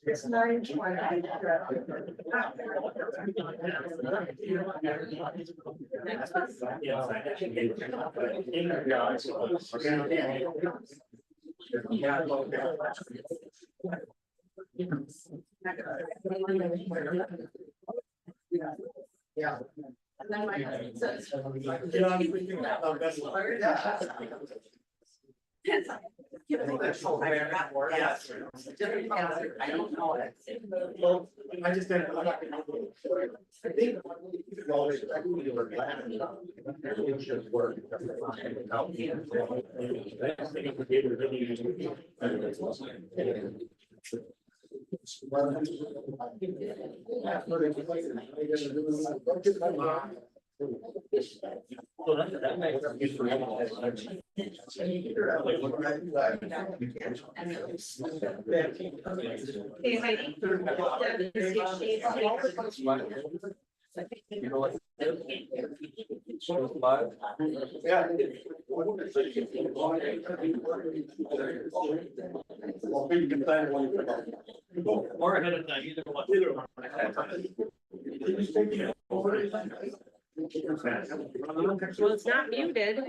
It's 9:20. Yeah. And then my husband says, I don't know it. Well, I just didn't. I think. More ahead of time, either one. Well, it's not muted.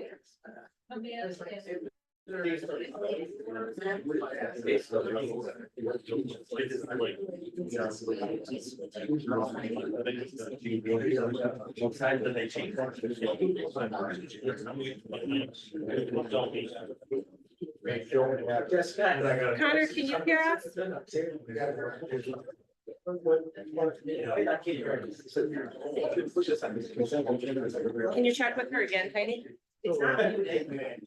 Connor, can you hear us? Can you check with her again, Heidi? It's not muted.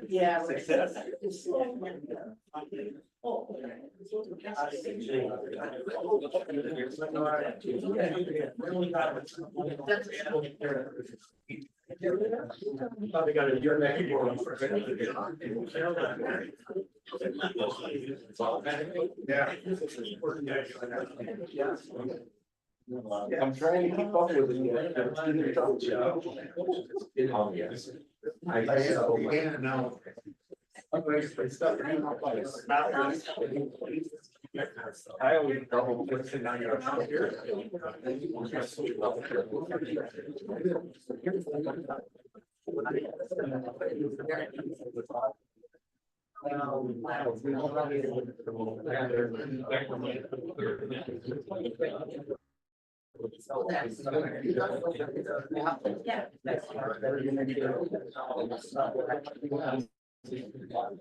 Yeah. Probably got a year neck. I'm trying to keep up with it. I always double listen on your account here.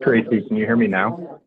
Tracy, can you hear me now?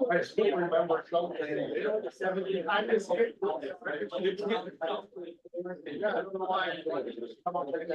I still remember something. I just. Yeah, I don't know why. Come on, take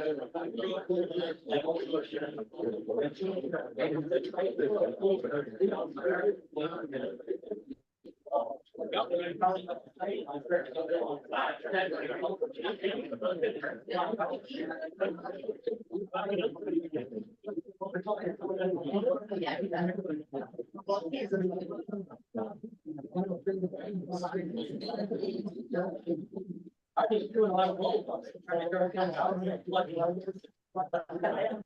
I just doing a lot of roll calls, trying to figure out how to plug it in.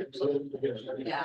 Yeah.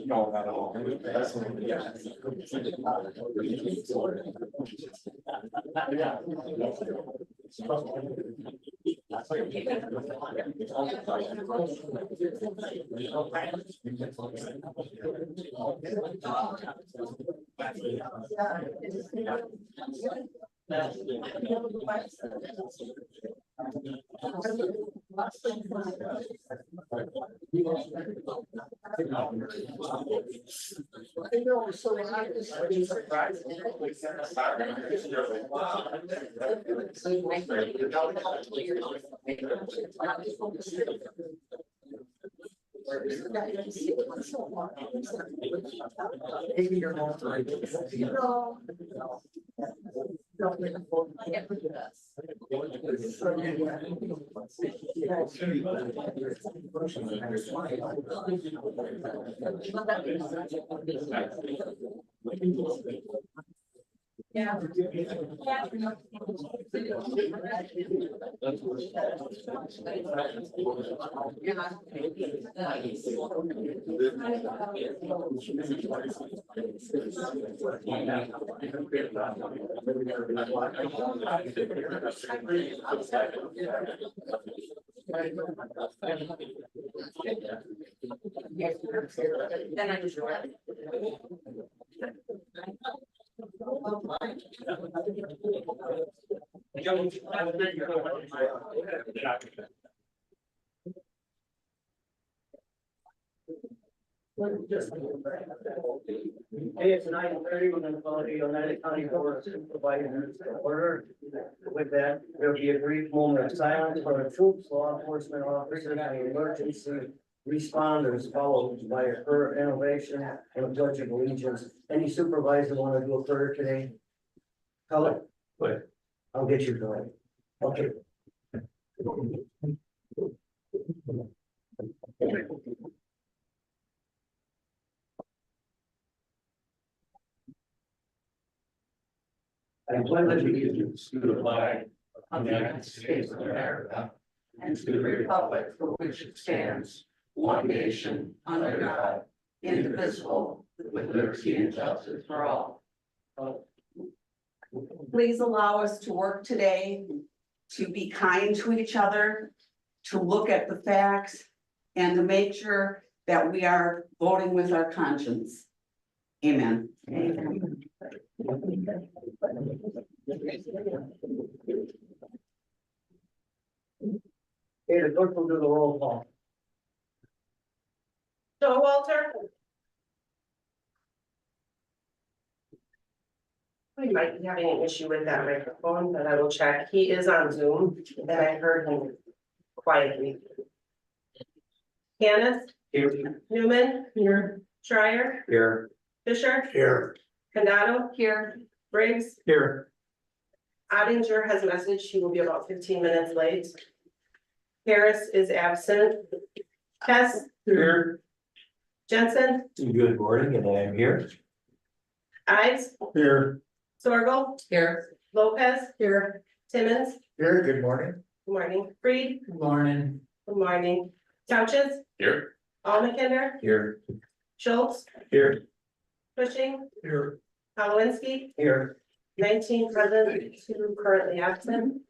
No, not at all. Yeah. Then I just. Hey, it's 9:30, we're gonna call the United County Board of Supervisors to order. With that, there'll be a brief moment of silence for the troops, law enforcement officers, and emergency responders, followed by a prayer innovation and a pledge of allegiance. Any supervisor want to do a prayer today? Color? Good. I'll get you going. Okay. I pledge allegiance to the flag of the United States of America and to the republic for which it stands, one nation, under God, indivisible, with liberty and justice for all. Please allow us to work today, to be kind to each other, to look at the facts, and to make sure that we are voting with our conscience. Amen. Okay, the clerk will do the roll call. Joe Walter. We might be having an issue with that microphone, but I will check. He is on Zoom and I heard him quietly. Candace, Here. Newman, Here. Schreier, Here. Fisher, Here. Condado, Here, Briggs, Here. Ottinger has a message. He will be about 15 minutes late. Harris is absent. Hess, Here. Jensen, Good morning, and I am here. Ives, Here. Sorgel, here, Lopez, here, Timmons, Here, good morning. good morning, Freed, Good morning. good morning, Couches, Here. Almakinder, Here. Schultz, Here. Cushing, Here. Halawinski, Here. 19 present, 2 currently absent.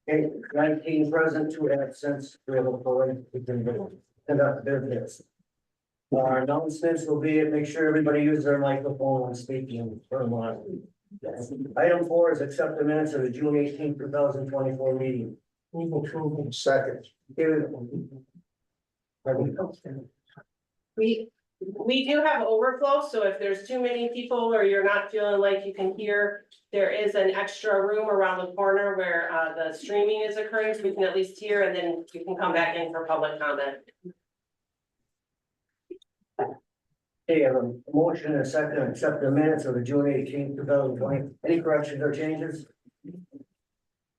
Okay, 19 present, 2 absent, we have a quorum, we can conduct business. Our announcements will be, make sure everybody uses their microphone when speaking for one. Item 4 is accept the minutes of the June 18, 2024 meeting. Second. We do have overflow, so if there's too many people or you're not feeling like you can hear, there is an extra room around the corner where the streaming is occurring, so we can at least hear, and then you can come back in for public comment. Okay, I have a motion and a second to accept the minutes of the June 18th, 2020. Any corrections or changes?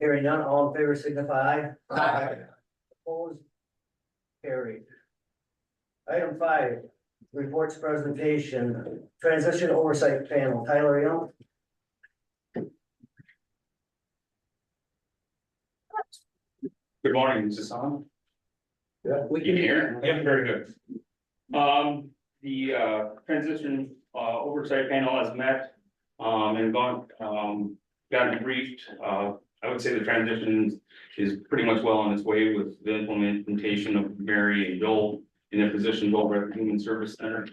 Hearing none, all in favor signify aye. Aye. Opposed? Carried. Item 5, reports presentation, transition oversight panel, Tyler Young. Good morning, is this on? Yeah. We can hear, yeah, very good. The transition oversight panel has met, and gotten briefed. I would say the transition is pretty much well on its way with the implementation of Mary and Joel in their positions over at the Human Service Center.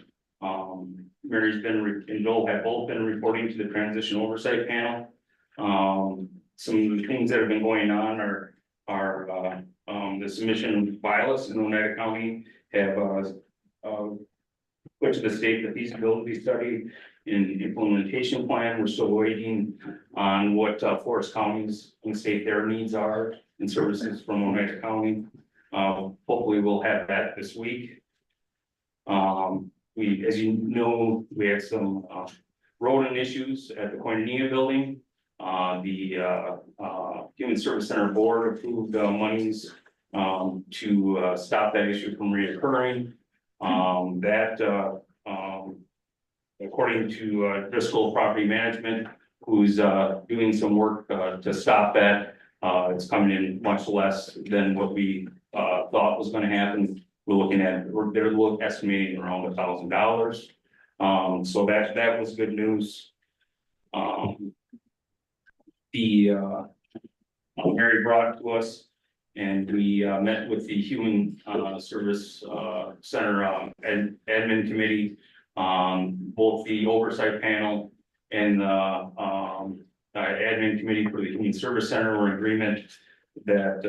Mary's and Joel have both been reporting to the transition oversight panel. Some of the things that have been going on are the submission of violence in Oneida County have put to the state the feasibility study and implementation plan. We're still waiting on what Forest County's and state their needs are and services from Oneida County. Hopefully we'll have that this week. As you know, we had some rodent issues at the Koinonia building. The Human Service Center Board approved monies to stop that issue from reoccurring. According to Driscoll Property Management, who's doing some work to stop that, it's coming in much less than what we thought was gonna happen. They're estimating around $1,000. So that was good news. Mary brought it to us, and we met with the Human Service Center admin committee. Both the oversight panel and the admin committee for the Human Service Center were in agreement that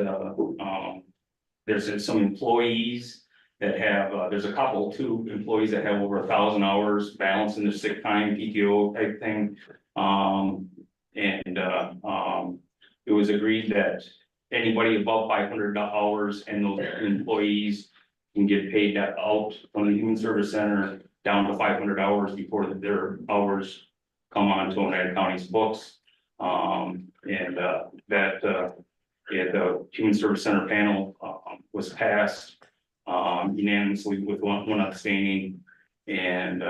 there's some employees that have, there's a couple, 2 employees that have over 1,000 hours balance in their sick time, PTO type thing. It was agreed that anybody above 500 hours and those employees can get paid that out from the Human Service Center down to 500 hours before their hours come on to Oneida County's books. The Human Service Center panel was passed unanimously with one abstaining, and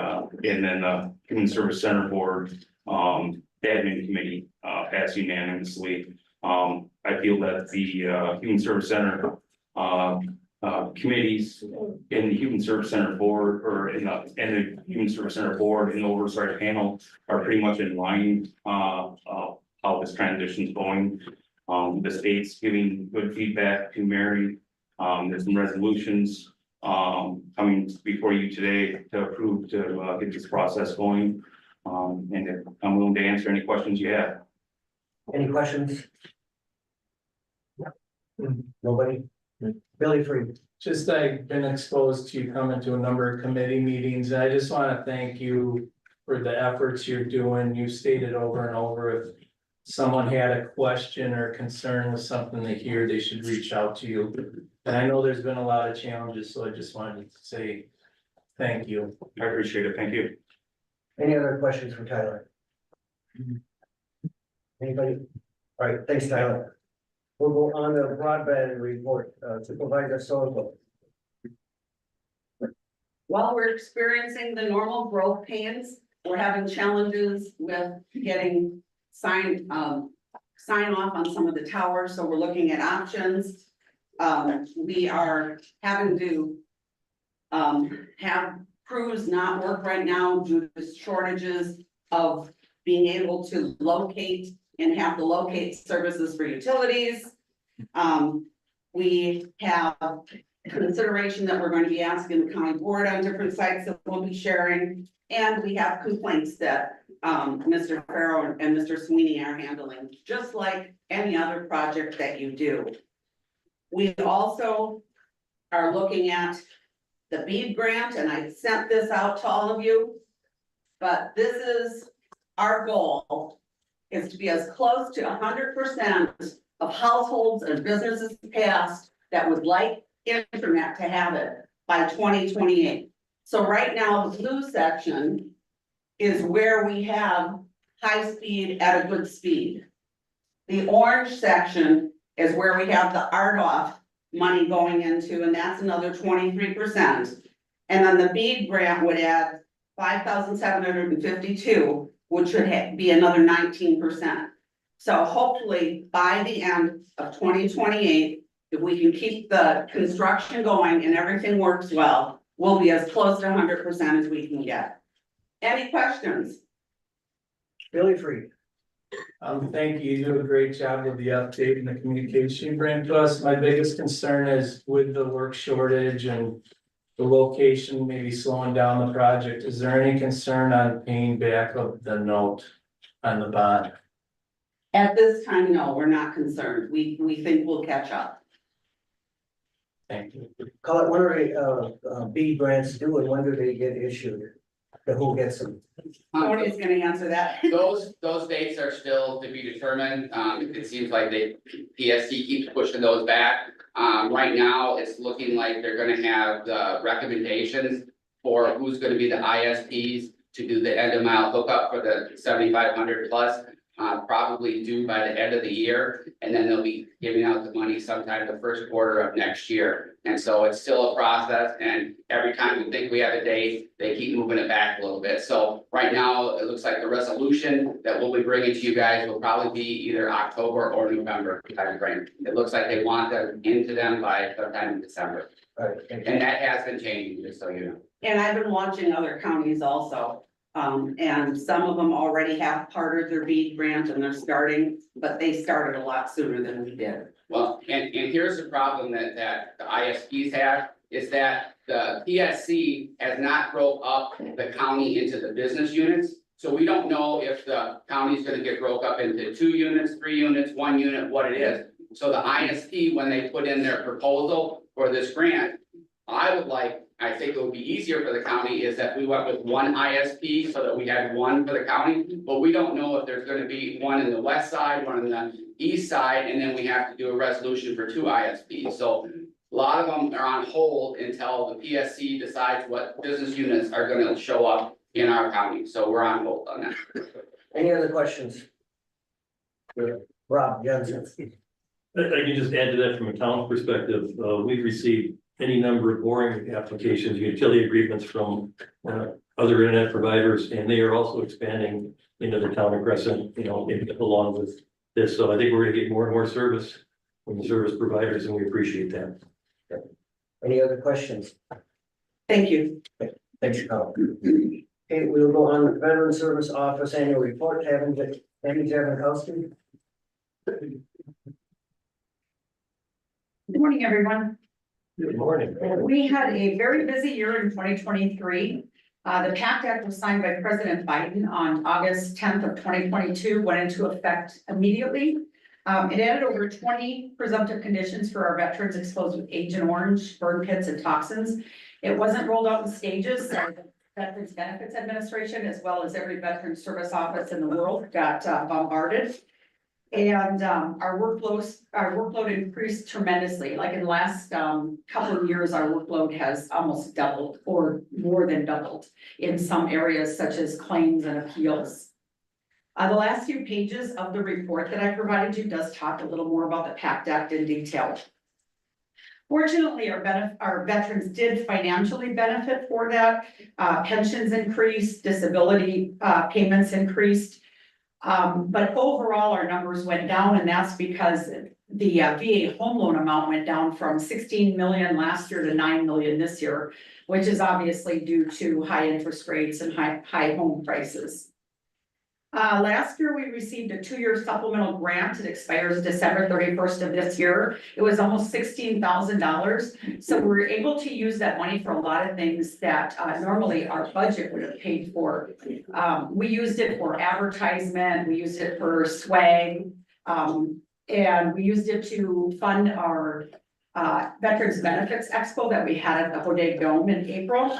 then the Human Service Center Board admin committee passed unanimously. I feel that the Human Service Center committees in the Human Service Center Board and the Human Service Center Board and the oversight panel are pretty much in line how this transition is going. The state's giving good feedback to Mary. There's some resolutions coming before you today to approve to get this process going. And I'm willing to answer any questions you have. Any questions? Nobody? Billy Free. Just I've been exposed to you coming to a number of committee meetings, and I just want to thank you for the efforts you're doing. You stated over and over, if someone had a question or concern with something they hear, they should reach out to you. And I know there's been a lot of challenges, so I just wanted to say thank you. I appreciate it. Thank you. Any other questions for Tyler? Anybody? All right, thanks, Tyler. We'll go on to broadband report, Supervisor Soto. While we're experiencing the normal growth pains, we're having challenges with getting sign off on some of the towers, so we're looking at options. We are having to have crews not work right now due to shortages of being able to locate and have the locate services for utilities. We have consideration that we're going to be asking the county board on different sites that we'll be sharing. And we have complaints that Mr. Farrow and Mr. Sweeney are handling, just like any other project that you do. We also are looking at the BEAD grant, and I sent this out to all of you. But this is our goal, is to be as close to 100% of households and businesses passed that would like internet to have it by 2028. So right now, the blue section is where we have high speed at a good speed. The orange section is where we have the RDOF money going into, and that's another 23%. And then the BEAD grant would add 5,752, which would be another 19%. So hopefully by the end of 2028, if we can keep the construction going and everything works well, we'll be as close to 100% as we can get. Any questions? Billy Free. Thank you, you do a great job with the update and the communication you bring to us. My biggest concern is with the work shortage and the location maybe slowing down the project. Is there any concern on paying back of the note on the bond? At this time, no, we're not concerned. We think we'll catch up. Thank you. Call it, when are BEAD grants due and when do they get issued? Who gets them? Tony's gonna answer that. Those dates are still to be determined. It seems like PSC keeps pushing those back. Right now, it's looking like they're gonna have the recommendations for who's gonna be the ISPs to do the end of mile hookup for the 7,500 plus. Probably due by the end of the year, and then they'll be giving out the money sometime the first quarter of next year. And so it's still a process, and every time we think we have a date, they keep moving it back a little bit. So right now, it looks like the resolution that we'll be bringing to you guys will probably be either October or November timeframe. It looks like they want them into them by sometime in December, Alright, and that has been changing, just so you know. And I've been watching other counties also. And some of them already have part of their BEAD grant and they're starting, but they started a lot sooner than we did. Well, and here's the problem that the ISPs have, is that the PSC has not broke up the county into the business units. So we don't know if the county is gonna get broke up into 2 units, 3 units, 1 unit, what it is. So the ISP, when they put in their proposal for this grant, I think it would be easier for the county is that we went with 1 ISP so that we had 1 for the county. But we don't know if there's gonna be 1 in the west side, 1 in the east side, and then we have to do a resolution for 2 ISPs. So a lot of them are on hold until the PSC decides what business units are gonna show up in our county. So we're on hold on that. any other questions? Rob Jensen. I can just add to that from a town perspective, we've received any number of boring applications, utility agreements from other internet providers, and they are also expanding into the town of Crescent, along with this. So I think we're gonna get more and more service from the service providers, and we appreciate that. Any other questions? Thank you. Thanks, Carl. Okay, we'll go on to Veteran Service Office Annual Report, Andy Janikowski. Good morning, everyone. Good morning. We had a very busy year in 2023. The PACT Act was signed by President Biden on August 10th of 2022, went into effect immediately. It added over 20 presumptive conditions for our veterans exposed with Agent Orange, burn pits, and toxins. It wasn't rolled out in stages, so the Veterans Benefits Administration, as well as every veteran service office in the world, got bombarded. And our workload increased tremendously. Like in the last couple of years, our workload has almost doubled or more than doubled in some areas such as claims and appeals. The last few pages of the report that I provided you does talk a little more about the PACT Act in detail. Fortunately, our veterans did financially benefit for that. Pensions increased, disability payments increased. But overall, our numbers went down, and that's because the VA home loan amount went down from 16 million last year to 9 million this year, which is obviously due to high interest rates and high home prices. Last year, we received a 2-year supplemental grant. It expires December 31st of this year. It was almost $16,000. So we were able to use that money for a lot of things that normally our budget would have paid for. We used it for advertisement, we used it for swag, and we used it to fund our Veterans Benefits Expo that we had at the Hodeg Dome in April.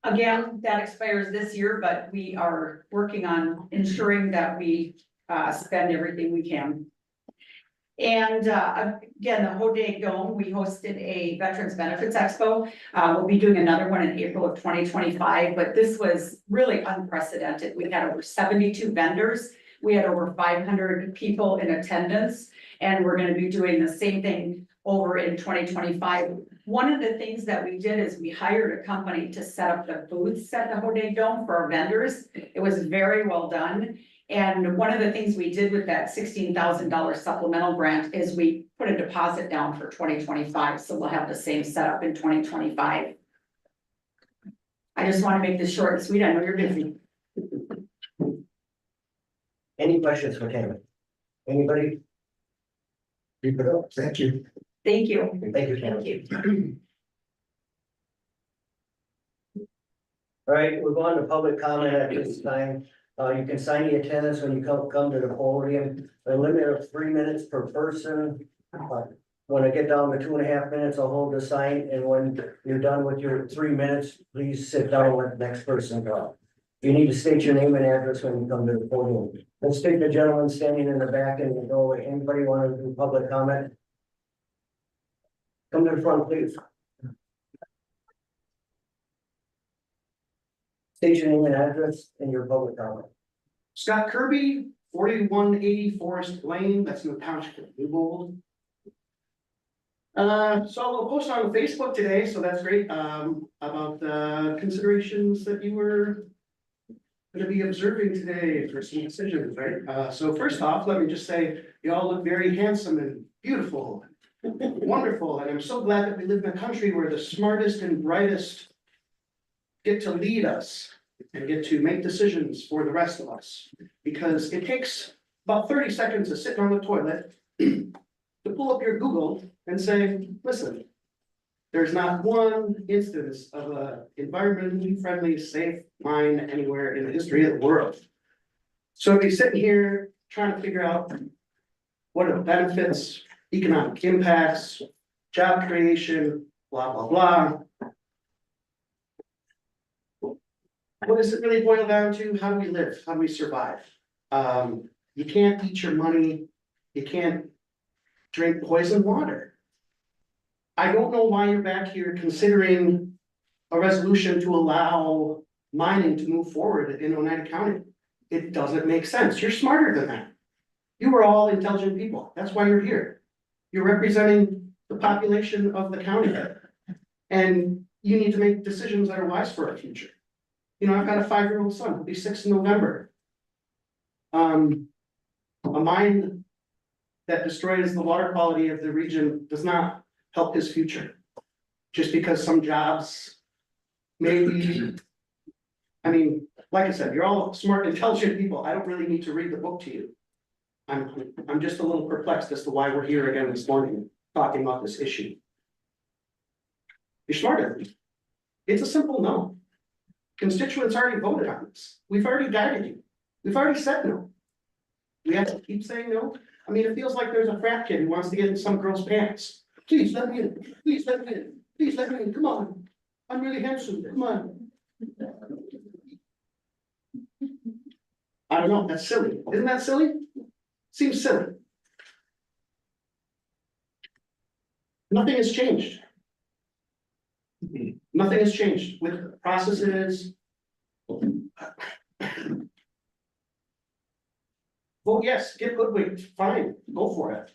Again, that expires this year, but we are working on ensuring that we spend everything we can. And again, the Hodeg Dome, we hosted a Veterans Benefits Expo. We'll be doing another one in April of 2025, but this was really unprecedented. We had over 72 vendors. We had over 500 people in attendance, and we're gonna be doing the same thing over in 2025. One of the things that we did is we hired a company to set up the booths at the Hodeg Dome for our vendors. It was very well done. And one of the things we did with that $16,000 supplemental grant is we put a deposit down for 2025, so we'll have the same setup in 2025. I just want to make this short and sweet. I know you're busy. Any questions for Tammy? Anybody? Keep it up. Thank you. Thank you. Thank you, Tammy. Thank you. All right, we're going to public comment at this time. You can sign the attendance when you come to the podium, a limit of 3 minutes per person. When I get down to 2.5 minutes, I'll hold the sign, and when you're done with your 3 minutes, please sit down and let the next person go. You need to state your name and address when you come to the podium. Let's take the gentleman standing in the back and the doorway. Anybody want to do public comment? Come to the front, please. State your name and address and your public comment. Scott Kirby, 4180 Forest Lane, that's in the township of Newbold. So I'll post on Facebook today, so that's great, about the considerations that you were gonna be observing today for some decisions, right? So first off, let me just say, you all look very handsome and beautiful, wonderful, and I'm so glad that we live in a country where the smartest and brightest get to lead us and get to make decisions for the rest of us. Because it takes about 30 seconds to sit on the toilet to pull up your Google and say, listen, there's not one instance of a environmentally friendly, safe mine anywhere in the history of the world. So if you're sitting here trying to figure out what are the benefits, economic impacts, job creation, blah, blah, blah. What does it really boil down to? How do we live? How do we survive? You can't eat your money. You can't drink poison water. I don't know why you're back here considering a resolution to allow mining to move forward in Oneida County. It doesn't make sense. You're smarter than that. You are all intelligent people. That's why you're here. You're representing the population of the county. And you need to make decisions that are wise for our future. You know, I've got a 5-year-old son, he'll be 6 in November. A mine that destroys the water quality of the region does not help his future. Just because some jobs maybe, I mean, like I said, you're all smart, intelligent people. I don't really need to read the book to you. I'm just a little perplexed as to why we're here again this morning, talking about this issue. You're smarter than me. It's a simple no. Constituents already voted on this. We've already guided you. We've already said no. We have to keep saying no. I mean, it feels like there's a frat kid who wants to get in some girl's pants. Please let me in. Please let me in. Please let me in. Come on. I'm really handsome. Come on. I don't know. That's silly. Isn't that silly? Seems silly. Nothing has changed. Nothing has changed with processes. Well, yes, get hoodwinked, fine, go for it.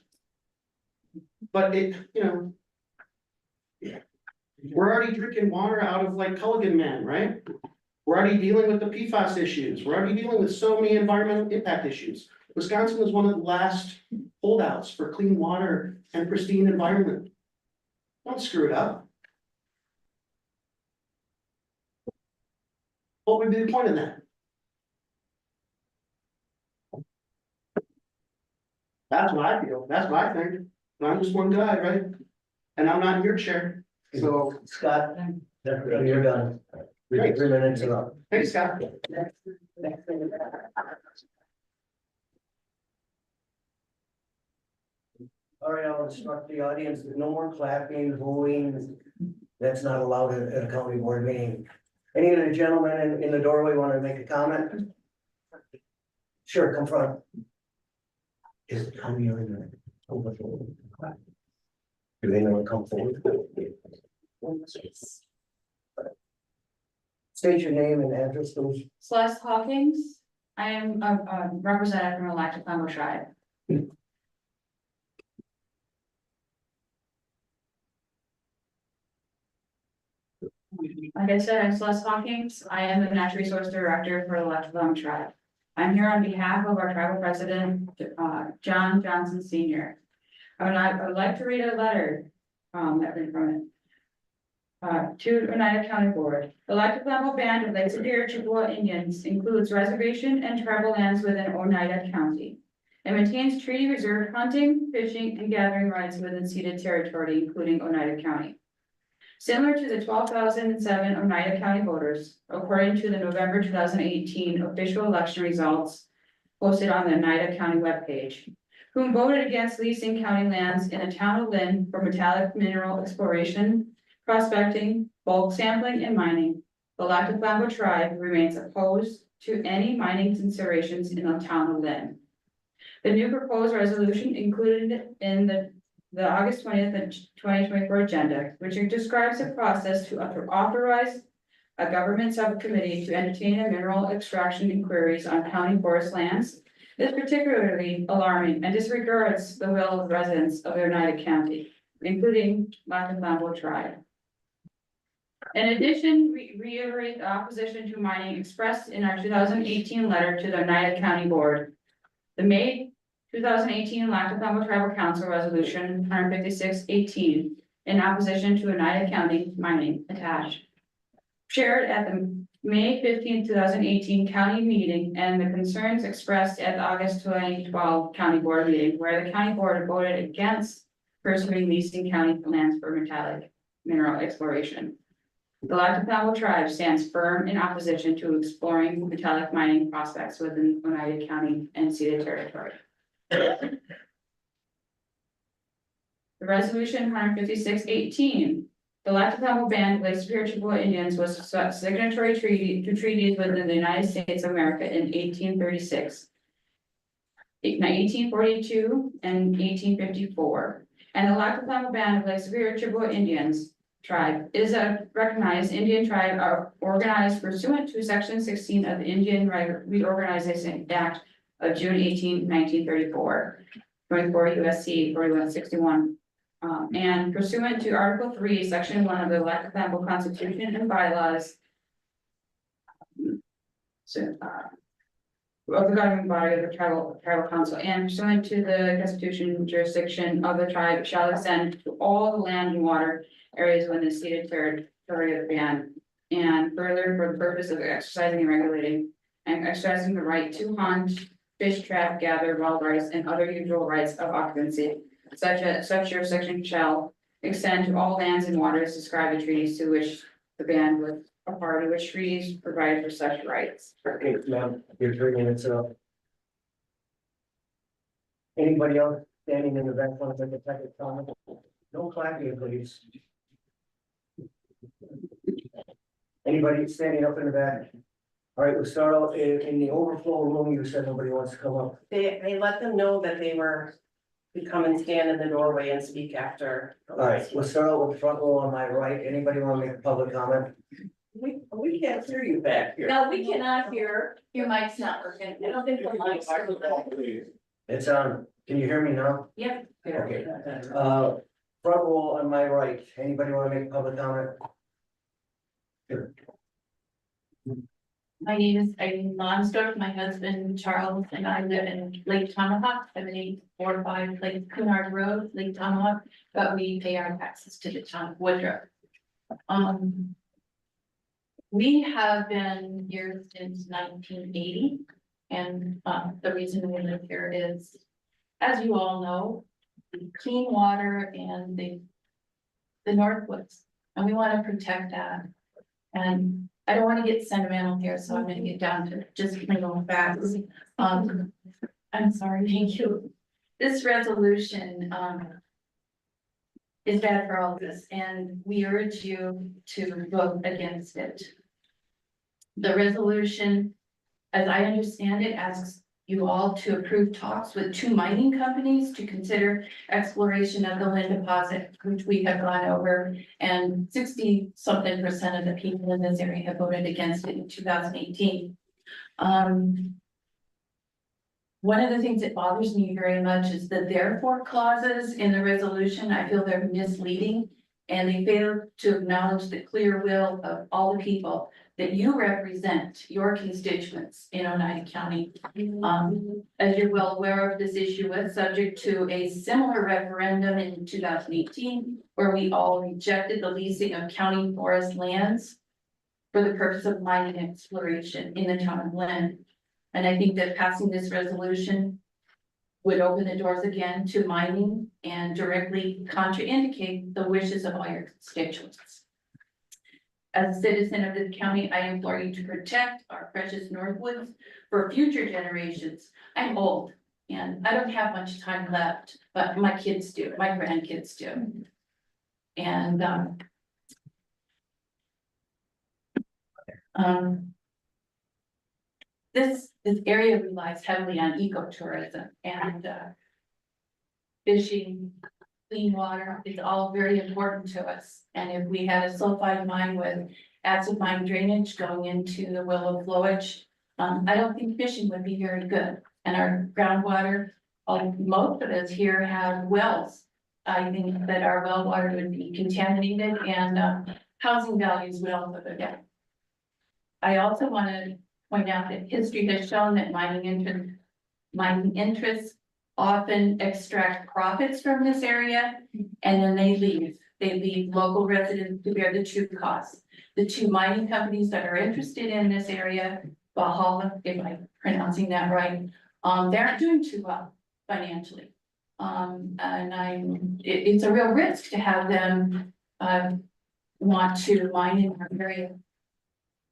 But it, you know. We're already drinking water out of like Culligan Man, right? We're already dealing with the PFAS issues. We're already dealing with so many environmental impact issues. Wisconsin was one of the last holdouts for clean water and pristine environment. Don't screw it up. What would be the point of that? That's what I feel. That's what I think. And I'm just one guy, right? And I'm not in your chair. So Scott, you're done. We have 3 minutes and up. thanks, Scott. All right, I'll instruct the audience, no more clapping, booing. That's not allowed at a county board meeting. Any of the gentlemen in the doorway want to make a comment? Sure, come front. Is it coming in there? Do they know to come forward? State your name and address, please. Celeste Hawkins, I am a representative from the Lackawanna tribe. Like I said, I'm Celeste Hawkins, I am the Natural Resource Director for the Lackawanna tribe. I'm here on behalf of our tribal president, John Johnson Senior. I would like to read a letter, that went from it. To Oneida County Board, the Lackawanna Band of Lake Superior Chippewa Indians includes reservation and tribal lands within Oneida County. It maintains treaty reserve hunting, fishing, and gathering rights within ceded territory, including Oneida County. Similar to the 12,007 Oneida County voters, according to the November 2018 official election results posted on the Oneida County webpage, whom voted against leasing county lands in the town of Lynn for metallic mineral exploration, prospecting, bulk sampling, and mining. The Lackawanna tribe remains opposed to any mining considerations in the town of Lynn. The new proposed resolution included in the August 20th, 2024 agenda, which describes the process to authorize a government subcommittee to entertain a mineral extraction inquiries on county forest lands, is particularly alarming and disregards the will of residents of Oneida County, including Lackawanna tribe. In addition, we reiterate the opposition to mining expressed in our 2018 letter to the Oneida County Board. The May 2018 Lackawanna Tribal Council Resolution 156-18 in opposition to Oneida County mining attached. Shared at the May 15, 2018 county meeting and the concerns expressed at the August 2012 county board meeting, where the county board voted against pursuing leasing county lands for metallic mineral exploration. The Lackawanna tribe stands firm in opposition to exploring metallic mining prospects within Oneida County and ceded territory. The resolution 156-18, the Lackawanna Band of Lake Superior Chippewa Indians was signatory to treaties within the United States of America in 1836, 1842, and 1854. And the Lackawanna Band of Lake Superior Chippewa Indians tribe is a recognized Indian tribe organized pursuant to Section 16 of the Indian Reorganization Act of June 18, 1934, 24 USC 4161. And pursuant to Article 3, Section 1 of the Lackawanna Constitution and bylaws. Of the governing body of the tribal council, and pursuant to the constitution, jurisdiction of the tribe shall extend to all the land and water areas within the ceded territory of the band. And further, for the purpose of exercising and regulating and exercising the right to hunt, fish, trap, gather, wild rights, and other usual rights of occupancy, such jurisdiction shall extend to all lands and waters described in treaties to which the band was a party, which treaties provide for such rights. Okay, ma'am, you're 3 minutes up. Anybody else standing in the back want to make a second comment? No clapping, please. Anybody standing up in the back? All right, we'll start out in the overflow room. You said nobody wants to come up. They let them know that they were to come and stand in the doorway and speak after. All right, we'll start out with the front row on my right. Anybody want to make a public comment? We can't hear you back here. No, we cannot hear. Your mic's not working. I don't think the mic's working. It's on. Can you hear me now? Yep. Okay. Front row on my right. Anybody want to make a public comment? Sure. My name is Eileen Lonsdorf. My husband Charles and I live in Lake Tomahawk, 7845 Lake Cunard Road, Lake Tomahawk, but we pay our taxes to the town of Woodruff. We have been here since 1980, and the reason we live here is, as you all know, the clean water and the Northwoods, and we want to protect that. And I don't want to get sentimental here, so I'm going to get down to just plain old facts. I'm sorry, thank you. this resolution, is bad for all of us, and we urge you to vote against it. The resolution, as I understand it, asks you all to approve talks with 2 mining companies to consider exploration of the Lynn deposit, which we have gone over, and 60-something% of the people in this area have voted against it in 2018. One of the things that bothers me very much is the therefore clauses in the resolution. I feel they're misleading, and they fail to acknowledge the clear will of all the people that you represent, your constituents in Oneida County. As you're well aware of, this issue was subject to a similar referendum in 2018, where we all rejected the leasing of county forest lands for the purpose of mining exploration in the town of Lynn. And I think that passing this resolution would open the doors again to mining and directly contraindicate the wishes of all your constituents. As a citizen of this county, I implore you to protect our precious Northwoods for future generations. I'm old and I don't have much time left, but my kids do, my grandkids do. And this area relies heavily on ecotourism and fishing, clean water is all very important to us. And if we had a sulfide mine with acid mine drainage going into the willow flowage, I don't think fishing would be very good. And our groundwater, most of us here have wells. I think that our well water would be contaminated and housing values would also go down. I also want to point out that history has shown that mining interests often extract profits from this area and then they leave. They leave local residents to bear the true costs. The 2 mining companies that are interested in this area, Valhalla, if I'm pronouncing that right, they aren't doing too well financially. It's a real risk to have them want to mine in our area.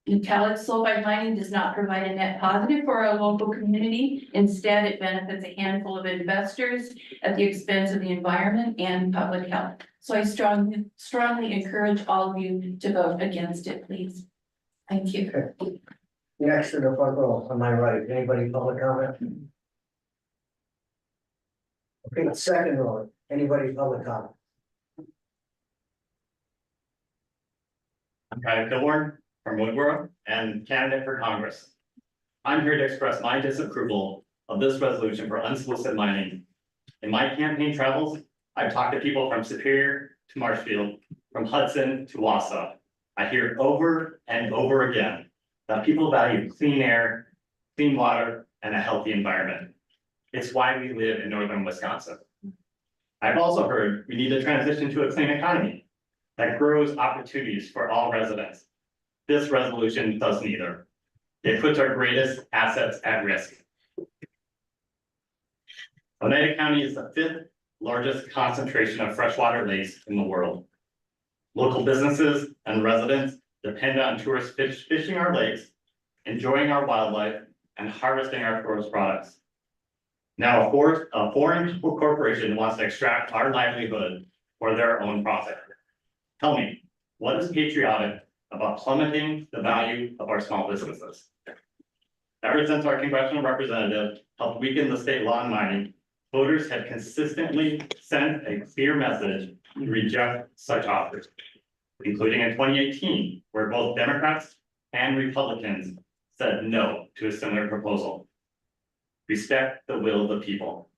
Metallic sulfide mining does not provide a net positive for our local community. Instead, it benefits a handful of investors at the expense of the environment and public health. So I strongly encourage all of you to vote against it, please. Thank you. Okay. Next to the front row, on my right, anybody public comment? Okay, second row, anybody public comment? I'm Kyle Kilborn from Woodborough and candidate for Congress. I'm here to express my disapproval of this resolution for unsolicited mining. In my campaign travels, I've talked to people from Superior to Marshfield, from Hudson to Wausau. I hear over and over again that people value clean air, clean water, and a healthy environment. It's why we live in northern Wisconsin. I've also heard we need to transition to a clean economy that grows opportunities for all residents. This resolution does neither. It puts our greatest assets at risk. Oneida County is the 5th largest concentration of freshwater lakes in the world. Local businesses and residents depend on tourists fishing our lakes, enjoying our wildlife, and harvesting our forest products. Now, a foreign corporation wants to extract our livelihood for their own profit. Tell me, what is patriotic about plummeting the value of our small businesses? Ever since our congressional representative helped weaken the state law on mining, voters have consistently sent a clear message to reject such offers, including in 2018, where both Democrats and Republicans said no to a similar proposal. Respect the will of the people.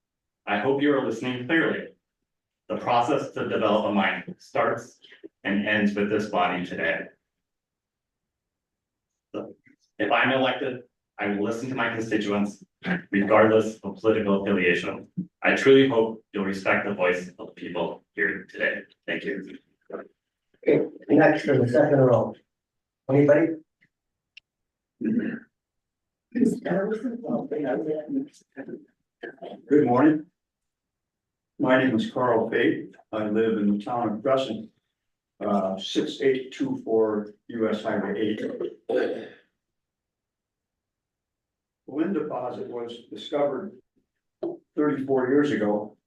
I hope you are listening clearly. The process to develop a mine starts and ends with this body today. So, if I'm elected, I will listen to my constituents, regardless of political affiliation. I truly hope you'll respect the voice of the people here today. Thank you. Okay, next in the second row. Anybody? Good morning. My name is Carl Fate. I live in the town of Crescent, 6824 US Highway 8. The Lynn deposit was discovered 34 years ago.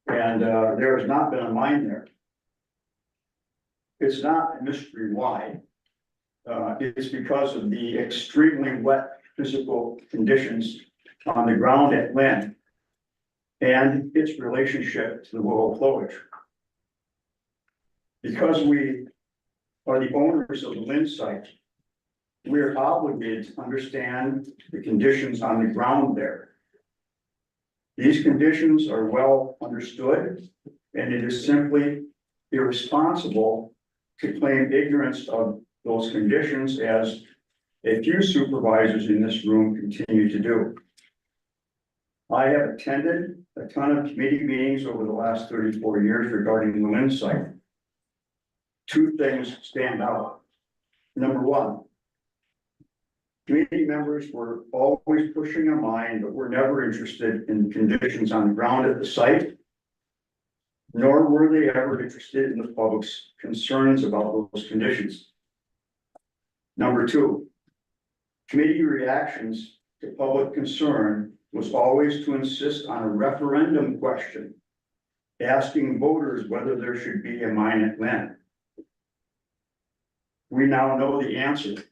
And there has not been a mine there. It's not a mystery why. It's because of the extremely wet physical conditions on the ground at Lynn and its relationship to the willow flowage. Because we are the owners of the Lynn site, we are obligated to understand the conditions on the ground there. These conditions are well understood, and it is simply irresponsible to claim ignorance of those conditions, as a few supervisors in this room continue to do. I have attended a ton of committee meetings over the last 34 years regarding the Lynn site. Two things stand out. Number one, committee members were always pushing a mine, but were never interested in the conditions on the ground at the site, nor were they ever interested in the public's concerns about those conditions. Number two, committee reactions to public concern was always to insist on a referendum question, asking voters whether there should be a mine at Lynn. We now know the answer.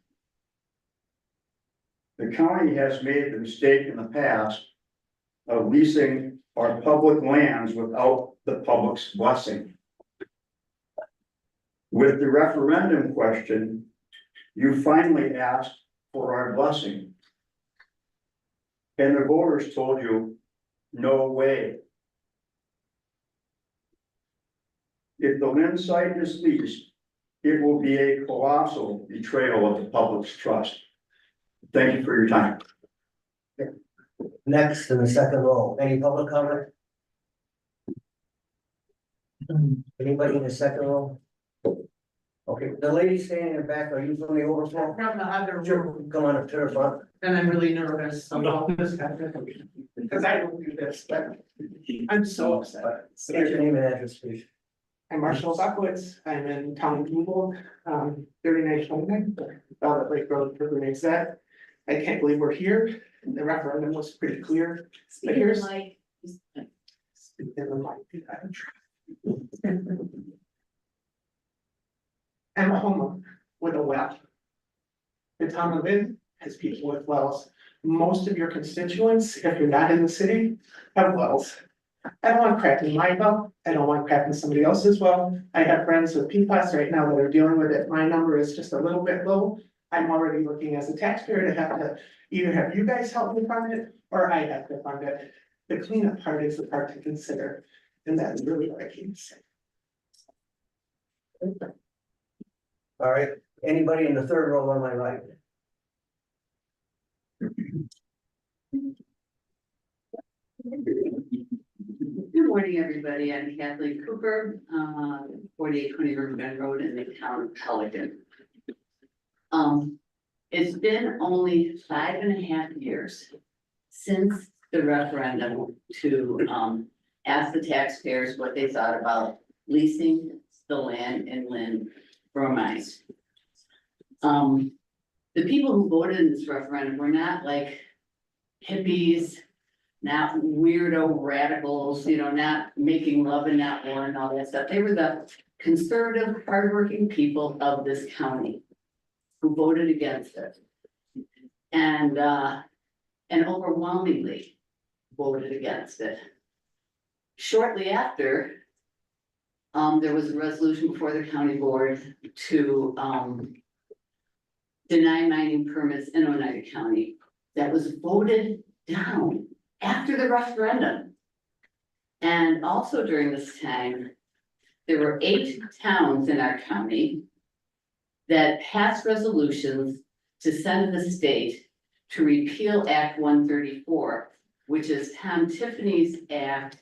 The county has made the mistake in the past of leasing our public lands without the public's blessing. With the referendum question, you finally asked for our blessing. And the voters told you, no way. If the Lynn site is leased, it will be a colossal betrayal of the public's trust. Thank you for your time. Next in the second row, any public comment? Anybody in the second row? Okay, the lady standing in the back, are you from the overflow? From the other Sure, room, come on up to the front. and I'm really nervous about this, because I don't do this, but I'm so upset. State your name and address, please. I'm Marshall Buckwitz, I'm in town of Humboldt, 3929, Violet Lake Road, River Exet. I can't believe we're here, the referendum was pretty clear, but here's. Speak in the mic. I'm a homeowner with a well. The town of Lynn has people with wells. Most of your constituents, if you're not in the city, have wells. I don't want crap in my well. I don't want crap in somebody else's well. I have friends with PFAS right now that are dealing with it. My number is just a little bit low. I'm already looking as a taxpayer to have to either have you guys help me fund it or I have to fund it. The cleanup part is the part to consider. And that's really what I came to say. All right, anybody in the third row on my right? Good morning, everybody. I'm Kathleen Cooper, 4820 Riverbend Road in the town of Pelican. It's been only 5.5 years since the referendum to ask the taxpayers what they thought about leasing the land in Lynn for mines. The people who voted in this referendum were not like hippies, not weirdo radicals, you know, not making love and not war and all that stuff. They were the conservative, hardworking people of this county who voted against it. And overwhelmingly voted against it. Shortly after, there was a resolution before the county board to deny mining permits in Oneida County that was voted down after the referendum. And also during this time, there were 8 towns in our county that passed resolutions to send the state to repeal Act 134, which is Tom Tiffany's act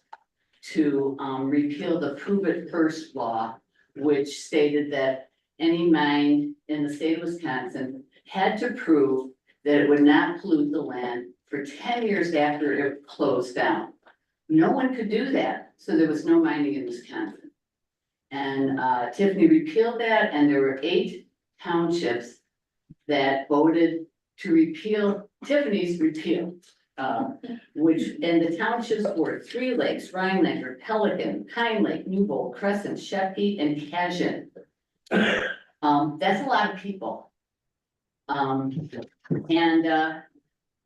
to repeal the Prove It First law, which stated that any mine in the state of Wisconsin had to prove that it would not pollute the land for 10 years after it closed down. No one could do that, so there was no mining in Wisconsin. And Tiffany repealed that, and there were 8 townships that voted to repeal Tiffany's repeal. which, and the townships were Three Lakes, Rhinelander, Pelican, Pine Lake, Newbold, Crescent, Sheppey, and Cashin. That's a lot of people.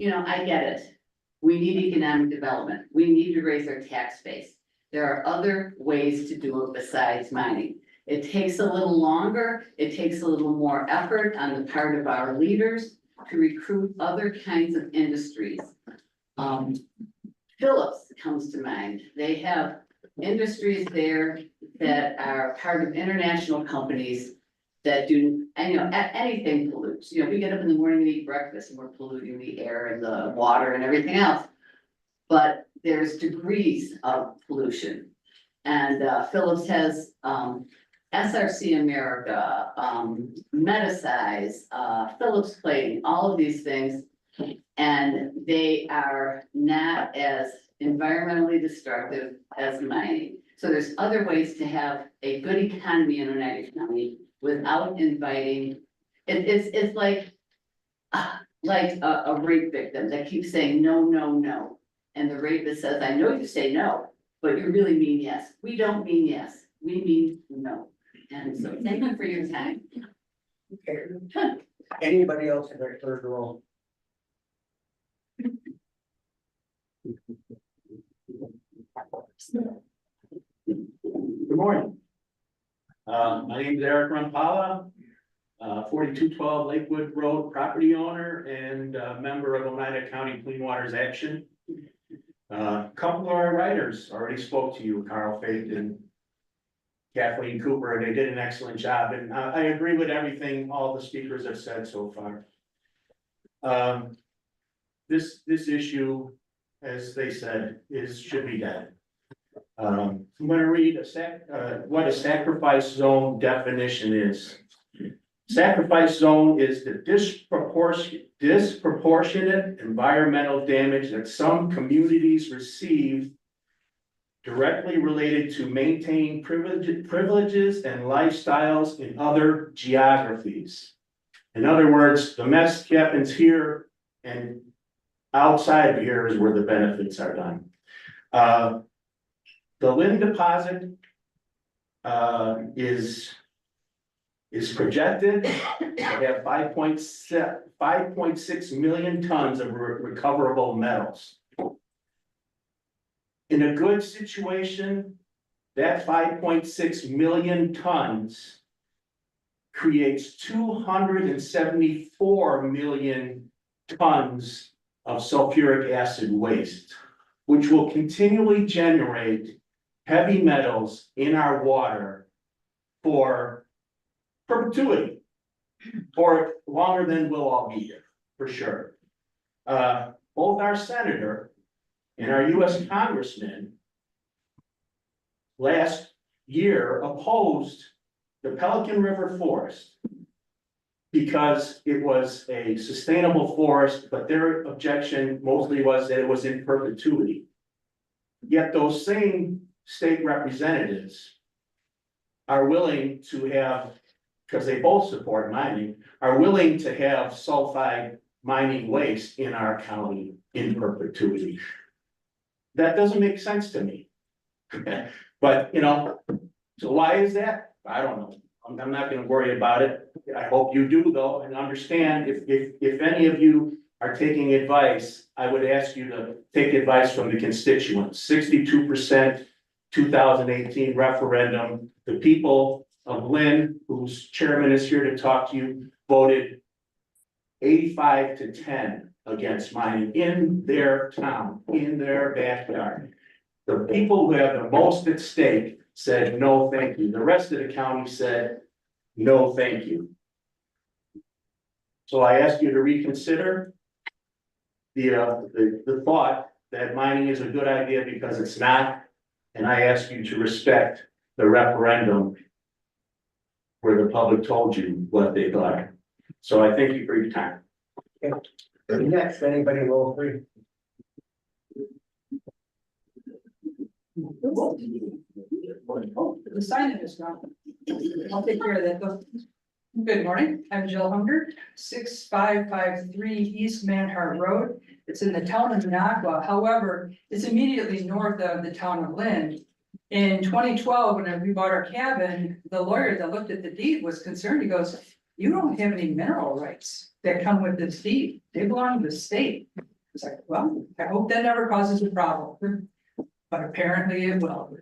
You know, I get it. We need economic development. We need to raise our tax base. There are other ways to do it besides mining. It takes a little longer. It takes a little more effort on the part of our leaders to recruit other kinds of industries. Phillips comes to mind. They have industries there that are part of international companies that do, and you know, anything pollutes. You know, we get up in the morning and eat breakfast and we're polluting the air and the water and everything else. But there's degrees of pollution. And Phillips has SRC America, Metasize, Phillips Plating, all of these things. And they are not as environmentally destructive as mining. So there's other ways to have a good economy in Oneida County without inviting, it's like a rape victim that keeps saying no, no, no. And the rapist says, I know you say no, but you really mean yes. We don't mean yes, we mean no. And so thank you for your time. Okay. Anybody else in their third role? Good morning. My name is Eric Rumpala, 4212 Lakewood Road property owner and member of Oneida County Clean Waters Action. A couple of our writers already spoke to you, Carl Faith and Kathleen Cooper, and they did an excellent job. And I agree with everything all the speakers have said so far. This issue, as they said, should be dead. I'm gonna read what a sacrifice zone definition is. Sacrifice zone is the disproportionate environmental damage that some communities receive directly related to maintained privileges and lifestyles in other geographies. In other words, the mess happens here and outside of here is where the benefits are done. The Lynn deposit is projected to have 5.6 million tons of recoverable metals. In a good situation, that 5.6 million tons creates 274 million tons of sulfuric acid waste, which will continually generate heavy metals in our water for perpetuity, or longer than we'll all be here, for sure. Both our senator and our US congressman last year opposed the Pelican River Forest because it was a sustainable forest, but their objection mostly was that it was in perpetuity. Yet those same state representatives are willing to have, because they both support mining, are willing to have sulfide mining waste in our county in perpetuity. That doesn't make sense to me. But, you know, so why is that? I don't know. I'm not gonna worry about it. I hope you do though, and understand if any of you are taking advice, I would ask you to take advice from the constituents. 62% 2018 referendum, the people of Lynn, whose chairman is here to talk to you, voted 85-10 against mining in their town, in their backyard. The people who have the most at stake said, no, thank you. The rest of the county said, no, thank you. So I ask you to reconsider the thought that mining is a good idea because it's not. And I ask you to respect the referendum where the public told you what they'd like. So I thank you for your time. Next, anybody roll free? The sign is gone. I'll take care of that though. Good morning, I'm Jill Hunger, 6553 East Manhart Road. It's in the town of Minocqua, however, it's immediately north of the town of Lynn. In 2012, when we bought our cabin, the lawyer that looked at the deed was concerned, he goes, you don't have any mineral rights that come with this deed, they belong to the state. It's like, well, I hope that never causes a problem, but apparently it will.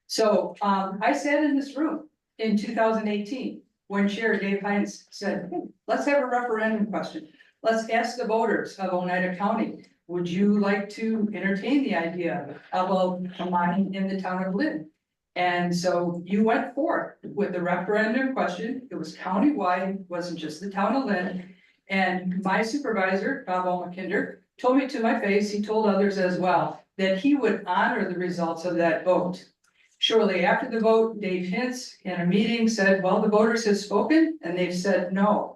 So, I sat in this room in 2018, when Chair Dave Hines said, hey, let's have a referendum question. Let's ask the voters of Oneida County, would you like to entertain the idea of a mine in the town of Lynn? And so you went forth with the referendum question. It was countywide, wasn't just the town of Lynn. And my supervisor, Bob McKinder, told me to my face, he told others as well, that he would honor the results of that vote. Shortly after the vote, Dave Hintz in a meeting said, well, the voters have spoken and they've said no.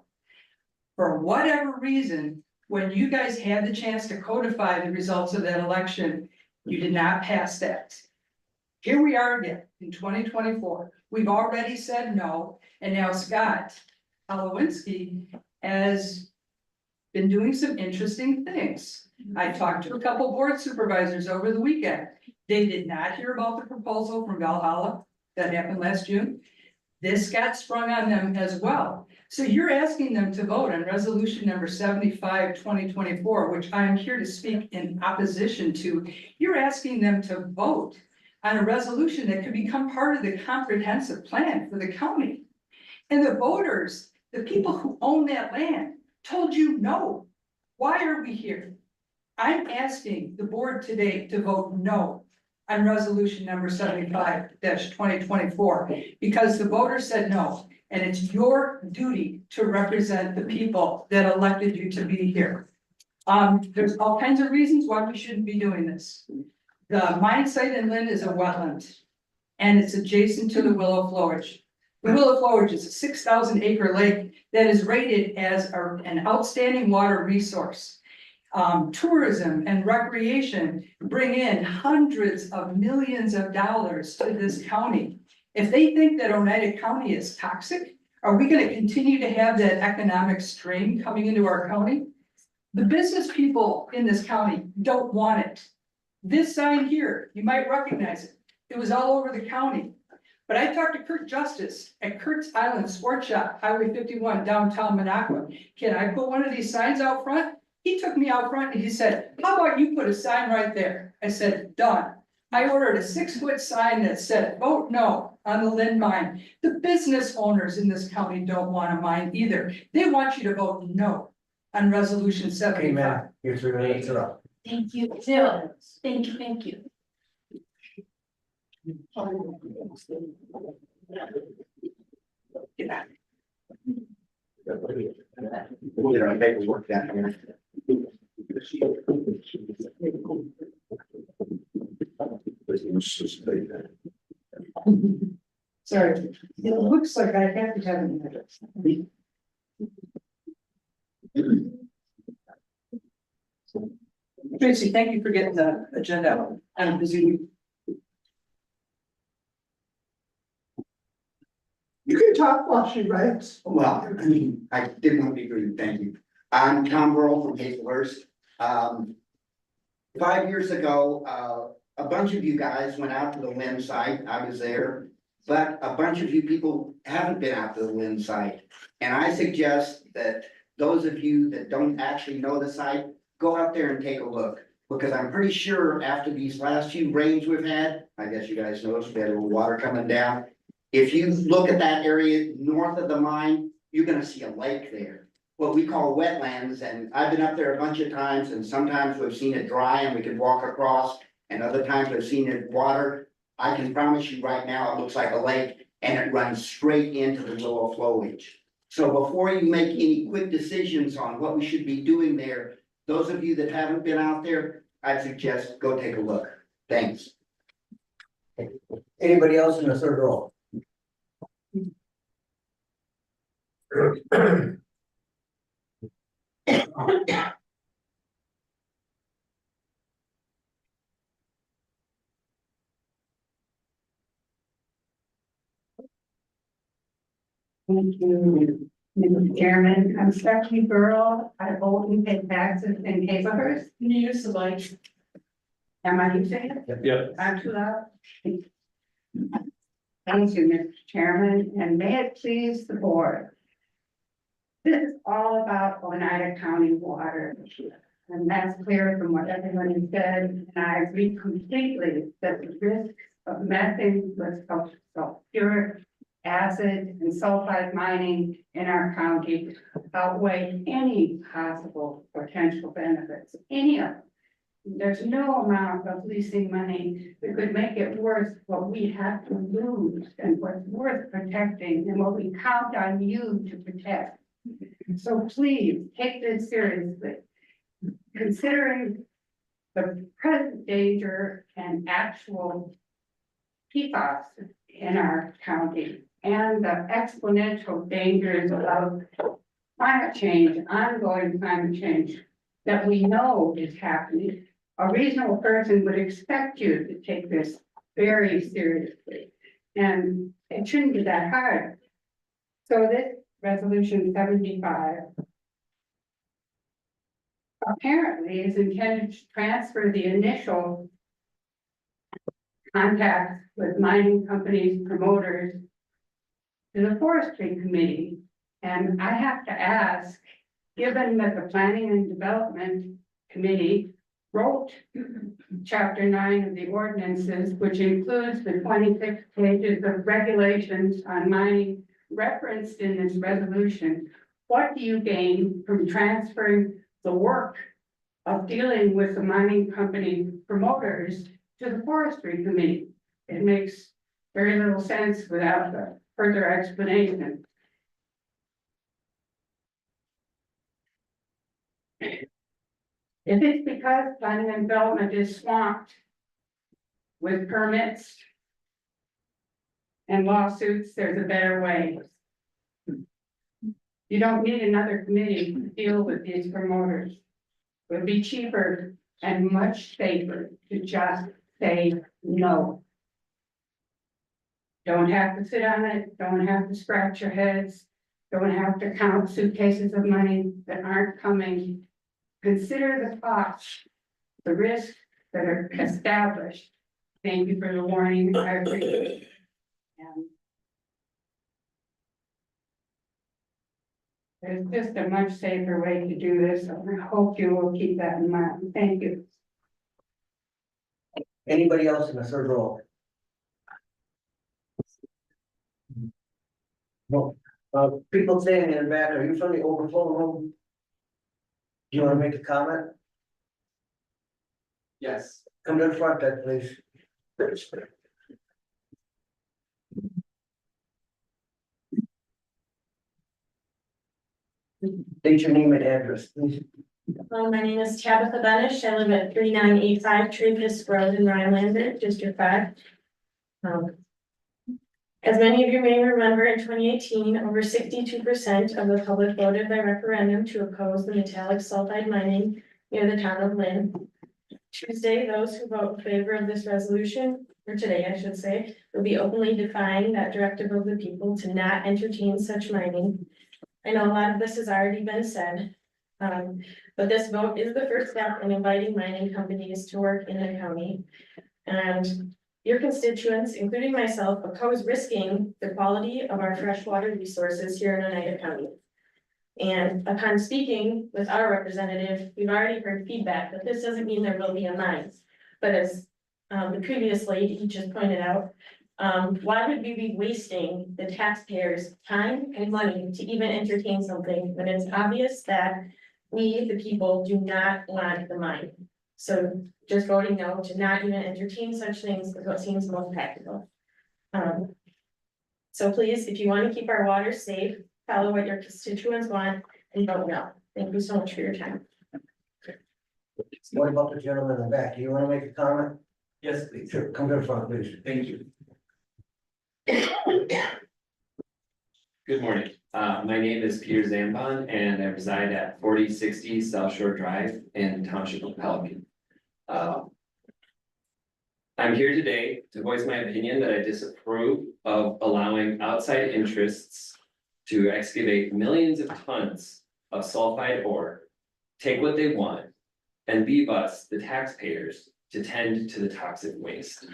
For whatever reason, when you guys had the chance to codify the results of that election, you did not pass that. Here we are again in 2024. We've already said no, and now Scott Halowinski has been doing some interesting things. I talked to a couple board supervisors over the weekend. They did not hear about the proposal from Valhalla that happened last June. This got sprung on them as well. So you're asking them to vote on resolution number 75, 2024, which I am here to speak in opposition to. You're asking them to vote on a resolution that could become part of the comprehensive plan for the county. And the voters, the people who own that land, told you no. Why are we here? I'm asking the board today to vote no on resolution number 75-2024, because the voters said no, and it's your duty to represent the people that elected you to be here. There's all kinds of reasons why we shouldn't be doing this. The mine site in Lynn is a wetland, and it's adjacent to the Willow Flowage. The Willow Flowage is a 6,000 acre lake that is rated as an outstanding water resource. Tourism and recreation bring in hundreds of millions of dollars to this county. If they think that Oneida County is toxic, are we going to continue to have that economic strain coming into our county? The business people in this county don't want it. This sign here, you might recognize it. It was all over the county. But I talked to Kurt Justice at Kurt's Island Sports Shop, Highway 51, downtown Minocqua. Can I put one of these signs out front? He took me out front and he said, how about you put a sign right there? I said, done. I ordered a 6-foot sign that said, vote no on the Lynn mine. The business owners in this county don't want a mine either. They want you to vote no on resolution 75. Amen. You're 3 minutes up. Thank you, Jill. Thank you, thank you. Get out. We'll get our paperwork down here. Sorry, it looks like I have to have an address. Tracy, thank you for getting the agenda out. I'm busy week. You can talk while she writes. Well, I didn't want to be rude, thank you. I'm Tom Burrow from Hazelhurst. 5 years ago, a bunch of you guys went out to the Lynn site, I was there. But a bunch of you people haven't been out to the Lynn site. And I suggest that those of you that don't actually know the site, go out there and take a look. Because I'm pretty sure after these last few rains we've had, I guess you guys noticed we had a little water coming down. If you look at that area north of the mine, you're gonna see a lake there. What we call wetlands, and I've been up there a bunch of times, and sometimes we've seen it dry and we can walk across, and other times we've seen it water. I can promise you right now, it looks like a lake, and it runs straight into the Willow Flowage. So before you make any quick decisions on what we should be doing there, those of you that haven't been out there, I'd suggest go take a look. Thanks. Anybody else in the third row? Thank you. Mr. Chairman, I'm Stephanie Burrow. I vote and pay taxes in Hazelhurst. Can you use the mic? Am I saying it? Yeah. I'm too loud. Thank you, Mr. Chairman, and may it please the board. This is all about Oneida County water, and that's clear from what everyone has said, and I agree completely that the risks of methane with sulfuric acid and sulfide mining in our county outweigh any possible potential benefits, any of them. There's no amount of leasing money that could make it worth what we have to lose and what's worth protecting and what we count on you to protect. So please take this seriously. Considering the present danger and actual PFAS in our county and the exponential dangers of climate change, ongoing climate change that we know is happening, a reasonable person would expect you to take this very seriously. And it shouldn't be that hard. So this resolution 75 apparently is intended to transfer the initial contact with mining companies, promoters to the forestry committee. And I have to ask, given that the planning and development committee wrote chapter 9 of the ordinances, which includes the 26 pages of regulations on mining referenced in this resolution, what do you gain from transferring the work of dealing with the mining company promoters to the forestry committee? It makes very little sense without the further explanation. If it's because planning and development is swamped with permits and lawsuits, there's a better way. You don't need another committee to deal with these promoters. It would be cheaper and much safer to just say no. Don't have to sit on it, don't have to scratch your heads, don't have to count suitcases of money that aren't coming. Consider the costs, the risks that are established. Thank you for the warning, I appreciate it. And there's just a much safer way to do this, and I hope you will keep that in mind. Thank you. Anybody else in the third row? No, people standing in the back, are you from the overflow room? Do you want to make a comment? Yes. Come to the front, then, please. State your name and address, please. Hello, my name is Tabitha Benish. I live at 3985 Trevis Road in Rhinelander, District 5. As many of you may remember, in 2018, over 62% of the public voted by referendum to oppose the metallic sulfide mining near the town of Lynn. Tuesday, those who vote in favor of this resolution, or today I should say, will be openly defying that directive of the people to not entertain such mining. I know a lot of this has already been said, but this vote is the first step in inviting mining companies to work in the county. And your constituents, including myself, oppose risking the quality of our freshwater resources here in Oneida County. And upon speaking with our representative, we've already heard feedback that this doesn't mean there will be a mine. But as the previous lady just pointed out, why would we be wasting the taxpayers' time and money to even entertain something when it's obvious that we, the people, do not want the mine? So just voting no to not even entertain such things is what seems most practical. So please, if you want to keep our water safe, follow what your constituents want and vote no. Thank you so much for your time. What about the gentleman in the back? Do you want to make a comment? Yes, please. Sure, come to the front, please. Thank you. Good morning. My name is Peter Zambon and I reside at 4060 South Shore Drive in the Township of Pelican. I'm here today to voice my opinion that I disapprove of allowing outside interests to excavate millions of tons of sulfide ore, take what they want, and leave us, the taxpayers, to tend to the toxic waste.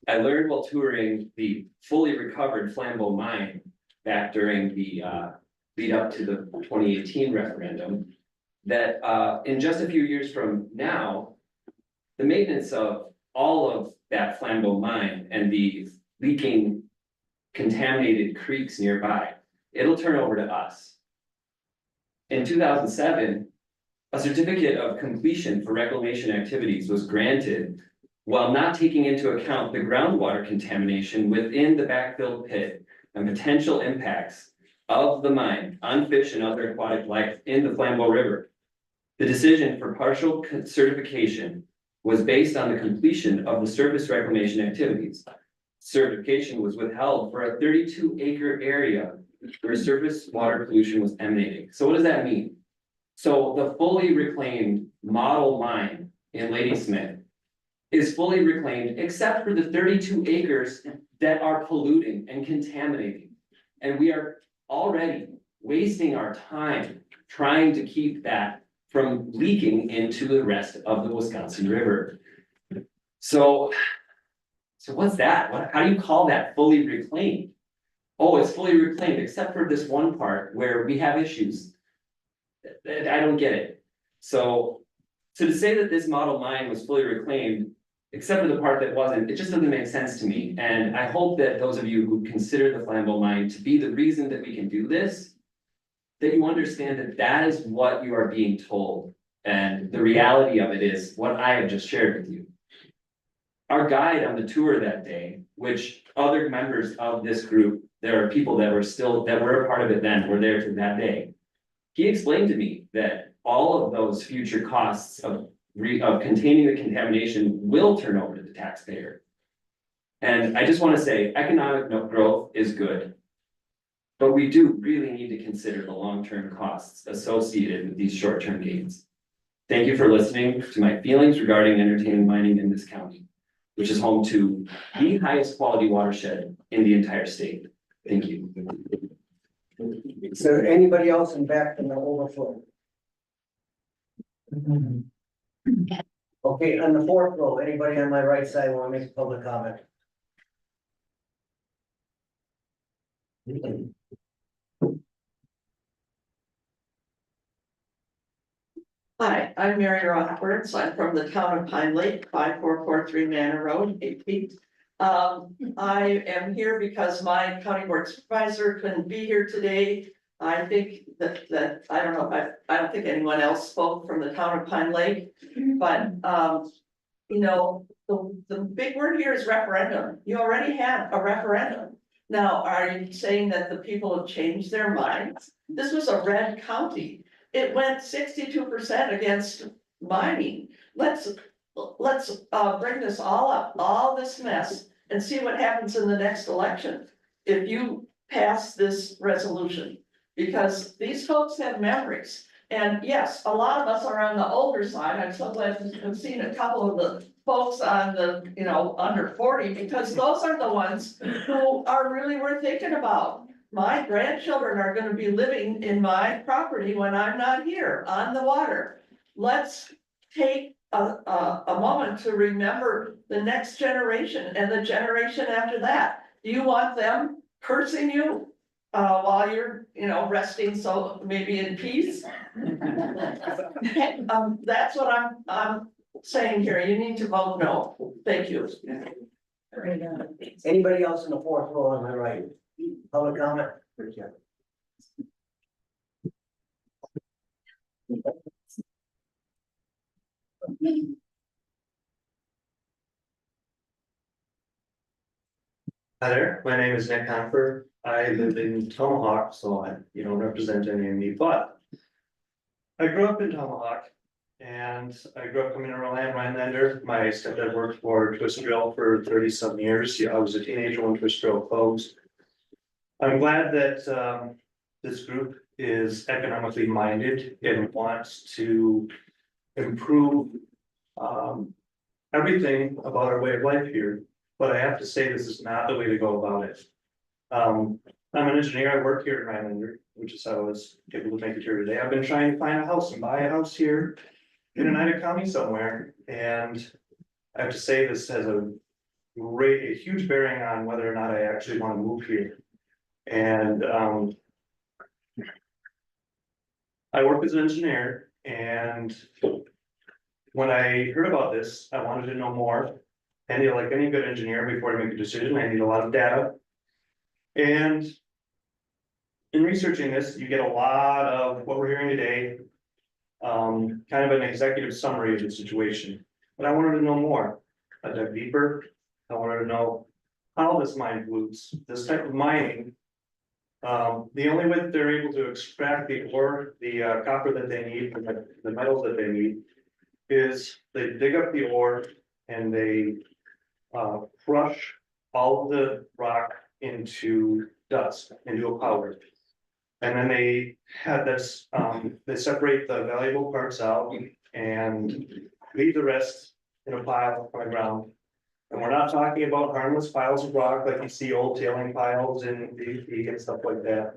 I learned while touring the fully recovered Flambeau mine back during the lead up to the 2018 referendum, that in just a few years from now, the maintenance of all of that Flambeau mine and the leaking contaminated creeks nearby, it'll turn over to us. In 2007, a certificate of completion for reclamation activities was granted while not taking into account the groundwater contamination within the backfilled pit and potential impacts of the mine on fish and other aquatic life in the Flambeau River. The decision for partial certification was based on the completion of the surface reclamation activities. Certification was withheld for a 32-acre area where surface water pollution was emanating. So what does that mean? So the fully reclaimed model mine in Ladysmith is fully reclaimed except for the 32 acres that are polluting and contaminating. And we are already wasting our time trying to keep that from leaking into the rest of the Wisconsin River. So what's that? How do you call that fully reclaimed? Oh, it's fully reclaimed except for this one part where we have issues. I don't get it. So to say that this model mine was fully reclaimed, except for the part that wasn't, it just doesn't make sense to me. And I hope that those of you who consider the Flambeau mine to be the reason that we can do this, that you understand that that is what you are being told. And the reality of it is what I have just shared with you. Our guide on the tour that day, which other members of this group, there are people that were a part of it then, were there for that day. He explained to me that all of those future costs of containing the contamination will turn over to the taxpayer. And I just want to say economic growth is good, but we do really need to consider the long-term costs associated with these short-term gains. Thank you for listening to my feelings regarding entertainment mining in this county, which is home to the highest quality watershed in the entire state. Thank you. Is there anybody else in back in the overflow? Okay, on the fourth row, anybody on my right side want to make a public comment? Hi, I'm Mary Rothberts. I'm from the town of Pine Lake, 5443 Manor Road, 8 feet. I am here because my county board supervisor couldn't be here today. I think that I don't know if I don't think anyone else spoke from the town of Pine Lake, but you know, the big word here is referendum. You already had a referendum. Now, are you saying that the people have changed their minds? This was a red county. It went 62% against mining. Let's bring this all up, all this mess, and see what happens in the next election. If you pass this resolution, because these folks have memories. And yes, a lot of us are on the older side. I'm so glad to have seen a couple of the folks on the, you know, under 40, because those are the ones who are really worth thinking about. My grandchildren are gonna be living in my property when I'm not here on the water. Let's take a moment to remember the next generation and the generation after that. Do you want them cursing you while you're, you know, resting, so maybe in peace? That's what I'm saying here. You need to vote no. Thank you. Anybody else in the fourth row on my right? Public comment? Hi there, my name is Nick Hanford. I live in Tomahawk, so you don't represent any of me, but I grew up in Tomahawk and I grew up coming around Rhinelander. My stepdad worked for Twist Drill for 30-some years. I was a teenager when Twist Drill closed. I'm glad that this group is economically minded and wants to improve everything about our way of life here. But I have to say, this is not the way to go about it. I'm an engineer, I work here in Rhinelander, which is how I was able to make it here today. I've been trying to find a house and buy a house here in Oneida County somewhere, and I have to say this has a huge bearing on whether or not I actually want to move here. And, I work as an engineer, and when I heard about this, I wanted to know more. And like any good engineer, before I make a decision, I need a lot of data. And in researching this, you get a lot of what we're hearing today, kind of an executive summary of the situation. But I wanted to know more. I dug deeper. I wanted to know how this mine polluts, this type of mining. The only way that they're able to extract the ore, the copper that they need, the metals that they need, is they dig up the ore and they crush all of the rock into dust, into a powder. And then they have this, they separate the valuable parts out and leave the rest in a pile on the ground. And we're not talking about harmless piles of rock like you see old tailing piles in BP and stuff like that.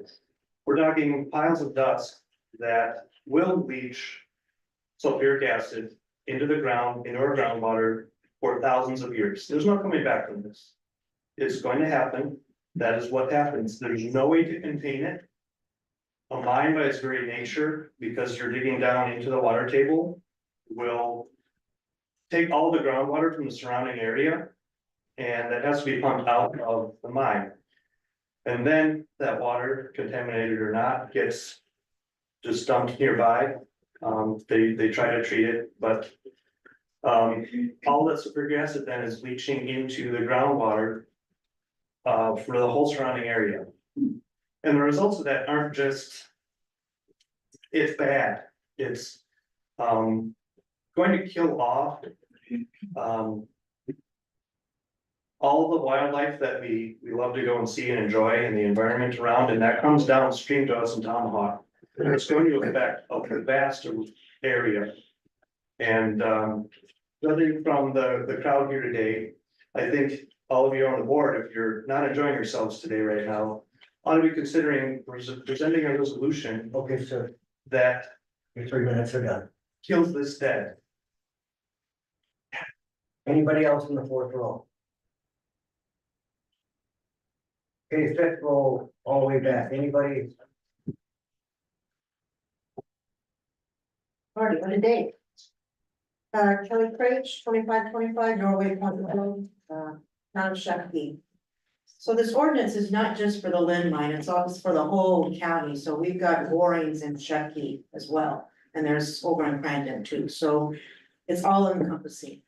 We're talking piles of dust that will leach sulfuric acid into the ground, into our groundwater for thousands of years. There's no coming back from this. It's going to happen. That is what happens. There's no way to contain it. A mine by its very nature, because you're digging down into the water table, will take all the groundwater from the surrounding area, and that has to be pumped out of the mine. And then that water, contaminated or not, gets just dumped nearby. They try to treat it, but all that sulfuric acid then is leaching into the groundwater for the whole surrounding area. And the results of that aren't just, it's bad, it's going to kill off all the wildlife that we love to go and see and enjoy and the environment around, and that comes downstream to us in Tomahawk. And it's going to affect a vast area. And judging from the crowd here today, I think all of you on the board, if you're not enjoying yourselves today right now, ought to be considering presenting a resolution. Okay, sir. That Your 3 minutes are done. kills this dead. Anybody else in the fourth row? Okay, fifth row, all the way back. Anybody? Alrighty, what a day. Kelly Craich, 2525 Norway Point Road, town of Shakopee. So this ordinance is not just for the Lynn mine, it's also for the whole county, so we've got borings in Shakopee as well. And there's over in Crandon too, so it's all encompassing.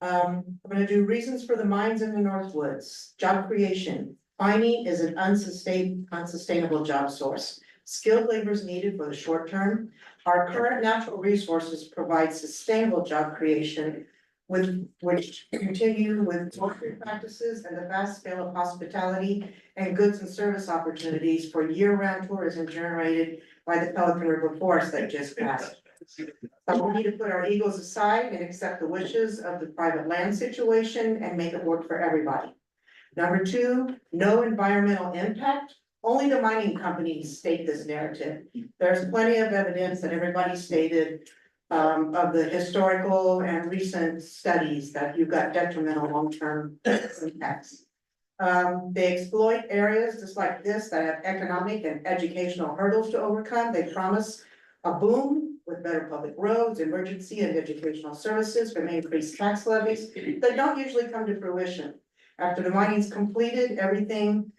I'm gonna do reasons for the mines in the Northwoods, job creation. Mining is an unsustainable job source. Skilled labor is needed for the short term. Our current natural resources provide sustainable job creation with which continue with worker practices and the vast scale of hospitality and goods and service opportunities for year-round tourism generated by the Pelican River Forest that just passed. But we need to put our egos aside and accept the wishes of the private land situation and make it work for everybody. Number 2, no environmental impact. Only the mining companies state this narrative. There's plenty of evidence that everybody stated of the historical and recent studies that you've got detrimental long-term impacts. They exploit areas just like this that have economic and educational hurdles to overcome. They promise a boom with better public roads, emergency and educational services from increased tax levies that don't usually come to fruition. After the mining's completed, everything,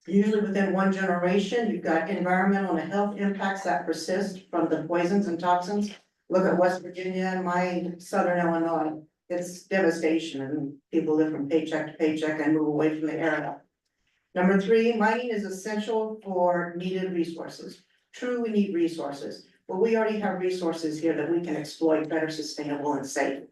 usually within 1 generation, you've got environmental and health impacts that persist from the poisons and toxins. Look at West Virginia and my southern Illinois. It's devastation and people live from paycheck to paycheck and move away from the area. Number 3, mining is essential for needed resources. True, we need resources, but we already have resources here that we can exploit better, sustainable and safe.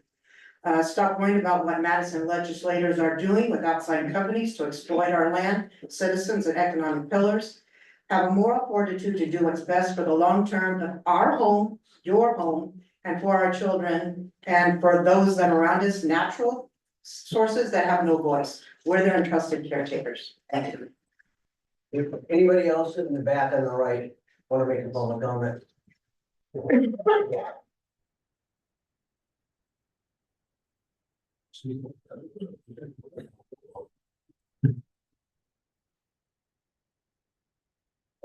Stop worrying about what Madison legislators are doing with outside companies to exploit our land, citizens and economic pillars. Have a moral fortitude to do what's best for the long term of our home, your home, and for our children, and for those that are around us, natural sources that have no voice. We're their entrusted caretakers. Thank you. If anybody else in the back on the right wanna make a public comment?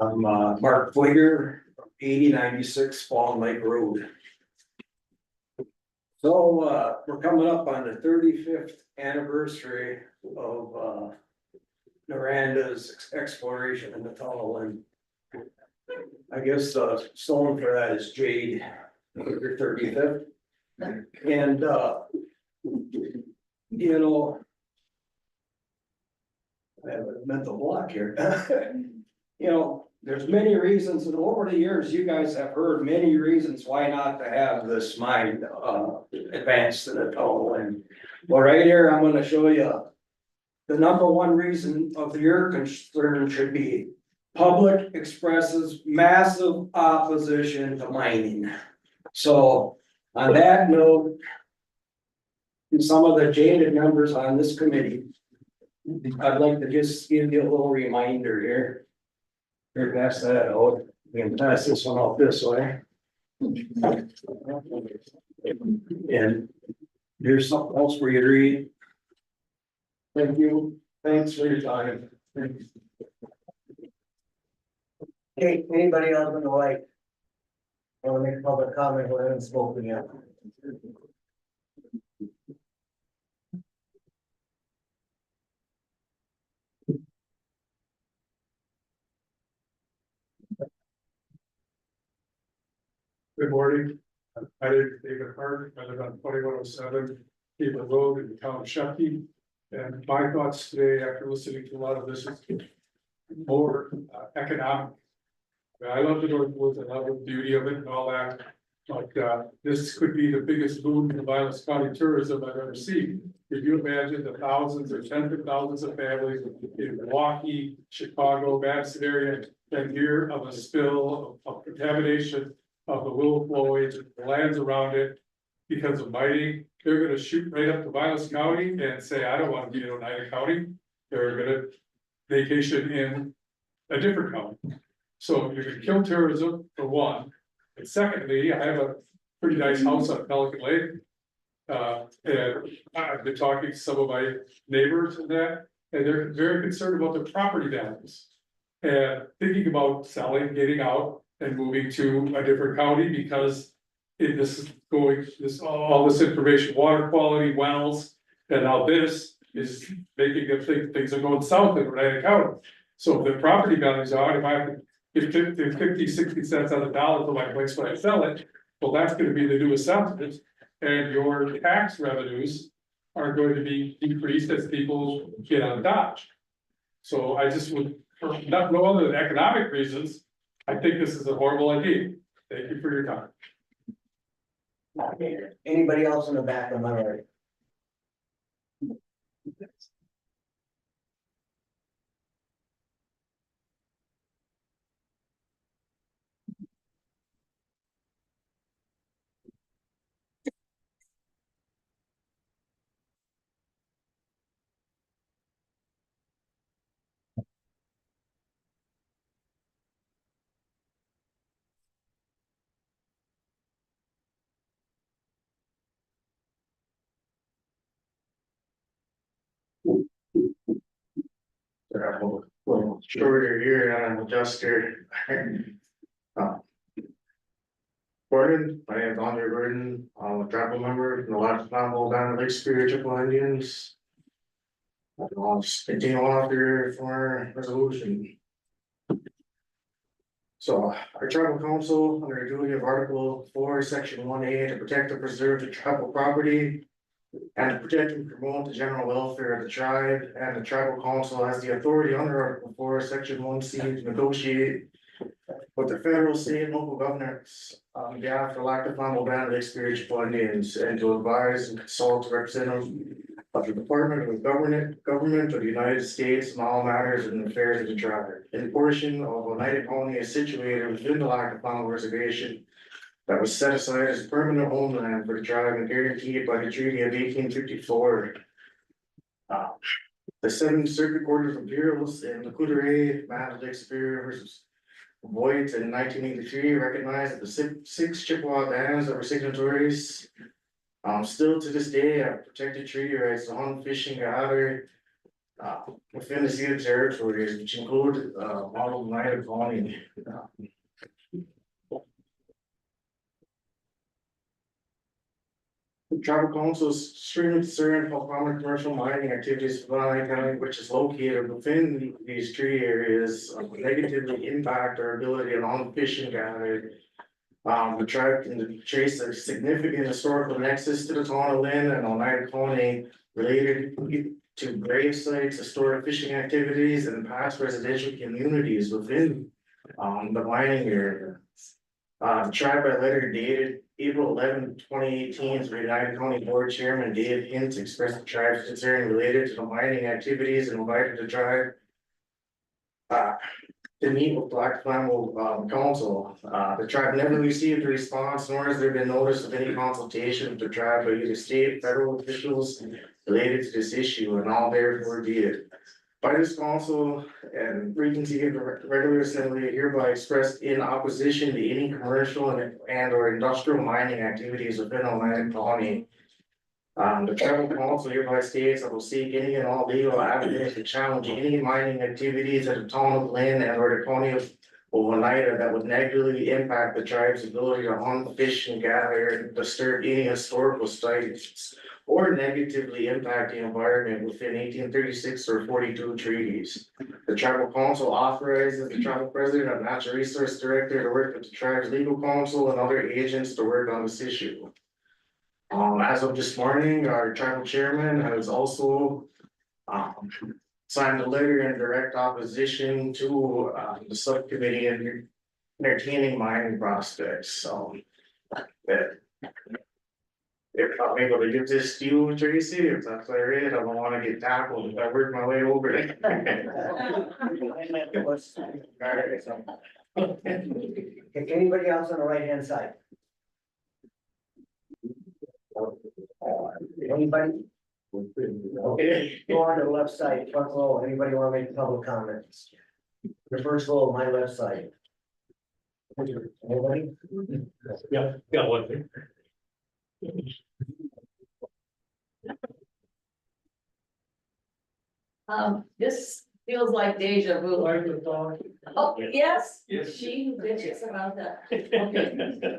I'm Mark Fliger, 8096 Fall Lake Road. So we're coming up on the 35th anniversary of Noranda's exploration in the tunnel, and I guess the stone for that is jade, your 35th. And you know, I have a mental block here. You know, there's many reasons, and over the years, you guys have heard many reasons why not to have this mine advanced to the tunnel. And well, right here, I'm gonna show you the number one reason of your concern should be public expresses massive opposition to mining. So on that note, some of the jaded members on this committee, I'd like to just give you a little reminder here. Here, pass that out. We can pass this one off this way. And here's something else for you to read. Thank you. Thanks for your time. Okay, anybody else on the right? Wanna make a public comment, we haven't spoken yet? Good morning. My name is David Hart. I live on 2107 Cable Road in the town of Sheffield. And my thoughts today, after listening to a lot of this, is more economic. I love the North Woods, I love the beauty of it and all that. But this could be the biggest boom in the Violence County tourism I've ever seen. If you imagine the thousands or tens of thousands of families in Milwaukee, Chicago, Madison area, and hear of a spill of contamination of the Willow Floyd, the lands around it, because of mining, they're gonna shoot right up to Violence County and say, I don't want to be in Oneida County. They're gonna vacation in a different county. So you can kill tourism for one. And secondly, I have a pretty nice house on Pelican Lake. And I've been talking to some of my neighbors and that, and they're very concerned about their property values. And thinking about selling, getting out and moving to a different county because all this information, water quality, wells, and all this is making them think things are going south in Oneida County. So if the property values are, if I have to give 50, 60 cents on the dollar for my place when I sell it, well, that's gonna be the new assessment. And your tax revenues are going to be decreased as people get on Dodge. So I just would, for no other than economic reasons, I think this is a horrible idea. Thank you for your time. Anybody else in the back on my right? Well, shorter here, I'm adjuster. Gordon, my name is Andre Gordon, I'm a tribal member from the last novel down the Lake Superior Chippewa Indians. I'll just continue on after for resolution. So our tribal council, under the duty of Article 4, Section 1A, to protect and preserve the tribal property. And to protect and promote the general welfare of the tribe, and the tribal council has the authority under Article 4, Section 1C to negotiate with the federal, state, and local governments on behalf of the Lac du Fond Lake Superior Chippewa Indians, and to advise and consult representatives of the Department of Government of the United States on all matters and affairs of the tribe. A portion of Oneida County is situated within the Lac du Fond Reservation that was set aside as permanent homeland for the tribe and guaranteed by the Treaty of 1854. The 7 circuit court of appeals in the Coudray, Mad Lake Superior versus Voight in 1983 recognized that the six Chippewa bands that were signatories still to this day have protected treaty rights to hunt, fish, and gather within the ceded territories, which include all of Oneida County. The tribal council is extremely concerned about common commercial mining activities of Oneida County, which is located within these treaty areas, negatively impact our ability to hunt, fish, and gather. The tribe can trace a significant historical nexus to the town of Lynn and Oneida County related to grave sites, historic fishing activities, and past residential communities within the mining area. The tribe by letter dated April 11, 2018, the Oneida County Board Chairman Dave Hintz expressed the tribe's concern related to the mining activities and invited the tribe to meet with Black Flannel Council. The tribe never received a response, nor has there been notice of any consultation with the tribe by either state, federal officials related to this issue, and all therefore be it. By this council and Regency of the regular assembly hereby expressed in opposition to any commercial and or industrial mining activities within Oneida County. The tribal council hereby states that will seek any and all legal avenues to challenge any mining activities at the town of Lynn and or the county of Oneida that would negatively impact the tribe's ability to hunt, fish, and gather, and disturb any historical sites, or negatively impact the environment within 1836 or 42 treaties. The tribal council authorizes the tribal president and natural resource director to work with the tribe's legal counsel and other agents to work on this issue. As of this morning, our tribal chairman has also signed a letter in direct opposition to the subcommittee and entertaining mining prospects, so. If I'm able to get this to you, Tracy, if that's all right, I don't wanna get tackled if I work my way over it. Anybody else on the right hand side? Anybody? Okay, go on to the left side, front row, anybody wanna make public comments? The first row of my left side. Anybody? Yeah, got one thing. This feels like deja vu. Oh, yes, Yes. she who bitches about that. Okay.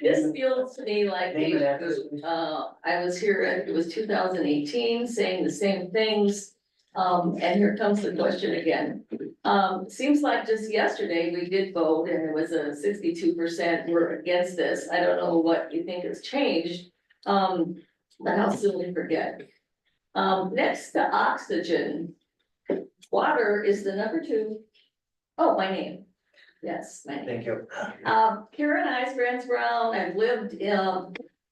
This feels to me like Name and deja address, vu. please. I was here, it was 2018, saying the same things. And here comes the question again. Seems like just yesterday we did vote and it was a 62% were against this. I don't know what you think has changed. But how soon we forget. Next to oxygen, water is the number 2. Oh, my name. Yes, my name. Thank you. Karen Eisbrand Brown, I've lived in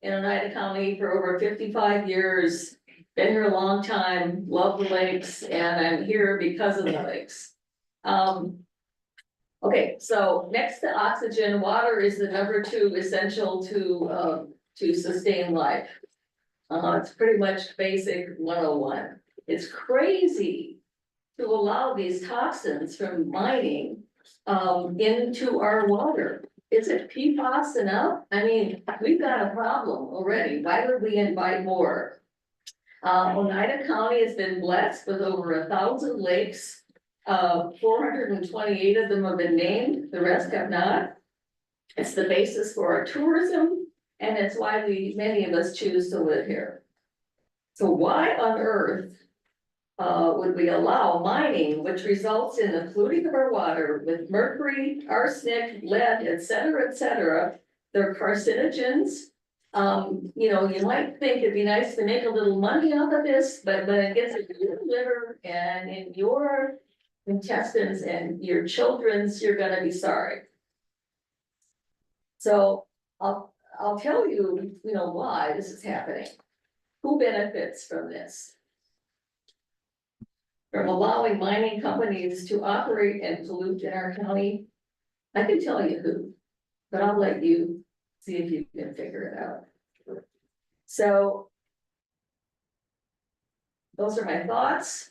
Oneida County for over 55 years. Been here a long time, love the lakes, and I'm here because of the lakes. Okay, so next to oxygen, water is the number 2 essential to sustain life. It's pretty much basic 101. It's crazy to allow these toxins from mining into our water. Is it PFAS enough? I mean, we've got a problem already. Why would we invite more? Oneida County has been blessed with over 1,000 lakes. 428 of them have been named, the rest have not. It's the basis for our tourism, and it's why many of us choose to live here. So why on earth would we allow mining, which results in the polluting of our water with mercury, arsenic, lead, et cetera, they're carcinogens. You know, you might think it'd be nice to make a little money off of this, but when it gets into your liver and in your intestines and your children's, you're gonna be sorry. So I'll tell you, you know, why this is happening. Who benefits from this? From allowing mining companies to operate and pollute in our county? I can tell you who, but I'll let you see if you can figure it out. So those are my thoughts.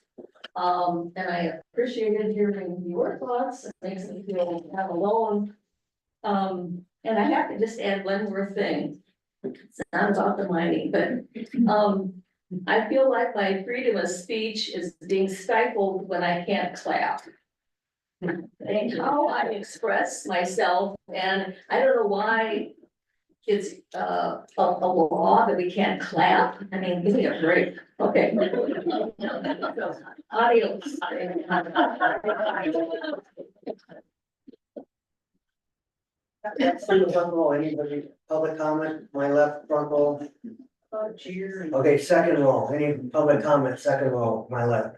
And I appreciated hearing your thoughts. It makes me feel not alone. And I have to just add one more thing. It's not about the mining, but, I feel like my freedom of speech is being stifled when I can't clap. And how I express myself, and I don't know why it's a law that we can't clap. I mean, give me a break. Okay. Adios. Front row, anybody, public comment, my left front row. Okay, second row, any public comment, second row, my left.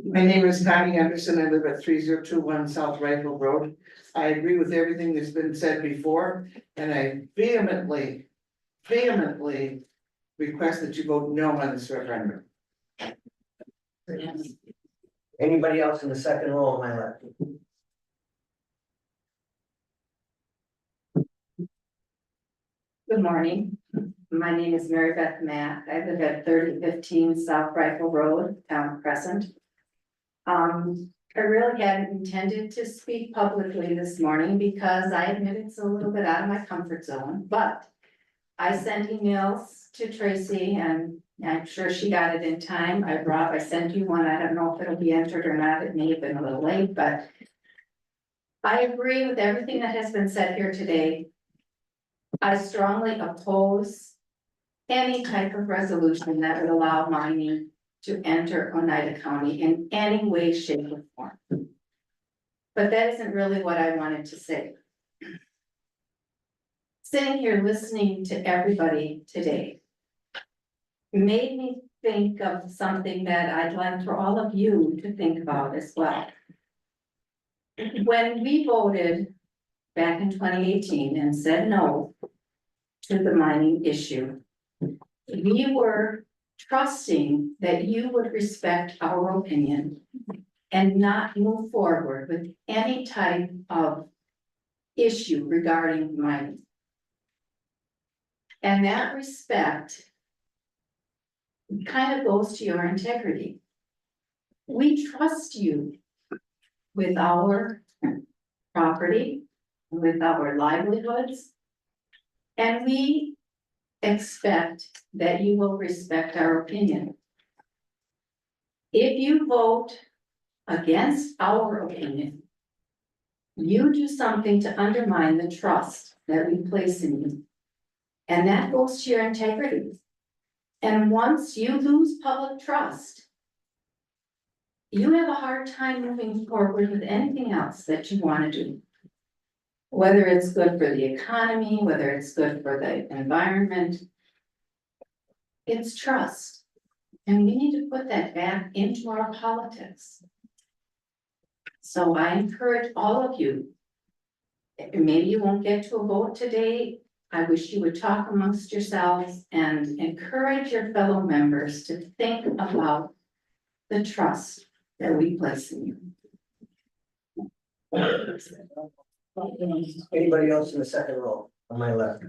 My name is Connie Anderson. I live at 3021 South Rifle Road. I agree with everything that's been said before, and I vehemently request that you vote no on this referendum. Anybody else in the second row on my left? Good morning. My name is Mary Beth Mack. I live at 3015 South Rifle Road, Town Crescent. I really hadn't intended to speak publicly this morning because I admit it's a little bit out of my comfort zone, but I sent emails to Tracy and I'm sure she got it in time. I sent you one. I don't know if it'll be entered or not. It may have been a little late, but I agree with everything that has been said here today. I strongly oppose any type of resolution that would allow mining to enter Oneida County in any way, shape, or form. But that isn't really what I wanted to say. Sitting here listening to everybody today made me think of something that I'd like for all of you to think about as well. When we voted back in 2018 and said no to the mining issue, we were trusting that you would respect our opinion and not move forward with any type of issue regarding mining. And that respect kind of goes to your integrity. We trust you with our property, with our livelihoods, and we expect that you will respect our opinion. If you vote against our opinion, you do something to undermine the trust that we place in you. And that goes to your integrity. And once you lose public trust, you have a hard time moving forward with anything else that you want to do. Whether it's good for the economy, whether it's good for the environment, it's trust. And we need to put that back into our politics. So I encourage all of you, maybe you won't get to a vote today. I wish you would talk amongst yourselves and encourage your fellow members to think about the trust that we place in you. Anybody else in the second row on my left?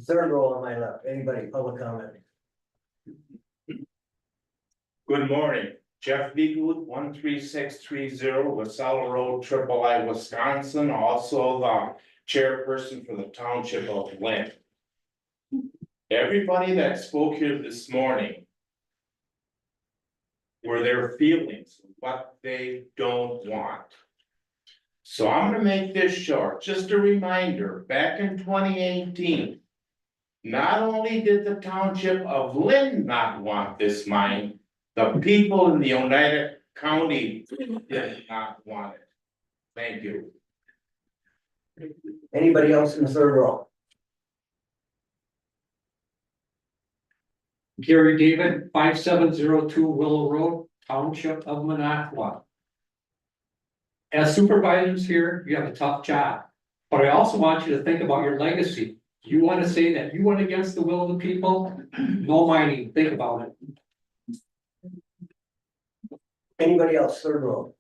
Third row on my left, anybody, public comment? Good morning, Jeff Beagle, 13630 LaSalle Road, Triple I, Wisconsin, also the chairperson for the Township of Lynn. Everybody that spoke here this morning were their feelings, what they don't want. So I'm gonna make this short, just a reminder, back in 2018, not only did the Township of Lynn not want this mine, the people in the Oneida County did not want it. Thank you. Anybody else in the third row? Gary David, 5702 Willow Road, Township of Minocqua. As supervisors here, you have a tough job, but I also want you to think about your legacy. You want to say that you went against the will of the people? No mining, think about it. Anybody else, third row?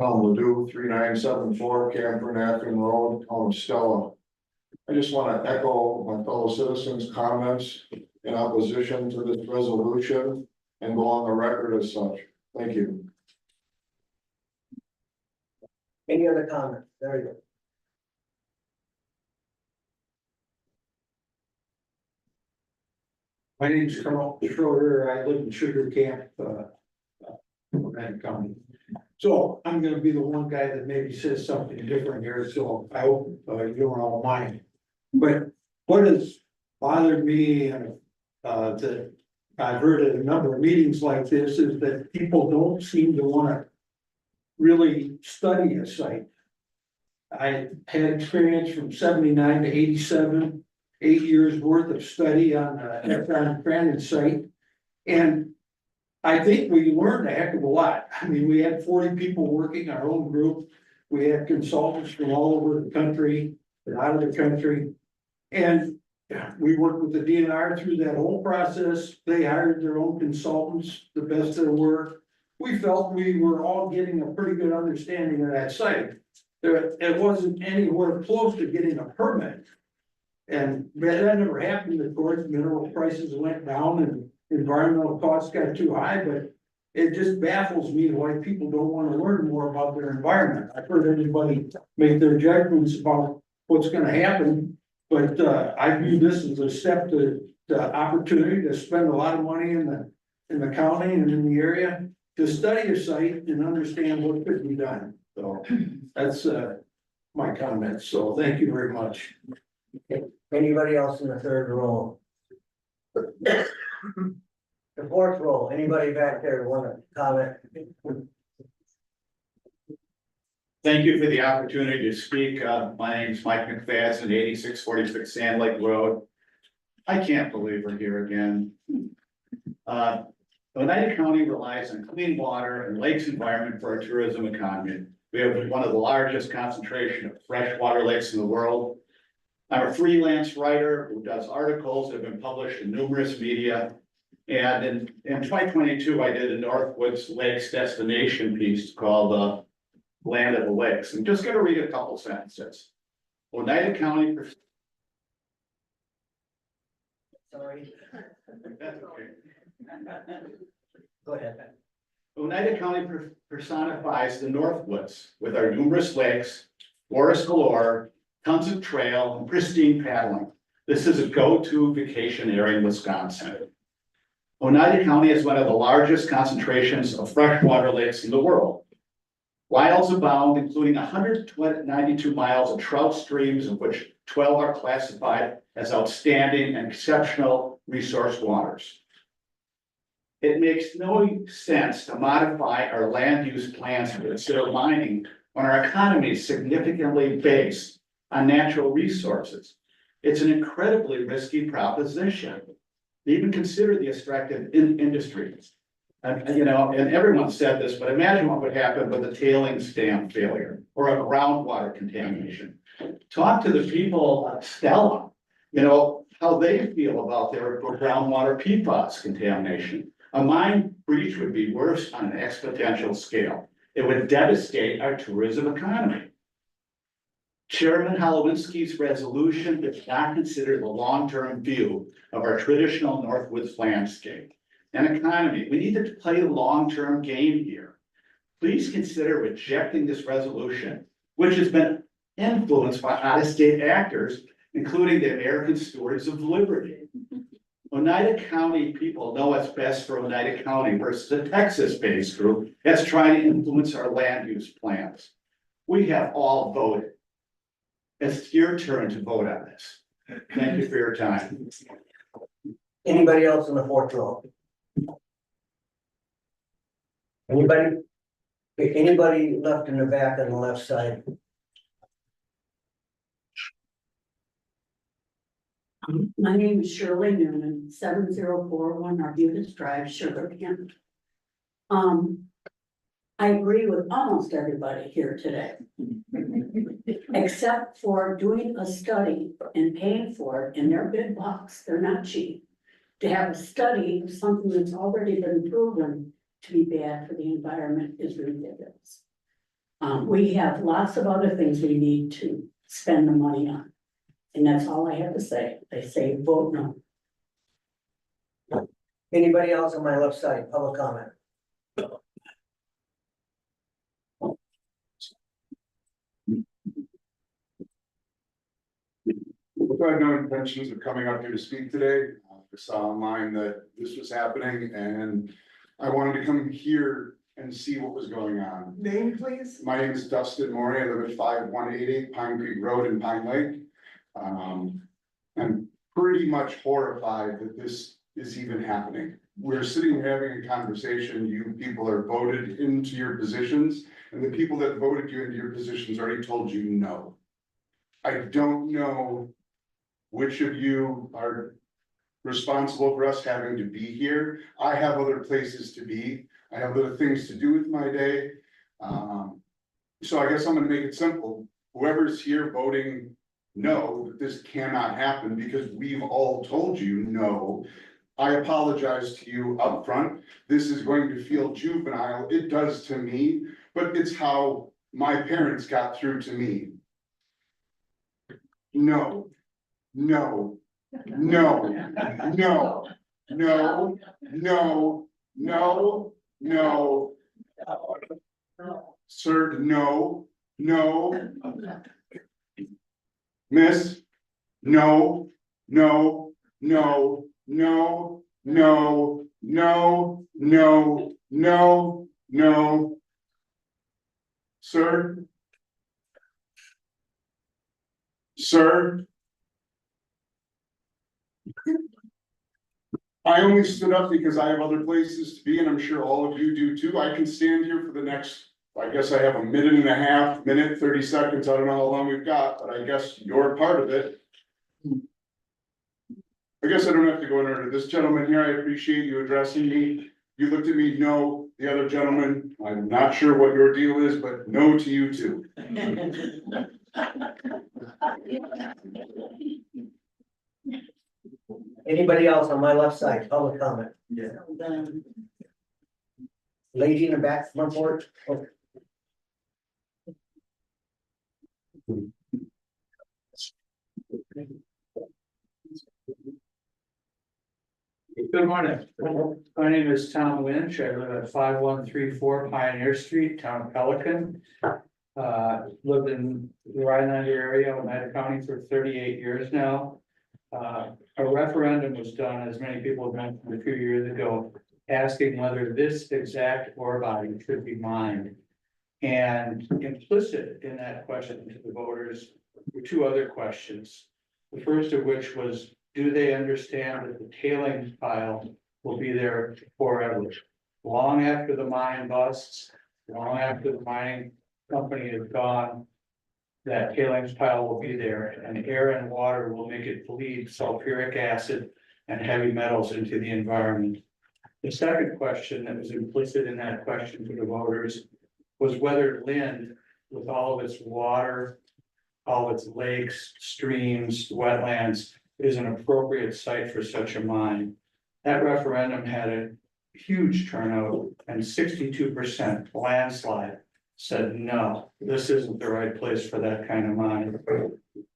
Tom Ledoux, 3974 Camper Napkin Road, Town of Stella. I just want to echo my fellow citizens' comments in opposition to this resolution and go on the record as such. Thank you. Any other comments? There you go. My name's Carl Schroeder, I live in Sugar Camp, Grant County. So I'm gonna be the one guy that maybe says something different here, so I hope you don't all mind. But what has bothered me and that I've heard at a number of meetings like this is that people don't seem to wanna really study a site. I had experience from 79 to 87. 8 years worth of study on the Efron Brandon site. And I think we learned a heck of a lot. I mean, we had 40 people working our own group. We had consultants from all over the country and out of the country. And we worked with the DNR through that whole process. They hired their own consultants, the best there were. We felt we were all getting a pretty good understanding of that site. It wasn't anywhere close to getting a permit. And that never happened, of course, mineral prices went down and environmental costs got too high, but it just baffles me why people don't want to learn more about their environment. I've heard everybody make their judgments about what's gonna happen, but I view this as a step to the opportunity to spend a lot of money in the county and in the area to study a site and understand what could be done. So that's my comments, so thank you very much. Anybody else in the third row? The fourth row, anybody back there want to comment? Thank you for the opportunity to speak. My name is Mike McFadden, 8646 Sand Lake Road. I can't believe we're here again. Oneida County relies on clean water and lakes environment for our tourism economy. We have one of the largest concentration of freshwater lakes in the world. I'm a freelance writer who does articles that have been published in numerous media. And in 2022, I did a Northwoods Lakes destination piece called Land of the Lakes. I'm just gonna read a couple sentences. Oneida County. Sorry. That's okay. Go ahead. Oneida County personifies the Northwoods with our numerous lakes, forest galore, tons of trail and pristine paddling. This is a go-to vacation area in Wisconsin. Oneida County is one of the largest concentrations of freshwater lakes in the world. Wilds abound, including 192 miles of trout streams, of which 12 are classified as outstanding and exceptional resource waters. It makes no sense to modify our land use plans to consider mining when our economy is significantly based on natural resources. It's an incredibly risky proposition. Even consider the extractive industries. And everyone said this, but imagine what would happen with a tailings dam failure or a groundwater contamination. Talk to the people at Stella, how they feel about their groundwater PFAS contamination. A mine breach would be worse on an exponential scale. It would devastate our tourism economy. Chairman Halowinski's resolution does not consider the long-term view of our traditional Northwoods landscape and economy. We need to play the long-term game here. Please consider rejecting this resolution, which has been influenced by out-of-state actors, including the American Stewards of Liberty. Oneida County people know what's best for Oneida County versus a Texas-based group that's trying to influence our land use plans. We have all voted. It's your turn to vote on this. Thank you for your time. Anybody else in the fourth row? Anybody left in the back on the left side? My name is Shirley Noonan, 7041 Arbutus Drive, Sugar Camp. I agree with almost everybody here today. Except for doing a study and paying for it in their big bucks, they're not cheap. To have a study of something that's already been proven to be bad for the environment is ridiculous. We have lots of other things we need to spend the money on. And that's all I have to say. I say vote no. Anybody else on my left side, public comment? I had no intentions of coming up here to speak today. I saw online that this was happening and I wanted to come here and see what was going on. Name, please? My name is Dustin Maury. I live at 5188 Pine Creek Road in Pine Lake. I'm pretty much horrified that this is even happening. We're sitting here having a conversation. You people are voted into your positions, and the people that voted you into your positions already told you no. I don't know which of you are responsible for us having to be here. I have other places to be. I have other things to do with my day. So I guess I'm gonna make it simple. Whoever's here voting no, that this cannot happen because we've all told you no. I apologize to you up front. This is going to feel juvenile. It does to me, but it's how my parents got through to me. No, no, no, no, no, no, no, no. Sir, no, no. Miss, no, no, no, no, no, no, no, no, no. Sir? Sir? I only stood up because I have other places to be, and I'm sure all of you do too. I can stand here for the next, I guess I have a minute and a half, minute, 30 seconds. I don't know how long we've got, but I guess you're part of it. I guess I don't have to go in order. This gentleman here, I appreciate you addressing me. You looked at me, no. The other gentleman, I'm not sure what your deal is, but no to you too. Anybody else on my left side, public comment? Yeah. Lady in the back, front porch. Oh. Good morning. My name is Tom Lynch. I live at 5134 Pioneer Street, Town of Pelican. Lived in the Rhinelander area, Oneida County for 38 years now. A referendum was done, as many people have mentioned a few years ago, asking whether this exact ore body should be mined. And implicit in that question to the voters were two other questions. The first of which was, do they understand that the tailings pile will be there forever? Long after the mine busts, long after the mining company is gone, that tailings pile will be there, and air and water will make it bleed sulfuric acid and heavy metals into the environment. The second question that was implicit in that question to the voters was whether Lynn, with all of its water, all of its lakes, streams, wetlands, is an appropriate site for such a mine. That referendum had a huge turnout, and 62% landslide said, no, this isn't the right place for that kind of mine.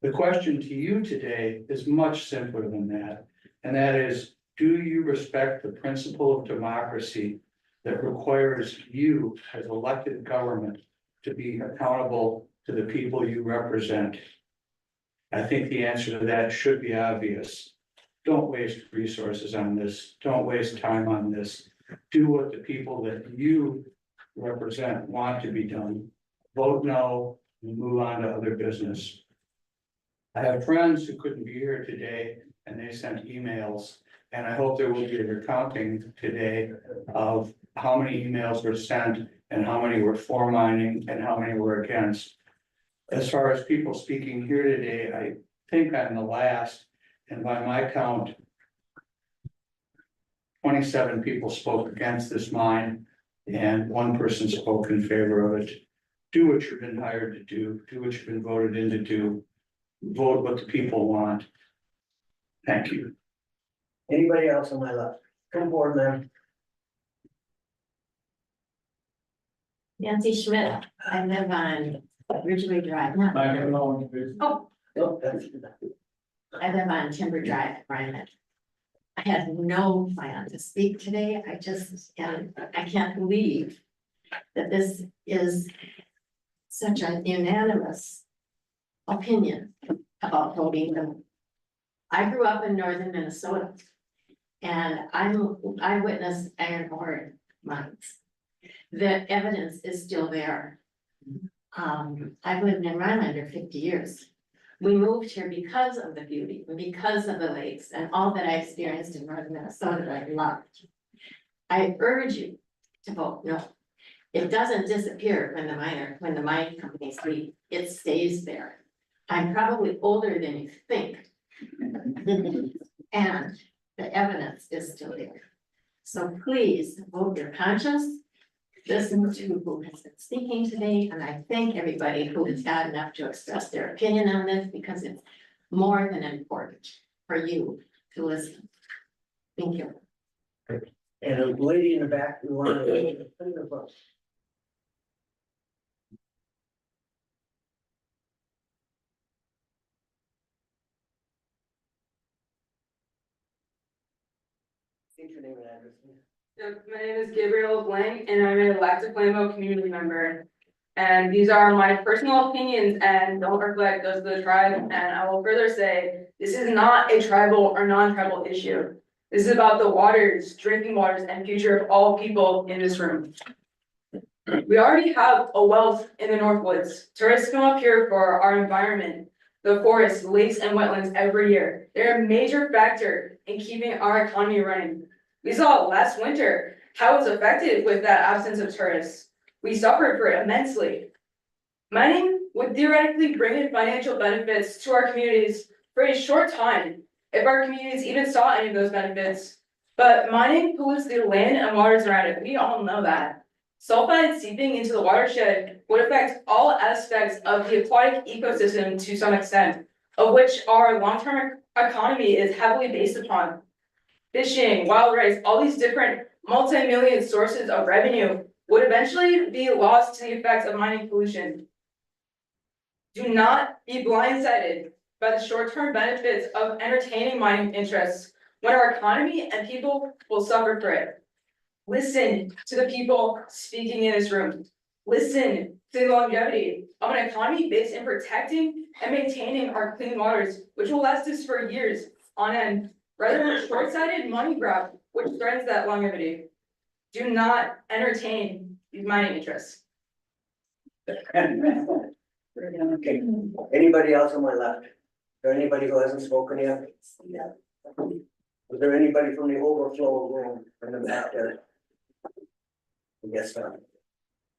The question to you today is much simpler than that. And that is, do you respect the principle of democracy that requires you as elected government to be accountable to the people you represent? I think the answer to that should be obvious. Don't waste resources on this. Don't waste time on this. Do what the people that you represent want to be done. Vote no and move on to other business. I have friends who couldn't be here today and they sent emails, and I hope there will be a recounting today of how many emails were sent and how many were for mining and how many were against. As far as people speaking here today, I think I'm the last, and by my count, 27 people spoke against this mine and one person spoke in favor of it. Do what you've been hired to do what you've been voted in to do, vote what the people want. Thank you. Anybody else on my left? Come forward, man. Nancy Schmidt, I live on Ridgeway Drive. Oh, I live on Timber Drive, Rhineland. I had no plan to speak today. I can't believe that this is such a unanimous opinion about voting no. I grew up in northern Minnesota and I witnessed iron ore mines. The evidence is still there. I've lived in Rhineland for 50 years. We moved here because of the beauty, and because of the lakes and all that I experienced in northern Minnesota that I loved. I urge you to vote no. It doesn't disappear when the mine companies leave, it stays there. I'm probably older than you think. And the evidence is still there. So please vote your conscience. Listen to who has been speaking today, and I thank everybody who has had enough to express their opinion on this, because it's more than important for you to listen. Thank you. And a lady in the back, who wanted to. State your name and address. My name is Gabriel Blank and I'm an elected Plano community member. And these are my personal opinions and don't reflect those of the tribe. And I will further say, this is not a tribal or non-tribal issue. This is about the waters, drinking waters, and future of all people in this room. We already have a wealth in the Northwoods. Tourists come up here for our environment, the forests, lakes, and wetlands every year. They're a major factor in keeping our economy running. We saw last winter how it was affected with that absence of tourists. We suffered for it immensely. Mining would theoretically bring in financial benefits to our communities for a short time, if our communities even saw any of those benefits. But mining pollutes the land and waters around it. We all know that. Sulfide seeping into the watershed would affect all aspects of the aquatic ecosystem to some extent, of which our long-term economy is heavily based upon. Fishing, wild rice, all these different multi-million sources of revenue would eventually be lost to the effects of mining pollution. Do not be blindsided by the short-term benefits of entertaining mining interests when our economy and people will suffer for it. Listen to the people speaking in this room. Listen to the longevity of an economy based in protecting and maintaining our clean waters, which will last us for years on end, rather than short-sighted money grab, which threatens that longevity. Do not entertain these mining interests. Okay, anybody else on my left? Is there anybody who hasn't spoken yet? Is there anybody from the overflow room in the back there? I guess not.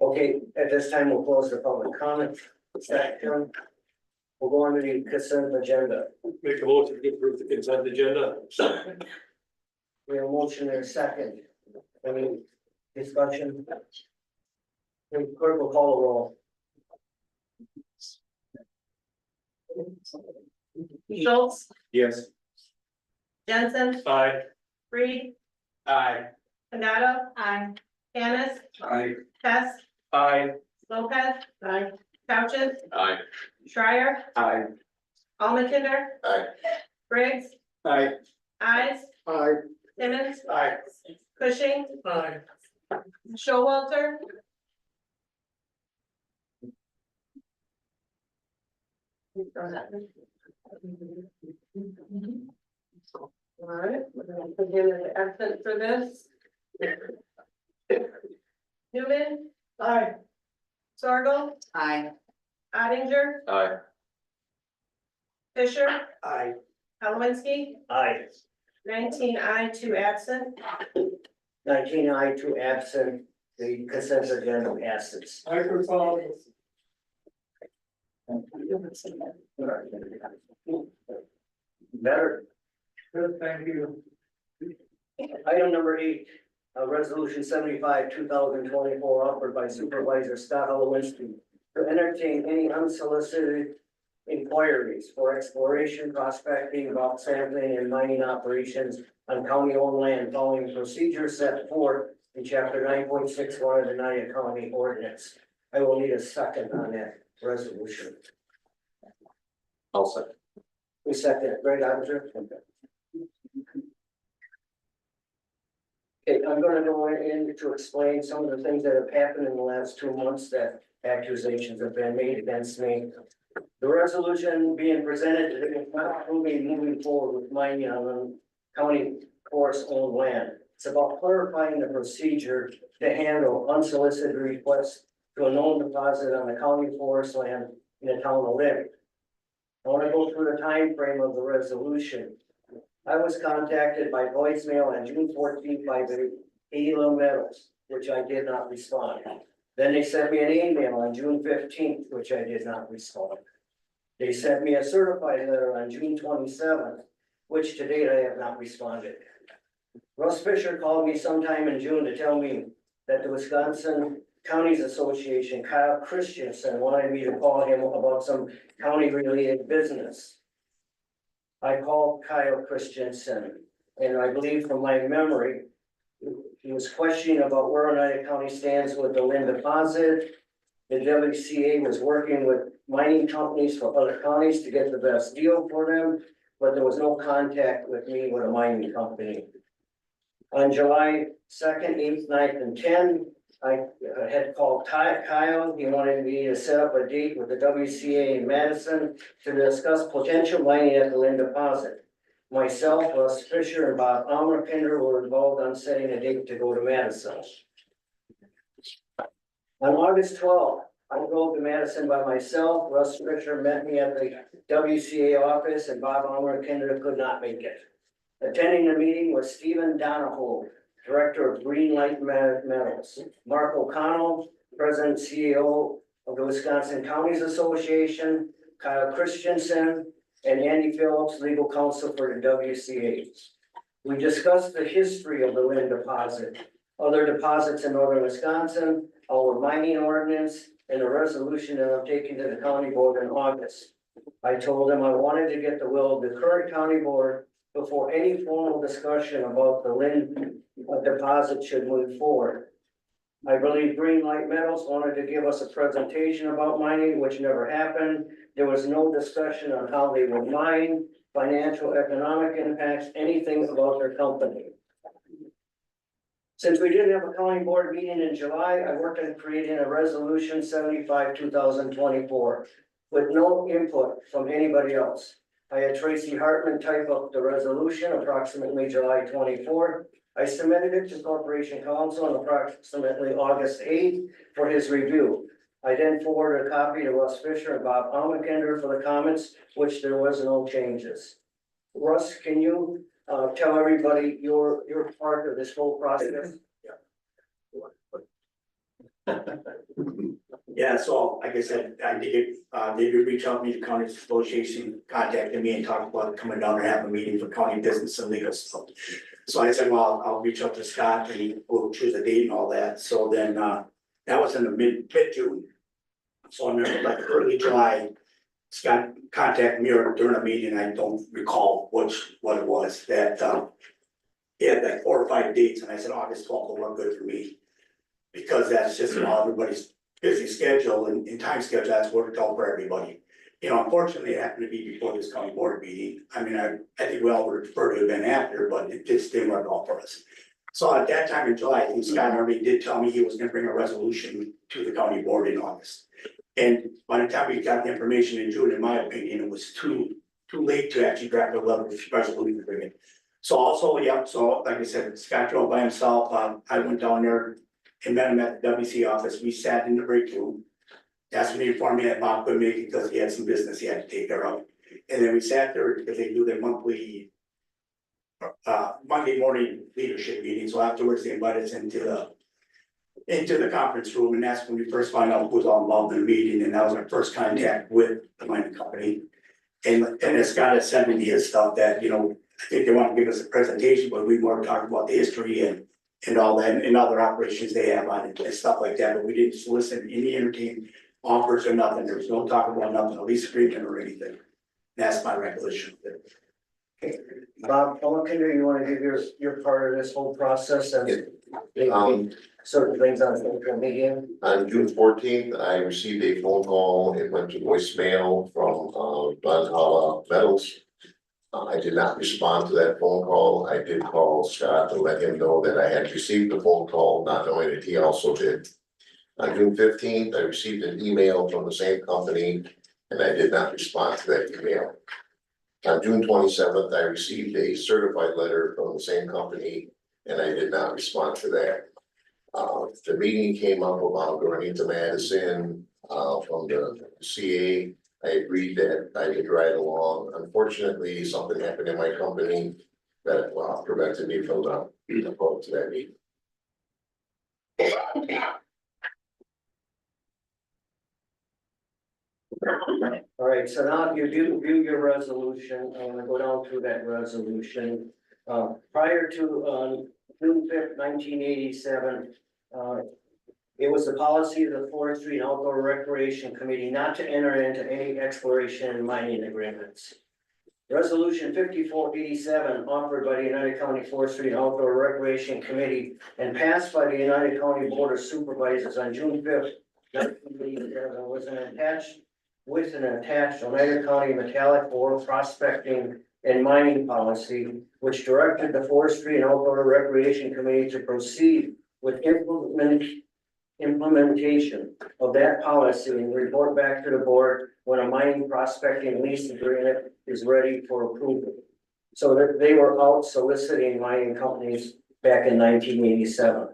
Okay, at this time, we'll close the public comment section. We'll go on to the consent agenda. Make a motion to approve the consent agenda. We have a motion and a second. Any discussion? The clerk will call the roll. Schultz, Yes. Jensen, Aye. Reed, Aye. Benado. Aye. Canis, Aye. Hess, Aye. Lopez. Aye. Couches, Aye. Schreier, Aye. Almakinder. Aye. Briggs, Aye. Eyes, Aye. Simmons, Aye. Cushing, Aye. Showalter. All right, we're gonna put in an accent for this. Newman. Aye. Sorgo. Aye. Ottinger, Aye. Fisher, Aye. Halowinski, Aye. 19 aye, 2 absent. 19 aye, 2 absent, the consent agenda passes. Microphone. Better. Good, thank you. Item number 8, resolution 75, 2024, offered by Supervisor Scott Halowinski to entertain any unsolicited inquiries for exploration, prospecting, rock sampling, and mining operations on county-owned land following procedures set forth in chapter 9.61 of the Oneida County ordinance. I will need a second on that resolution. I'll second. We second it, right, Auditor? Okay, I'm gonna go in to explain some of the things that have happened in the last 2 months that accusations have been made against me. The resolution being presented today is not moving forward with mining on the county forest owned land. It's about clarifying the procedure to handle unsolicited requests to a known deposit on the county forest land in the town of Lynn. I want to go through the time frame of the resolution. I was contacted by voicemail on June 14th by the Elam Metals, which I did not respond. Then they sent me an email on June 15th, which I did not respond. They sent me a certified letter on June 27th, which to date I have not responded. Russ Fisher called me sometime in June to tell me that the Wisconsin Counties Association, Kyle Christensen, wanted me to call him about some county related business. I called Kyle Christensen, and I believe from my memory, he was questioning about where Oneida County stands with the Lynn deposit. The WCA was working with mining companies for other counties to get the best deal for them, but there was no contact with me with a mining company. On July 2nd, 8th, 9th, and 10th, I had called Kyle. He wanted me to set up a date with the WCA in Madison to discuss potential mining at the Lynn deposit. Myself, Russ Fisher, and Bob Ammerkinder were involved on setting a date to go to Madison. On August 12th, I drove to Madison by myself. Russ Fisher met me at the WCA office, and Bob Ammerkinder could not make it. Attending the meeting was Stephen Donahoe, Director of Greenlight Metals, Mark O'Connell, President and CEO of the Wisconsin Counties Association, Kyle Christensen, and Andy Phillips, legal counsel for the WCA. We discussed the history of the Lynn deposit, other deposits in northern Wisconsin, our mining ordinance, and a resolution that I'm taking to the county board in August. I told them I wanted to get the will of the current county board before any formal discussion about the Lynn deposit should move forward. I believe Greenlight Metals wanted to give us a presentation about mining, which never happened. There was no discussion on how they would mine, financial, economic impacts, anything about their company. Since we didn't have a county board meeting in July, I worked on creating a resolution 75, 2024 with no input from anybody else. I had Tracy Hartman type up the resolution approximately July 24th. I submitted it to Corporation Counsel on approximately August 8th for his review. I then forwarded a copy to Russ Fisher and Bob Ammerkinder for the comments, which there was no changes. Russ, can you tell everybody your part of this whole process? Yeah, so like I said, I did, they did reach out to me, the county association contacted me and talked about coming down and having a meeting for county business and legal stuff. So I said, well, I'll reach out to Scott and we'll choose a date and all that. So then, that was in the mid-June. So I remember like early July, Scott contacted me during a meeting, I don't recall what it was, that, he had like 4 or 5 dates and I said, August 12th will work good for me. Because that's just how everybody's busy schedule and time schedule, that's worked out for everybody. You know, unfortunately, it happened to be before this county board meeting. I mean, I think we all would prefer to have been after, but it just didn't work out for us. So at that time in July, I think Scott already did tell me he was gonna bring a resolution to the county board in August. And by the time we got the information in June, in my opinion, it was too late to actually draft a level of resolution to bring it. So also, yeah, so like I said, Scott drove by himself. I went down there and met him at the WC office. We sat in the break room. That's when he informed me that Bob couldn't make it because he had some business he had to take care of. And then we sat there because they do their monthly Monday morning leadership meeting. So afterwards, they invited us into the conference room, and that's when we first found out who was all involved in the meeting. And that was our first contact with the mining company. And as Scott has sent me his stuff that, you know, I think they want to give us a presentation, but we more talked about the history and all that, and other operations they have on it and stuff like that, but we didn't solicit any entertainment offers or nothing. There was no talk about nothing, at least agreement or anything. That's my recollection of it. Okay. Bob Ammerkinder, you want to give your part of this whole process? And Certain things on social media. On June 14th, I received a phone call. It went to voicemail from Valhalla Metals. I did not respond to that phone call. I did call Scott to let him know that I had received the phone call, not knowing that he also did. On June 15th, I received an email from the same company, and I did not respond to that email. On June 27th, I received a certified letter from the same company, and I did not respond to that. The meeting came up about going into Madison, from the CA. I agreed that I would ride along. Unfortunately, something happened in my company that prevented me from going to that meeting. All right, so now if you do view your resolution, I'm gonna go down through that resolution. Prior to June 5th, 1987, it was the policy of the Forestry and Outdoor Recreation Committee not to enter into any exploration and mining agreements. Resolution 5487, offered by the United County Forestry and Outdoor Recreation Committee and passed by the United County Board of Supervisors on June 5th, 1987, was an attached Oneida County metallic ore prospecting and mining policy, which directed the Forestry and Outdoor Recreation Committee to proceed with implementation of that policy and report back to the board when a mining prospecting lease agreement is ready for approval. So that they were out soliciting mining companies back in 1987.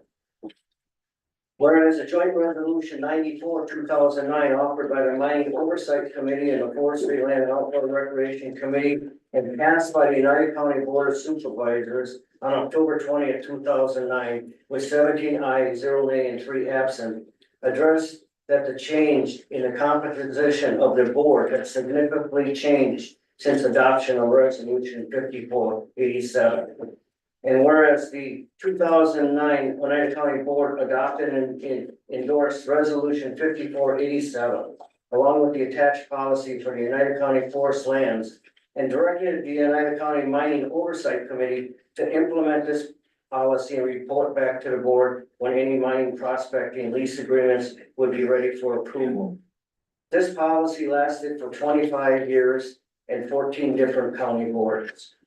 Whereas a joint resolution 94, 2009, offered by the Mining Oversight Committee and the Forestry, Land and Outdoor Recreation Committee and passed by the United County Board of Supervisors on October 20th, 2009, with 17 ayes, 0 nay, and 3 absent, addressed that the change in the composition of the board had significantly changed since adoption of Resolution 5487. And whereas the 2009 Oneida County Board adopted and endorsed Resolution 5487, along with the attached policy for the Oneida County Forest Lands, and directed the Oneida County Mining Oversight Committee to implement this policy and report back to the board when any mining prospecting lease agreements would be ready for approval. This policy lasted for 25 years and 14 different county boards.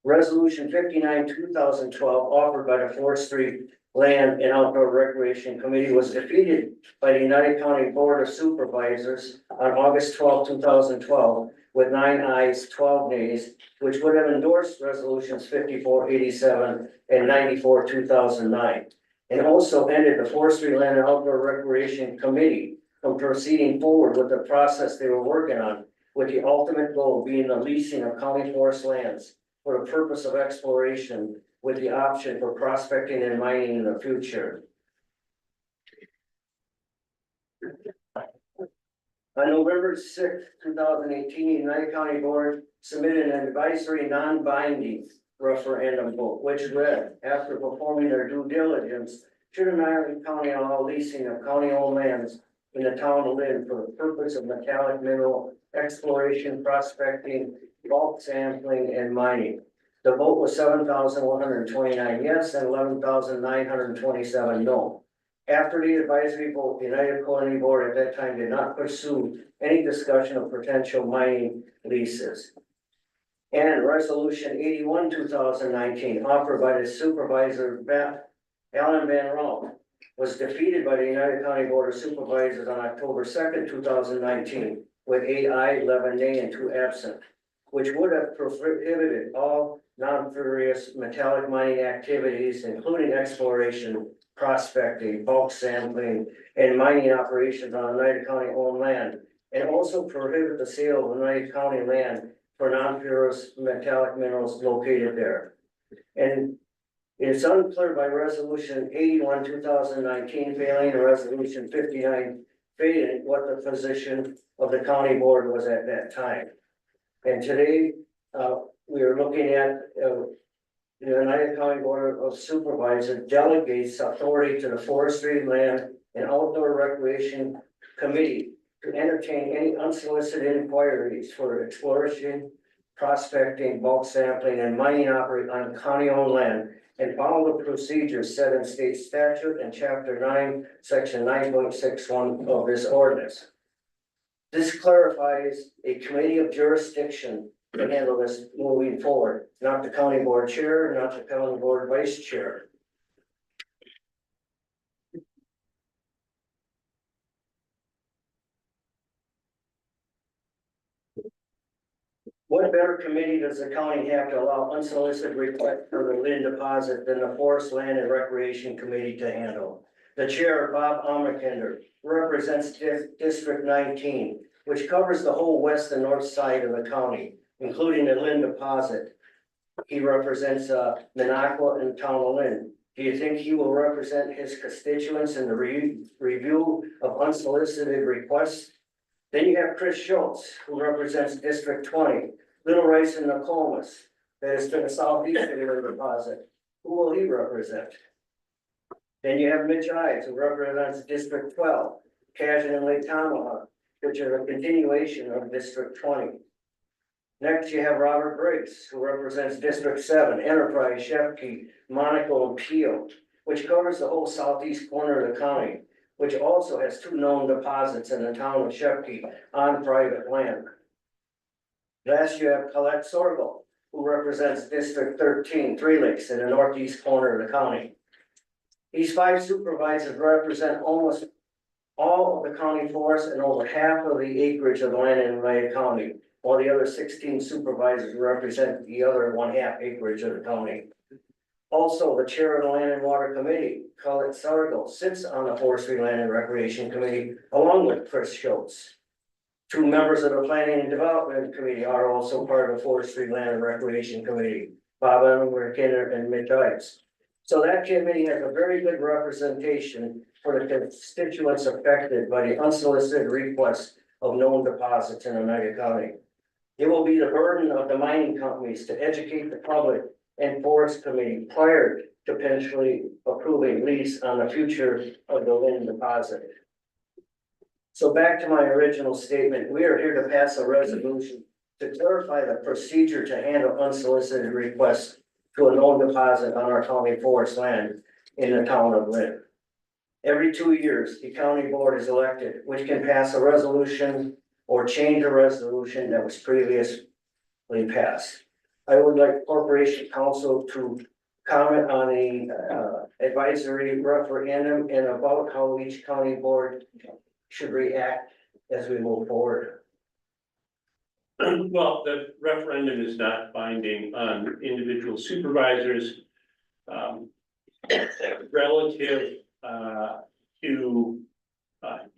Resolution 59, 2012, offered by the Forestry, Land and Outdoor Recreation Committee was defeated by the United County Board of Supervisors on August 12, 2012, with 9 ayes, 12 nays, which would have endorsed resolutions 5487 and 94, 2009. And also ended the Forestry, Land and Outdoor Recreation Committee from proceeding forward with the process they were working on, with the ultimate goal being the leasing of county forest lands for the purpose of exploration, with the option for prospecting and mining in the future. On November 6, 2018, the United County Board submitted an advisory non-binding referendum vote, which read, after performing their due diligence, should Oneida County allow leasing of county-owned lands in the town of Lynn for the purpose of metallic mineral exploration, prospecting, bulk sampling, and mining. The vote was 7,129 yes and 11,927 no. After the advisory vote, the United County Board at that time did not pursue any discussion of potential mining leases. And Resolution 81, 2019, offered by the Supervisor Alan Van Rooyen, was defeated by the United County Board of Supervisors on October 2nd, 2019, with 8 ayes, 11 nay, and 2 absent, which would have prohibited all non-ferrous metallic mining activities, including exploration, prospecting, bulk sampling, and mining operations on Oneida County owned land, and also prohibit the sale of Oneida County land for non-ferrous metallic minerals located there. And it's unclear by Resolution 81, 2019, failing, and Resolution 59 failing, what the position of the county board was at that time. And today, we are looking at the Oneida County Board of Supervisors delegates authority to the Forestry, Land and Outdoor Recreation Committee to entertain any unsolicited inquiries for exploration, prospecting, bulk sampling, and mining operation on county-owned land, and follow the procedures set in state statute and chapter 9, section 9.61 of this ordinance. This clarifies a committee of jurisdiction to handle this moving forward, not the county board chair, not the county board vice chair. What better committee does the county have to allow unsolicited requests for the lien deposit than the Forest Land and Recreation Committee to handle? The chair, Bob Ammerkinder, represents District 19, which covers the whole west and north side of the county, including the lien deposit. He represents Minocqua and Town of Lynn. Do you think he will represent his constituents in the review of unsolicited requests? Then you have Chris Schultz, who represents District 20, Little Rice and Nokomis, that is to the southeast of the deposit. Who will he represent? Then you have Mitch Ives, who represents District 12, Cajun and Lake Tomahawk, which are a continuation of District 20. Next, you have Robert Briggs, who represents District 7, Enterprise, Shepke, Monaco, and Peel, which covers the whole southeast corner of the county, which also has 2 known deposits in the town of Shepke on private land. Last, you have Colette Sorgel, who represents District 13, Three Lakes, in the northeast corner of the county. These 5 supervisors represent almost all of the county forest and over half of the acreage of land in Lyon County, while the other 16 supervisors represent the other 1/2 acreage of the county. Also, the chair of the Land and Water Committee, Colette Sorgel, sits on the Forestry, Land and Recreation Committee, along with Chris Schultz. 2 members of the Planning and Development Committee are also part of the Forestry, Land and Recreation Committee, Bob Ammerkinder and Mitch Ives. So that committee has a very good representation for the constituents affected by the unsolicited requests of known deposits in Oneida County. It will be the burden of the mining companies to educate the public and Forest Committee prior to potentially approving lease on the future of the lien deposit. So back to my original statement, we are here to pass a resolution to clarify the procedure to handle unsolicited requests to a known deposit on our county forest land in the town of Lynn. Every 2 years, the county board is elected, which can pass a resolution or change a resolution that was previously passed. I would like Corporation Council to comment on the advisory referendum and about how each county board should react as we move forward. Well, the referendum is not binding on individual supervisors. Relative to,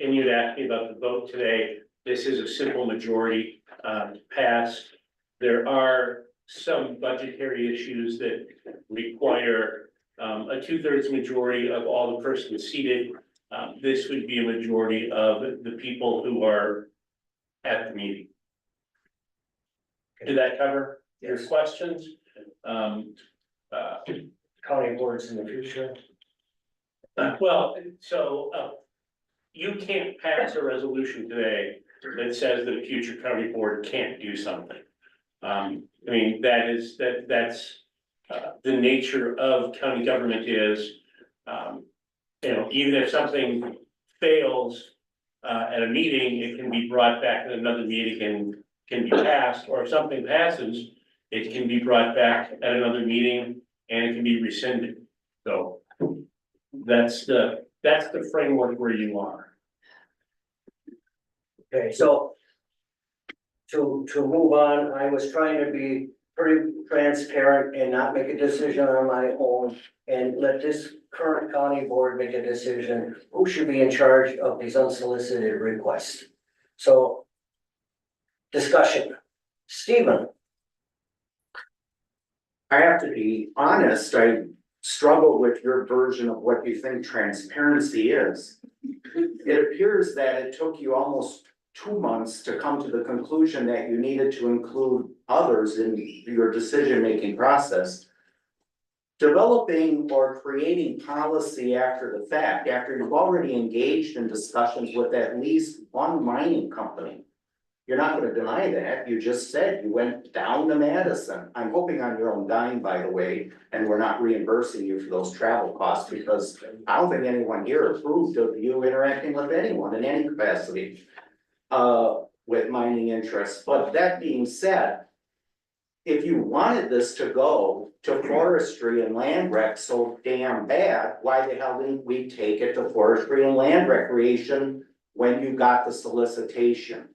and you'd asked me about the vote today, this is a simple majority to pass. There are some budgetary issues that require a 2/3 majority of all the persons seated. This would be a majority of the people who are at the meeting. Did that cover your questions? County boards in the future. Well, so you can't pass a resolution today that says that a future county board can't do something. I mean, that's the nature of county government is, even if something fails at a meeting, it can be brought back at another meeting and can be passed, or if something passes, it can be brought back at another meeting and it can be rescinded. So that's the framework where you are. Okay, so to move on, I was trying to be pretty transparent and not make a decision on my own and let this current county board make a decision who should be in charge of these unsolicited requests. So discussion. Stephen. I have to be honest, I struggle with your version of what you think transparency is. It appears that it took you almost 2 months to come to the conclusion that you needed to include others in your decision-making process. Developing or creating policy after the fact, after you've already engaged in discussions with at least one mining company, You're not gonna deny that, you just said you went down to Madison. I'm hoping on your own dime, by the way, and we're not reimbursing you for those travel costs, because I don't think anyone here approved of you interacting with anyone in any capacity. With mining interests, but that being said. If you wanted this to go to forestry and land rec so damn bad, why the hell didn't we take it to forestry and land recreation when you got the solicitation?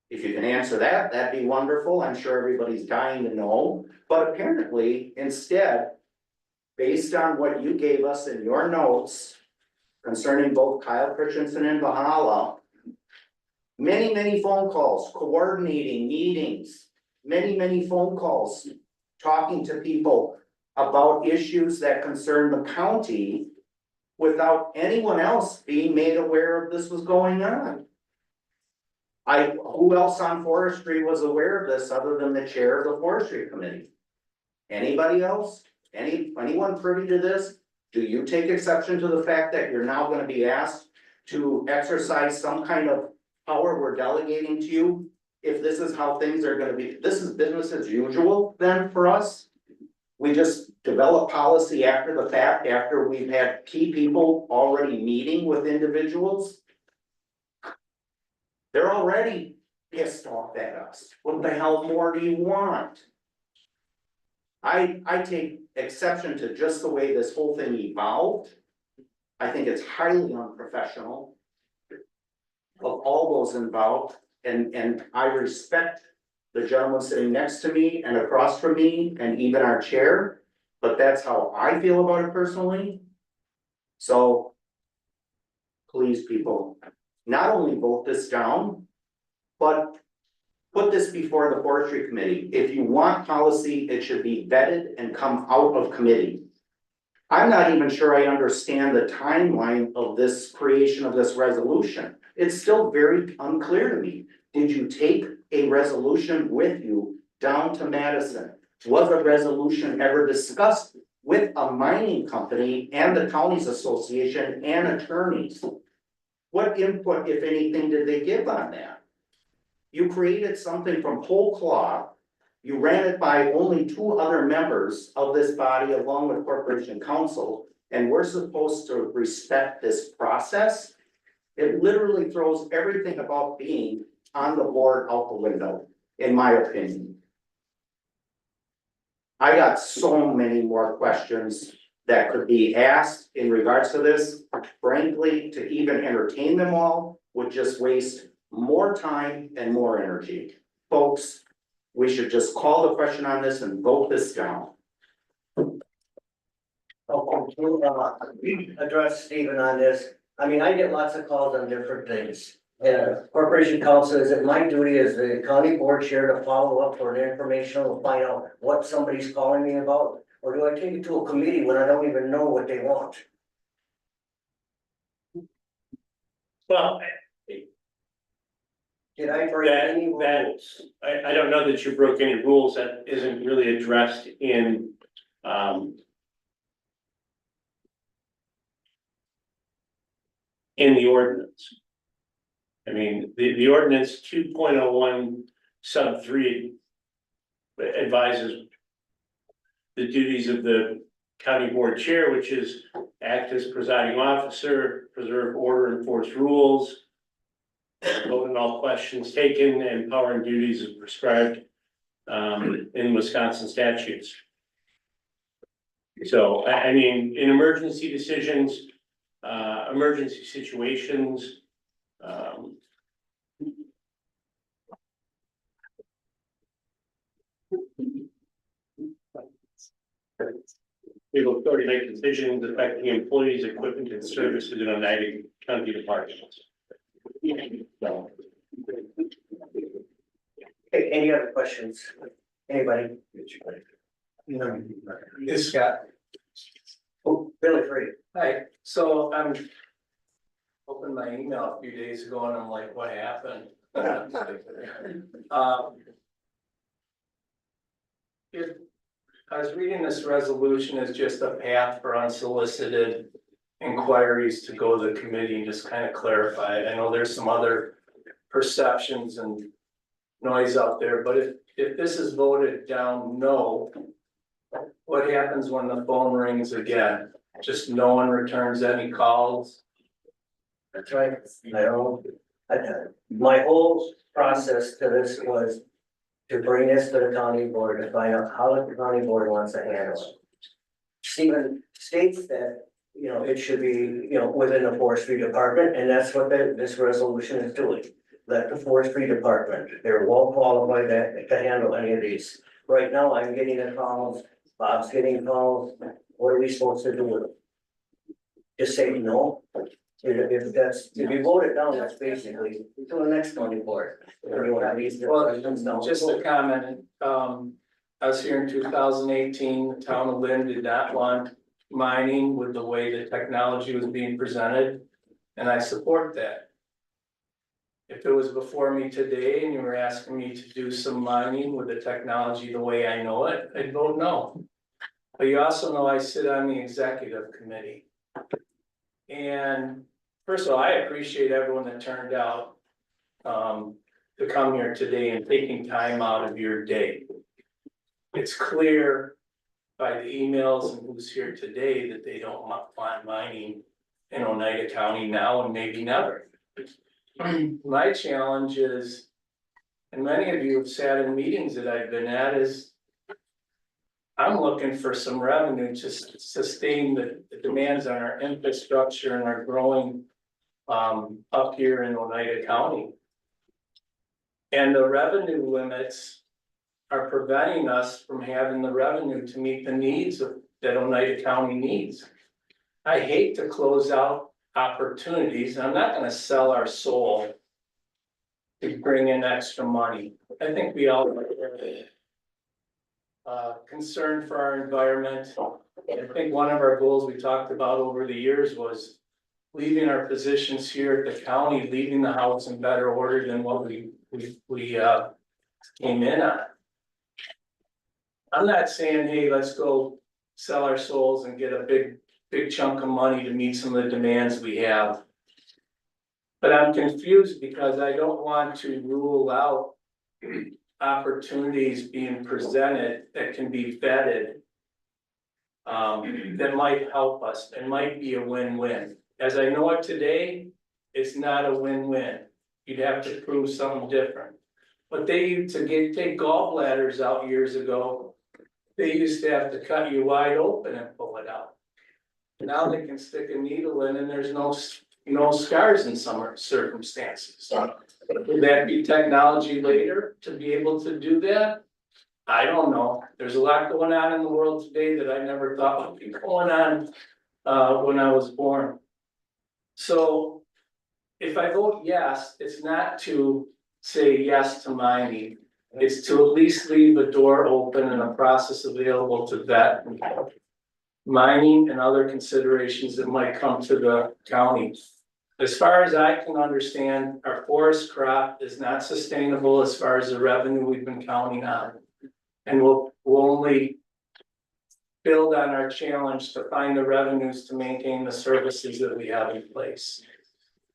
If you can answer that, that'd be wonderful. I'm sure everybody's dying to know, but apparently instead, based on what you gave us in your notes concerning both Kyle Christensen and Bahala, many phone calls, coordinating meetings, many phone calls, talking to people about issues that concern the county without anyone else being made aware of this was going on. Who else on forestry was aware of this other than the chair of the forestry committee? Anybody else? Anyone privy to this? Do you take exception to the fact that you're now gonna be asked to exercise some kind of power we're delegating to you? If this is how things are gonna be, this is business as usual then for us? We just develop policy after the fact, after we've had key people already meeting with individuals? They're already pissed off at us. What the hell more do you want? I take exception to just the way this whole thing evolved. I think it's highly unprofessional of all those involved, and I respect the gentleman sitting next to me and across from me and even our chair, but that's how I feel about it personally. So please, people, not only vote this down, but put this before the forestry committee. If you want policy, it should be vetted and come out of committee. I'm not even sure I understand the timeline of this creation of this resolution. It's still very unclear to me. Did you take a resolution with you down to Madison? Was a resolution ever discussed with a mining company and the counties association and attorneys? What input, if anything, did they give on that? You created something from whole cloth. You ran it by only 2 other members of this body along with corporation counsel, and we're supposed to respect this process? It literally throws everything about being on the board out the window, in my opinion. I got so many more questions that could be asked in regards to this. Frankly, to even entertain them all would just waste more time and more energy. Folks, we should just call the question on this and vote this down. Address Stephen on this. I mean, I get lots of calls on different things. Corporation counsel, is it my duty as the county board chair to follow up for an informational, find out what somebody's calling me about? Or do I take it to a committee when I don't even know what they want? Well, Did I break any rules? I don't know that you broke any rules. That isn't really addressed in, in the ordinance. I mean, the ordinance 2.01 sub 3 advises the duties of the county board chair, which is act as presiding officer, preserve order, enforce rules, vote on all questions taken, and power and duties as prescribed in Wisconsin statutes. So, I mean, in emergency decisions, emergency situations, we have authority to make decisions affecting employees, equipment, and services in Oneida County departments. So, Okay, any other questions? Anybody? It's Scott. Oh, Billy Free. Hi, so I'm opened my email a few days ago and I'm like, what happened? If I was reading this resolution as just a path for unsolicited inquiries to go to the committee and just kind of clarify it. I know there's some other perceptions and noise out there, but if this is voted down no, what happens when the phone rings again? Just no one returns any calls? That's right, I don't, my whole process to this was to bring this to the county board to find out how the county board wants to handle it. Stephen states that, you know, it should be, you know, within the forestry department, and that's what this resolution is doing. Let the forestry department, they're well qualified to handle any of these. Right now, I'm getting the calls, Bob's getting calls, what are we supposed to do with it? Just say no. If you vote it down, that's basically to the next county board. Well, just a comment, I was here in 2018, the town of Lynn did not want mining with the way the technology was being presented, and I support that. If it was before me today and you were asking me to do some mining with the technology the way I know it, I'd vote no. But you also know I sit on the executive committee. And first of all, I appreciate everyone that turned out to come here today and taking time out of your day. It's clear by the emails and who's here today that they don't want mining in Oneida County now and maybe never. My challenge is, and many of you have sat in meetings that I've been at, is I'm looking for some revenue to sustain the demands on our infrastructure and our growing up here in Oneida County. And the revenue limits are preventing us from having the revenue to meet the needs that Oneida County needs. I hate to close out opportunities. I'm not gonna sell our soul to bring in extra money. I think we all are concerned for our environment. I think one of our goals we talked about over the years was leaving our positions here at the county, leaving the house in better order than what we came in on. I'm not saying, hey, let's go sell our souls and get a big chunk of money to meet some of the demands we have. But I'm confused because I don't want to rule out opportunities being presented that can be vetted. That might help us, and might be a win-win. As I know it today, it's not a win-win. You'd have to prove something different. But they used to take gallbladders out years ago. They used to have to cut you wide open and pull it out. Now they can stick a needle in and there's no scars in some circumstances. Would that be technology later to be able to do that? I don't know. There's a lot going on in the world today that I never thought would be going on when I was born. So if I vote yes, it's not to say yes to mining. It's to at least leave a door open and a process available to vet mining and other considerations that might come to the county. As far as I can understand, our forest crop is not sustainable as far as the revenue we've been counting on. And we'll only build on our challenge to find the revenues to maintain the services that we have in place.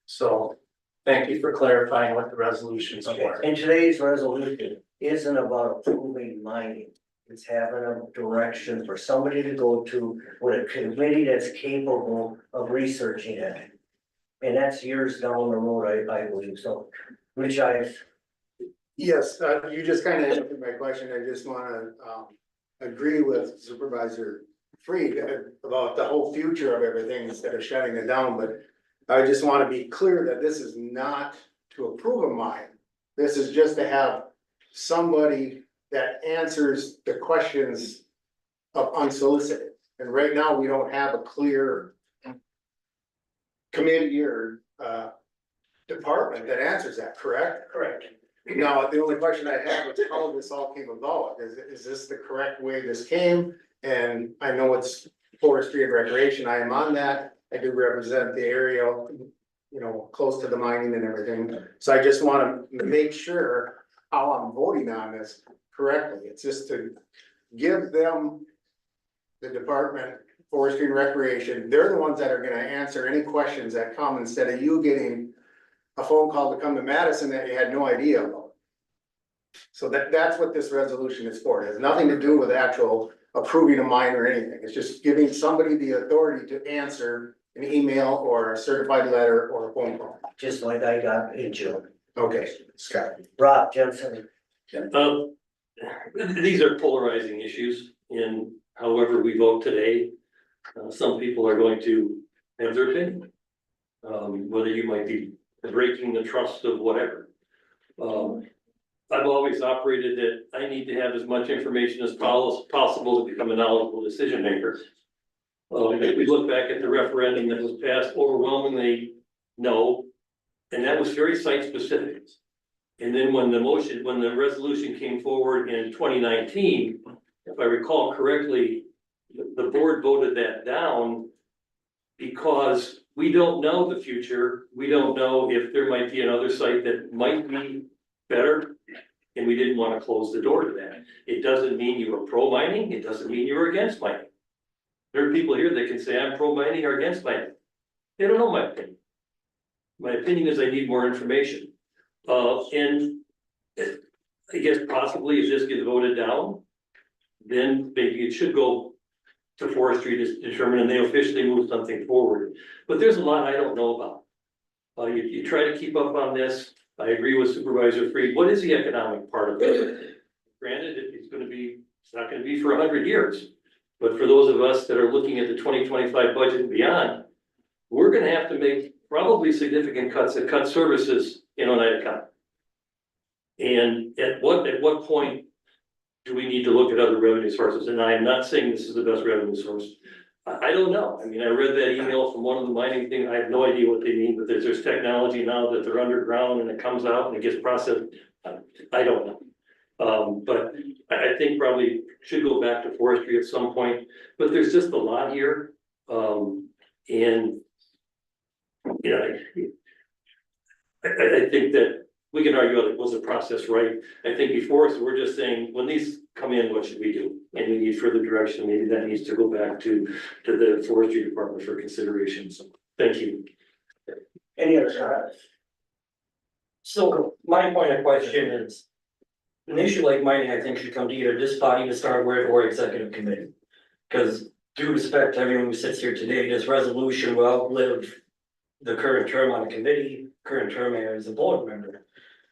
So thank you for clarifying what the resolutions are. And today's resolution isn't about approving mining. It's having a direction for somebody to go to with a committee that's capable of researching it. And that's years down the road, I believe, so, which Yes, you just kind of answered my question. I just wanna agree with Supervisor Freed about the whole future of everything instead of shutting it down, but I just wanna be clear that this is not to approve a mine. This is just to have somebody that answers the questions of unsolicited. And right now, we don't have a clear committee or department that answers that, correct? Correct. Now, the only question I have is how this all came about. Is this the correct way this came? And I know it's forestry and recreation. I am on that. I do represent the area, you know, close to the mining and everything. So I just want to make sure how I'm voting on this correctly. It's just to give them the department, forestry and recreation. They're the ones that are gonna answer any questions that come instead of you getting a phone call to come to Madison that you had no idea about. So that's what this resolution is for. It has nothing to do with actual approving a mine or anything. It's just giving somebody the authority to answer an email or a certified letter or a phone call. Just like I got in June. Okay, Scott. Rob Jensen. These are polarizing issues in however we vote today. Some people are going to have their opinion. Whether you might be breaking the trust of whatever. I've always operated that I need to have as much information as possible to become a knowledgeable decision maker. If we look back at the referendum that was passed, overwhelmingly no, and that was very site specific. And then when the resolution came forward in 2019, if I recall correctly, the board voted that down because we don't know the future. We don't know if there might be another site that might be better. And we didn't want to close the door to that. It doesn't mean you were pro mining. It doesn't mean you were against mining. There are people here that can say I'm pro mining or against mining. They don't know my opinion. My opinion is I need more information. And I guess possibly if this gets voted down, then maybe it should go to forestry to determine and they officially move something forward. But there's a lot I don't know about. You try to keep up on this. I agree with Supervisor Freed. What is the economic part of it? Granted, it's not gonna be for 100 years. But for those of us that are looking at the 2025 budget and beyond, we're gonna have to make probably significant cuts that cut services in Oneida County. And at what point do we need to look at other revenue sources? And I am not saying this is the best revenue source. I don't know. I mean, I read that email from one of the mining things. I have no idea what they mean, but there's technology now that they're underground and it comes out and it gets processed. I don't know. But I think probably should go back to forestry at some point, but there's just a lot here. And you know, I think that we can argue whether it was the process right. I think before us, we're just saying, when these come in, what should we do? And we need further direction. Maybe that needs to go back to the forestry department for consideration. So thank you. Any other comments? So my point of question is, an issue like mining, I think, should come to either this body to start with or executive committee. Because due respect to everyone who sits here today, this resolution will outlive the current term on the committee, current term as a board member.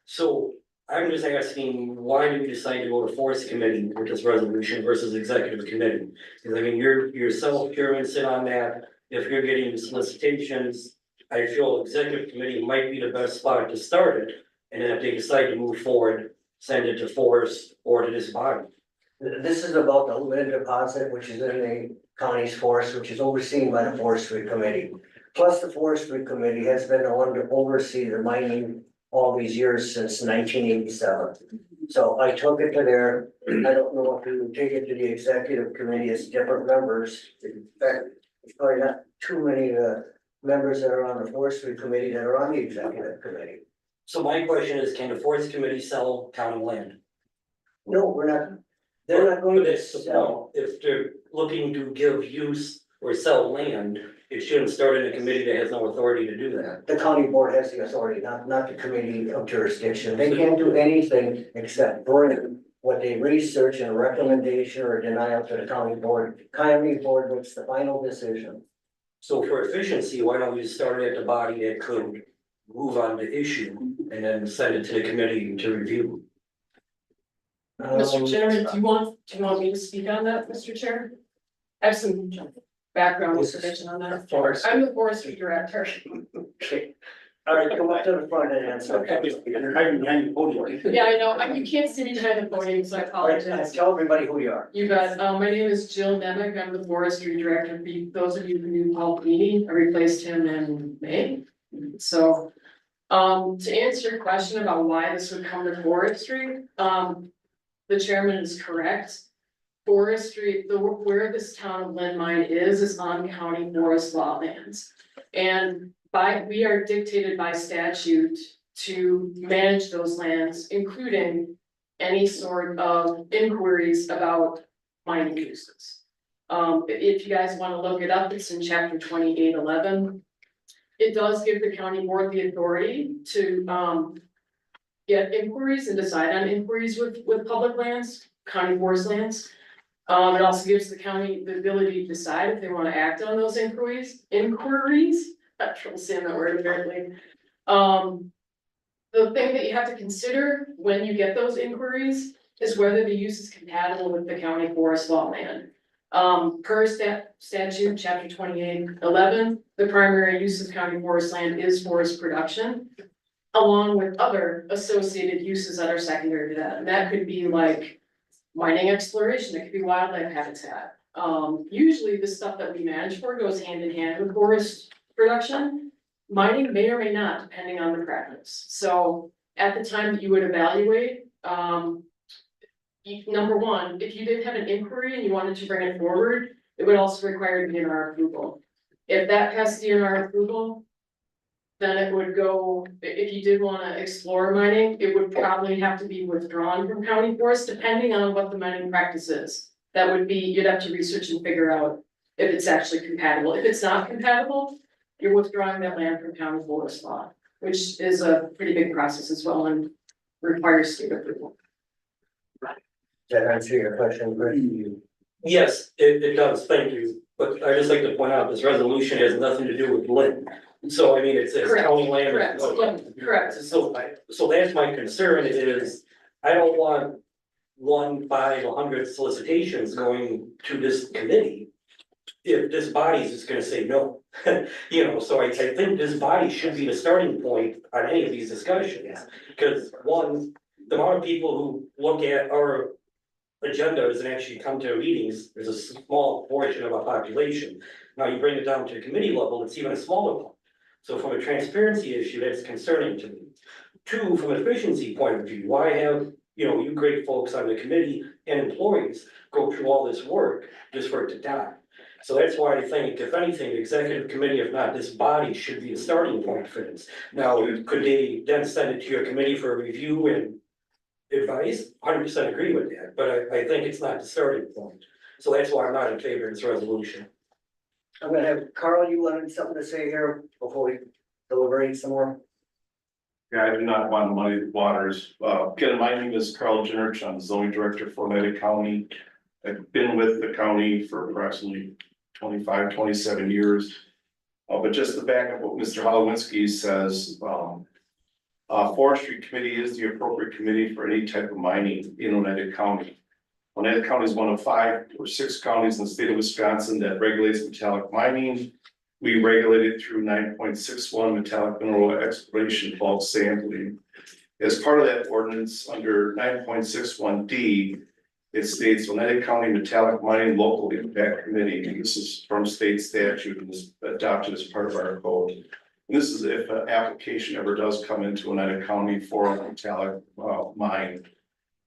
So I'm just asking, why do we decide to go to forest committee with this resolution versus executive committee? Because I mean, yourself, Chairman, sit on that. If you're getting solicitations, I feel executive committee might be the best spot to start it. And then if they decide to move forward, send it to forest or to this body. This is about the lead deposit, which is in the county's forest, which is overseen by the forestry committee. Plus, the forestry committee has been the one to oversee the mining all these years since 1987. So I took it to there. I don't know if we would take it to the executive committee as different members. In fact, there's probably not too many members that are on the forestry committee that are on the executive committee. So my question is, can the forest committee sell county land? No, we're not. They're not going to sell. If they're looking to give use or sell land, it shouldn't start in a committee that has no authority to do that. The county board has the authority, not the committee of jurisdiction. They can't do anything except bring what they research and a recommendation or denial to the county board. County board makes the final decision. So for efficiency, why don't we just start at the body that could move on the issue and then send it to the committee to review? Mr. Chairman, do you want me to speak on that, Mr. Chair? I have some background information on that. Of course. I'm the forestry director. Okay. All right, come up to the front and answer. Okay. Yeah, I know, you can't see me behind the podium, so I apologize. Tell everybody who you are. You bet. My name is Jill Nemec. I'm the forestry director. For those of you who knew Paul Beatty, I replaced him in May. So, to answer your question about why this would come to forestry, the chairman is correct. Forestry, where this town of Lynn Mine is on county forest law lands. And we are dictated by statute to manage those lands, including any sort of inquiries about mining uses. If you guys wanna look it up, it's in chapter 2811. it does give the county board the authority to, get inquiries and decide on inquiries with public lands, county forest lands. It also gives the county the ability to decide if they wanna act on those inquiries, I'm trouble saying that word apparently. The thing that you have to consider when you get those inquiries is whether the use is compatible with the county forest law land. Per statute, chapter 2811, the primary use of county forest land is forest production, along with other associated uses that are secondary to that. And that could be like mining exploration, it could be wildlife habitat. Usually the stuff that we manage for goes hand in hand with forest production. Mining may or may not, depending on the practice. So at the time that you would evaluate, number one, if you did have an inquiry and you wanted to bring it forward, it would also require DNR approval. If that passed DNR approval, then it would go, if you did wanna explore mining, it would probably have to be withdrawn from county forest, depending on what the mining practice is. That would be, you'd have to research and figure out if it's actually compatible. If it's not compatible, you're withdrawing that land from county forest law, which is a pretty big process as well and requires state approval. That answer your question, Greg? Yes, it does, thank you, but I just like to point out, this resolution has nothing to do with Lynn. So I mean, it says Correct, county land. correct, yeah, correct. So that's my concern is, I don't want 1, 5, 100 solicitations going to this committee. If this body's just gonna say no, you know, so I think this body should be the starting point on any of these discussions. Because one, the amount of people who look at our agendas and actually come to meetings, there's a small portion of our population. Now you bring it down to the committee level, it's even a smaller one. So from a transparency issue, that's concerning to me. Two, from an efficiency point of view, why have, you know, you great folks on the committee and employees go through all this work just for it to die? So that's why I think, if anything, the executive committee, if not this body, should be the starting point for this. Now, could they then send it to your committee for review and advice? 100% agree with that, but I think it's not the starting point. So that's why I'm not in favor of this resolution. I'm gonna have, Carl, you wanted something to say here before we deliberate some more? Yeah, I do not want to muddy the waters. Again, my name is Carl Jenrich. I'm the zoning director for Oneida County. I've been with the county for approximately 25, 27 years. But just to back up what Mr. Holowinski says, Forestry Committee is the appropriate committee for any type of mining in Oneida County. Oneida County is one of 5 or 6 counties in the state of Wisconsin that regulates metallic mining. We regulate it through 9.61 metallic mineral exploration bulk sampling. As part of that ordinance, under 9.61D, it states Oneida County Metallic Mining Local Impact Committee, and this is from state statute and is adopted as part of our code. And this is if an application ever does come into Oneida County for a metallic mine.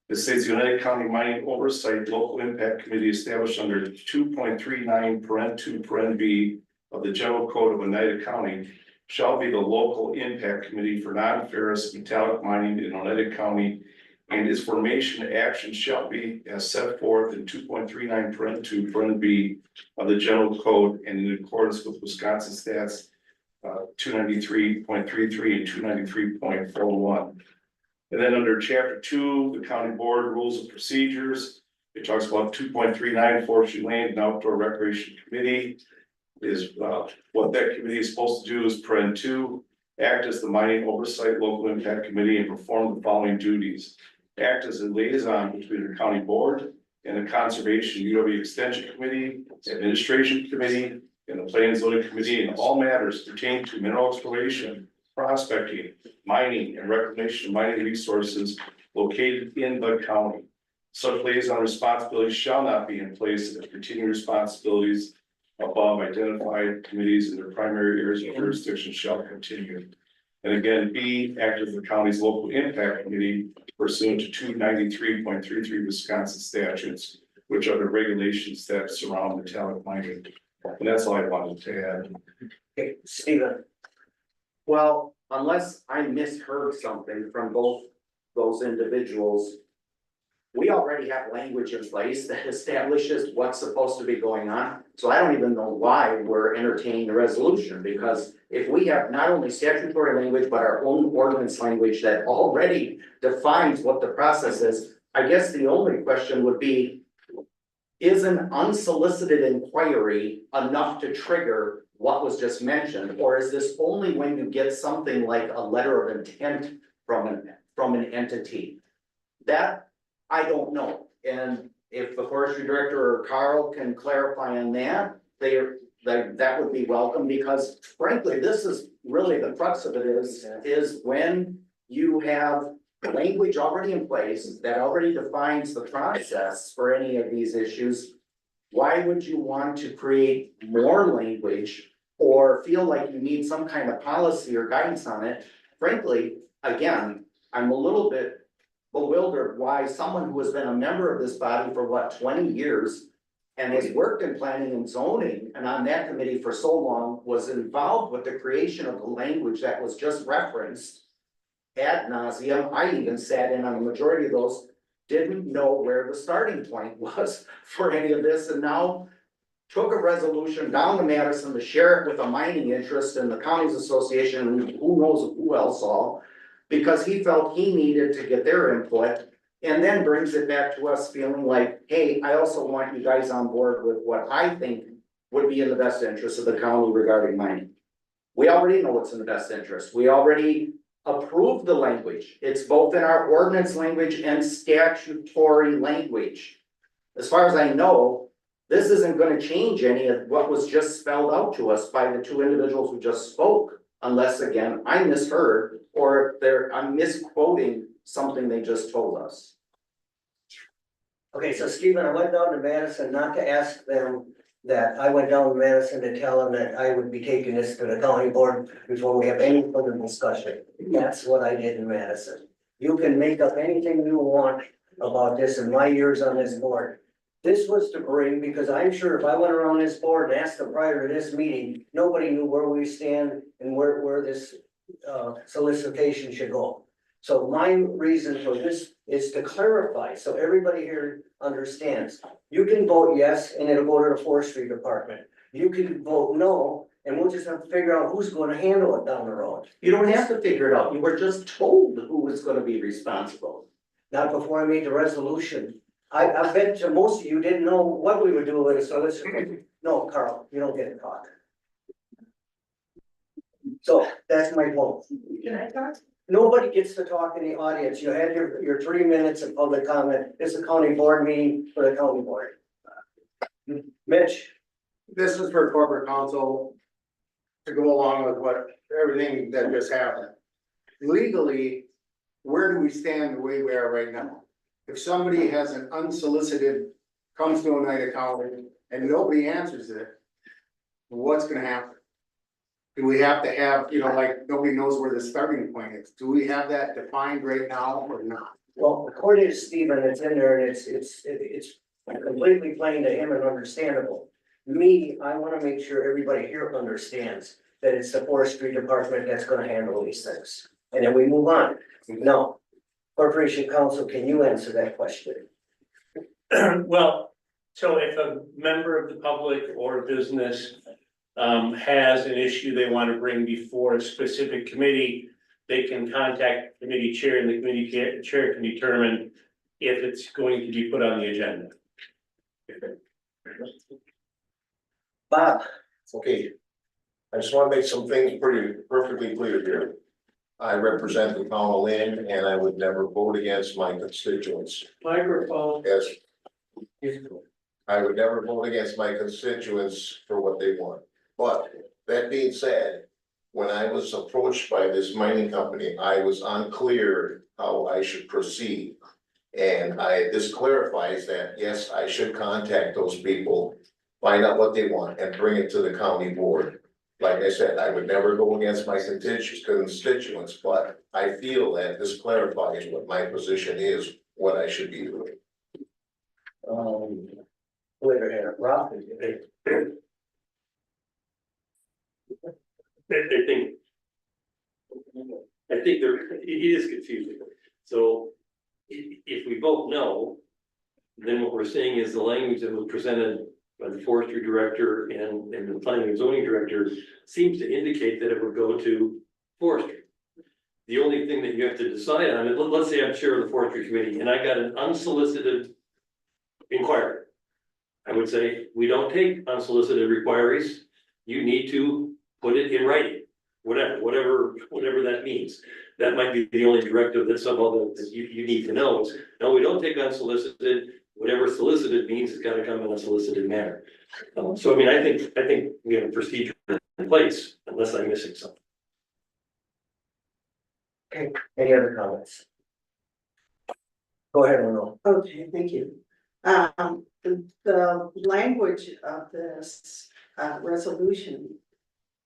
It states the Oneida County Mining Oversight Local Impact Committee established under 2.39(2)(b) of the General Code of Oneida County shall be the local impact committee for non-ferrous metallic mining in Oneida County, and its formation action shall be as set forth in 2.39(2)(b) of the General Code and in accordance with Wisconsin Stats 293.33 and 293.41. And then under chapter 2, the county board rules and procedures, it talks about 2.39 forestry land and outdoor recreation committee is what that committee is supposed to do is paren 2, act as the mining oversight local impact committee and perform the following duties. Act as a liaison between the county board and the conservation UW extension committee, administration committee, and the planning and zoning committee in all matters pertaining to mineral exploration, prospecting, mining, and reclamation of mining resources located in the county. Such liaison responsibilities shall not be in place if continuing responsibilities above identified committees in their primary areas of jurisdiction shall continue. And again, B, act as the county's local impact committee pursuant to 293.33 Wisconsin statutes, which are the regulations that surround metallic mining. And that's all I wanted to add. Okay, Stephen. Well, unless I misheard something from both those individuals, we already have language in place that establishes what's supposed to be going on. So I don't even know why we're entertaining the resolution, because if we have not only statutory language, but our own ordinance language that already defines what the process is, I guess the only question would be, is an unsolicited inquiry enough to trigger what was just mentioned? Or is this only when you get something like a letter of intent from an entity? That, I don't know. And if the forestry director or Carl can clarify on that, that would be welcome, because frankly, this is really the crux of it is when you have language already in place that already defines the process for any of these issues, why would you want to create more language or feel like you need some kind of policy or guidance on it? Frankly, again, I'm a little bit bewildered why someone who has been a member of this body for what, 20 years and has worked in planning and zoning and on that committee for so long was involved with the creation of the language that was just referenced ad nauseum. I even sat in on the majority of those, didn't know where the starting point was for any of this, and now took a resolution down to Madison to share it with a mining interest in the counties association and who knows who else all, because he felt he needed to get their input, and then brings it back to us feeling like, hey, I also want you guys on board with what I think would be in the best interest of the county regarding mining. We already know what's in the best interest. We already approved the language. It's both in our ordinance language and statutory language. As far as I know, this isn't gonna change any of what was just spelled out to us by the two individuals who just spoke, unless again, I misheard, or I'm misquoting something they just told us. Okay, so Stephen, I went down to Madison not to ask them that, I went down to Madison to tell them that I would be taking this to the county board before we have any further discussion. That's what I did in Madison. You can make up anything you want about this in my years on this board. This was to bring, because I'm sure if I went around this board and asked them prior to this meeting, nobody knew where we stand and where this solicitation should go. So my reason for this is to clarify, so everybody here understands. You can vote yes, and it'll go to the forestry department. You can vote no, and we'll just have to figure out who's gonna handle it down the road. You don't have to figure it out. You were just told who was gonna be responsible. Not before I made the resolution. I bet you most of you didn't know what we would do with it, so let's, no, Carl, you don't get to talk. So that's my vote. Can I talk? Nobody gets to talk in the audience. You had your 3 minutes of public comment. It's a county board meeting for the county board. Mitch? This is for corporate counsel to go along with what, everything that just happened. Legally, where do we stand the way we are right now? If somebody has an unsolicited, comes to Oneida County and nobody answers it, what's gonna happen? Do we have to have, like, nobody knows where the starting point is? Do we have that defined right now or not? Well, according to Stephen, it's in there and it's completely plain to him and understandable. Me, I wanna make sure everybody here understands that it's the forestry department that's gonna handle these things. And then we move on. Now, Corporation Counsel, can you answer that question? Well, so if a member of the public or business has an issue they want to bring before a specific committee, they can contact the committee chair, and the committee chair can determine if it's going to be put on the agenda. Bob? Okay. I just want to make some things perfectly clear here. I represent the town of Lynn, and I would never vote against my constituents. Microphone. Yes. I would never vote against my constituents for what they want. But that being said, when I was approached by this mining company, I was unclear how I should proceed. And this clarifies that, yes, I should contact those people, find out what they want and bring it to the county board. Like I said, I would never go against my constituents, but I feel that this clarifies what my position is, what I should be doing. Later here, Rob? I think it is confusing. So if we vote no, then what we're saying is the language that was presented by the forestry director and the planning and zoning director seems to indicate that it would go to forestry. The only thing that you have to decide on is, let's say I'm chair of the forestry committee and I got an unsolicited inquiry. I would say, we don't take unsolicited inquiries. You need to put it in writing, whatever that means. That might be the only directive that somehow that you need to know is, no, we don't take unsolicited, whatever solicited means, it's gotta come in a solicited manner. So I mean, I think we have a procedure in place, unless I'm missing something. Okay, any other comments? Go ahead, Lenore. Okay, thank you. The language of this resolution,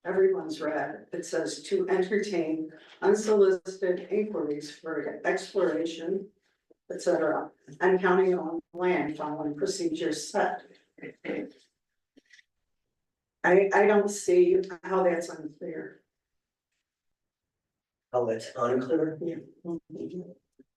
everyone's read, it says to entertain unsolicited inquiries for exploration, etc., and county owned land following procedures set. I don't see how that's unclear. Oh, it's unclear?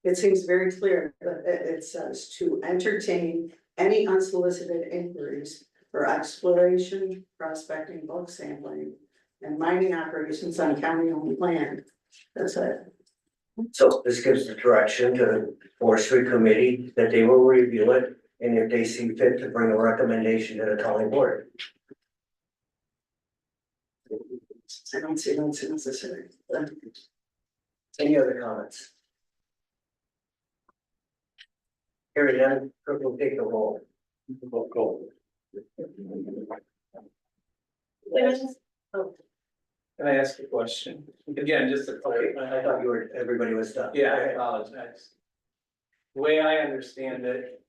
It seems very clear, but it says to entertain any unsolicited inquiries for exploration, prospecting, bulk sampling, and mining operations on county-owned land. That's it. So this gives the direction to the forestry committee that they will review it, and if they see fit to bring a recommendation to the county board. I don't see that's necessary. Any other comments? Hearing none, clerk will take the roll. Go. Can I ask a question? Again, just to clarify. I thought everybody was done. Yeah, I apologize. The way I understand it,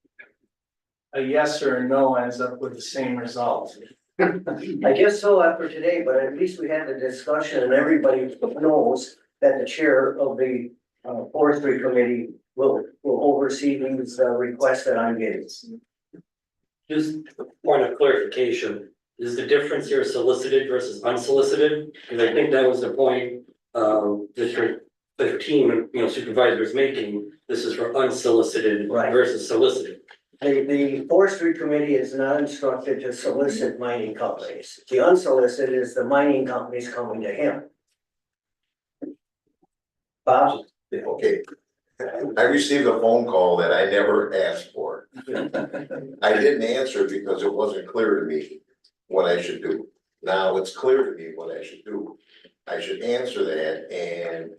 a yes or a no ends up with the same result. I guess so after today, but at least we had the discussion and everybody knows that the chair of the forestry committee will oversee these requests that I'm getting. Just a point of clarification, is the difference here solicited versus unsolicited? Because I think that was the point, District 15, supervisor is making, this is for unsolicited versus solicited. The forestry committee is not instructed to solicit mining companies. The unsolicited is the mining companies coming to him. Bob? Okay. I received a phone call that I never asked for. I didn't answer because it wasn't clear to me what I should do. Now it's clear to me what I should do. I should answer that and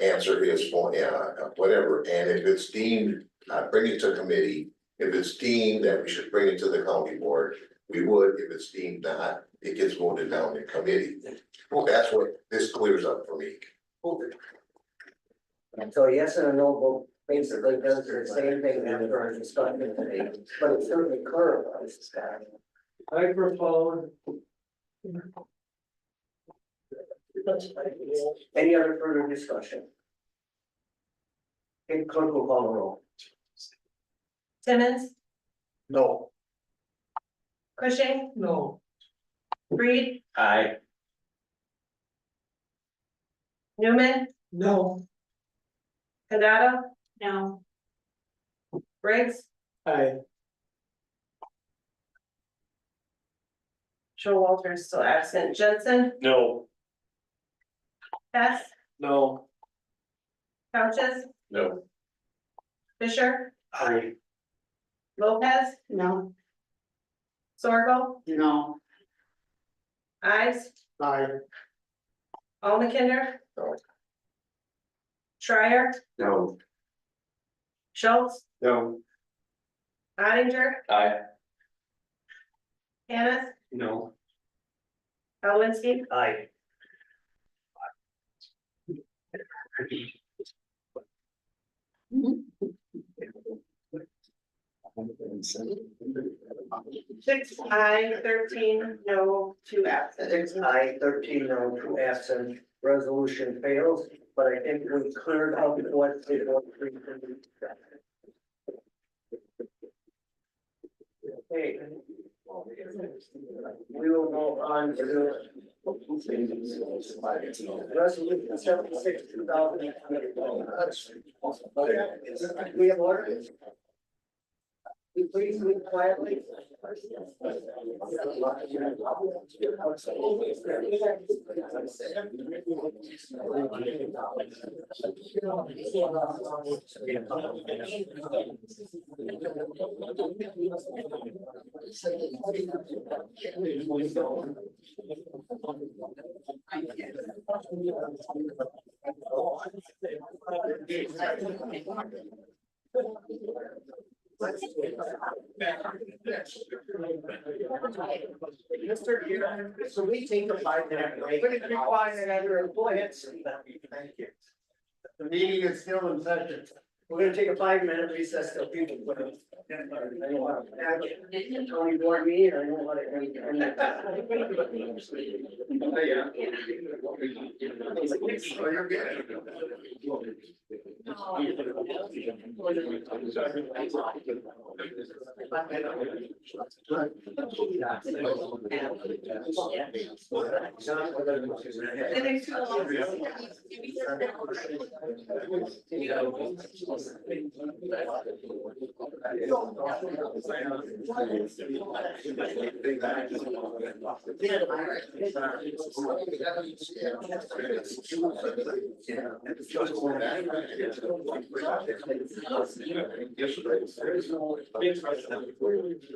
answer his phone, whatever. And if it's deemed, bring it to committee. If it's deemed that we should bring it to the county board, we would. If it's deemed not, it gets voted down in committee. Well, that's what this clears up for me. So yes and a no vote basically does the same thing after our discussion today, but it certainly clarifies that. I propose. Any other further discussion? Okay, clerk will call the roll. Simmons, No. Cushing, No. Reed, Aye. Newman, No. Condado, no. Briggs, Aye. Showalter is still absent. Jensen, No. Hess, No. Couches, No. Fisher, Aye. Lopez, No. Sorgo, No. Ives, Aye. Almakinder. Schreier, No. Schultz, No. Ottinger, Aye. Hannah, No. Alinsky, Aye. Six aye, 13 no, 2 absent. 6 aye, 13 no, 2 absent, resolution fails, but I think we cleared up what the forestry committee said. Okay. We will go on to resolution 76, 2020. We have order. you please move quietly? So we take a 5-minute break. But if you're quiet and go ahead, Steve. Thank you. The meeting is still in session. We're gonna take a 5-minute recess till people. Tony board meeting, I don't want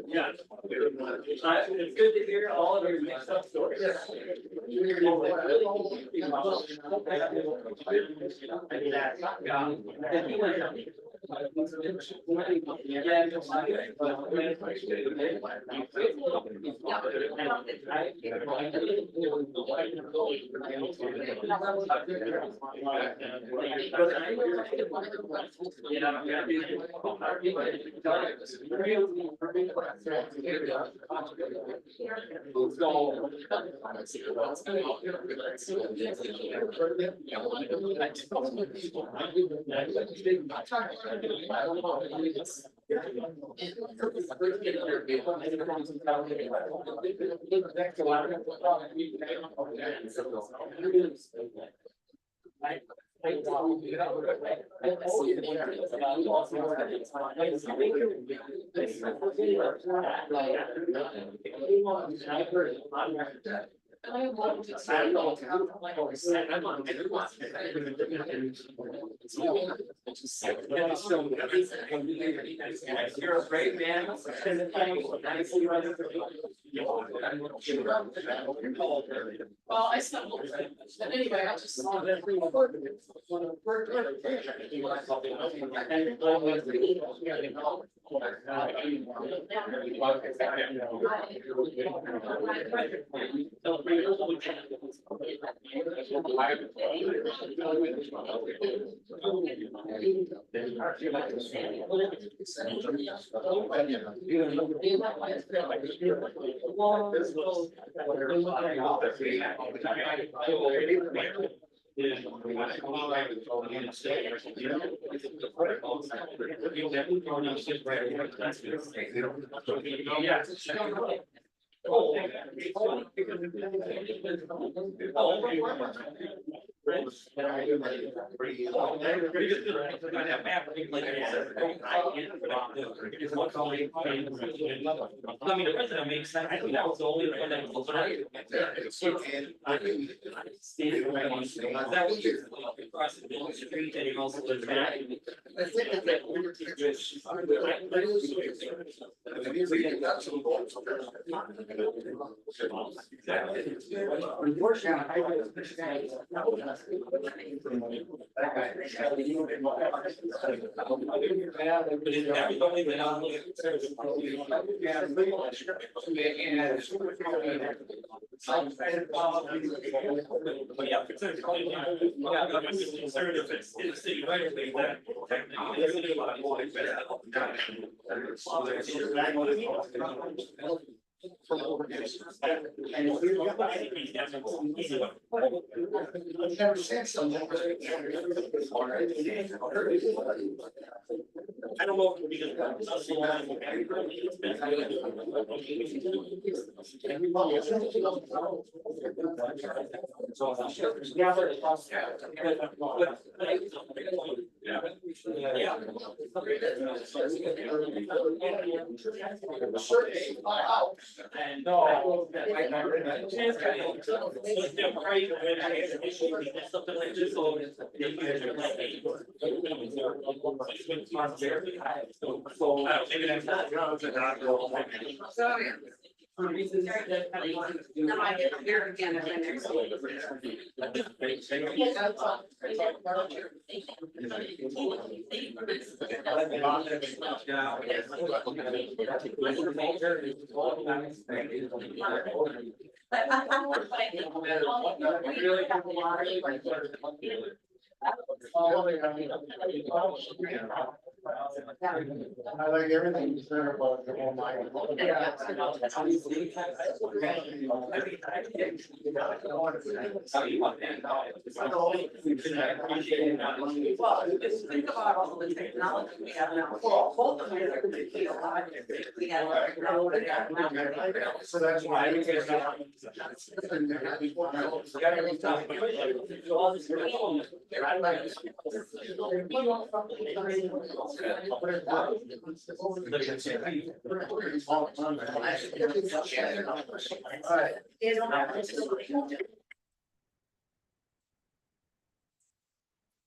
Yeah. It's good to hear all of your mixed up stories. You're a great man. Well, I stumbled, but anyway, I just saw that. I mean, the president makes sense. I think that was the only one that was right. That was across the street and he also was back. I've never seen something. I don't know if we can. I like everything you said about the whole mine. Well, just think about all the technology we have now. Well, both of them are completely alive. We have. So that's why.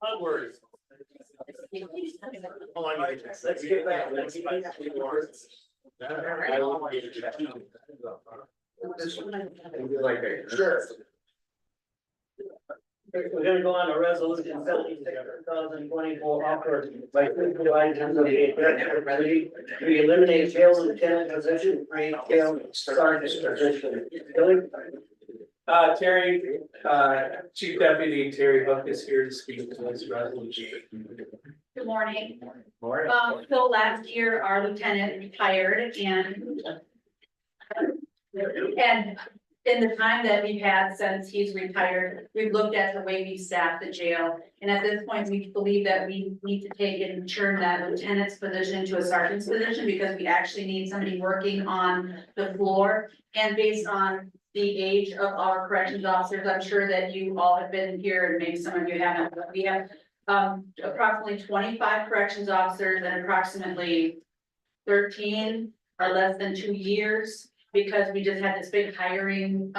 Onward. Let's get back. Sure. We're gonna go on to resolution 76/2024 offer by supervisors of the executive committee to eliminate jail lieutenant position, create jail sergeant position. Billy? Terry, Chief Deputy Terry Buck is here to speak to this resolution. Good morning. So last year, our lieutenant retired and in the time that we've had since he's retired, we've looked at the way we staff the jail. And at this point, we believe that we need to take and turn that lieutenant's position to a sergeant's position because we actually need somebody working on the floor. And based on the age of our corrections officers, I'm sure that you all have been here and maybe some of you haven't, but we have approximately 25 corrections officers and approximately 13 are less than 2 years. Because we just had this big hiring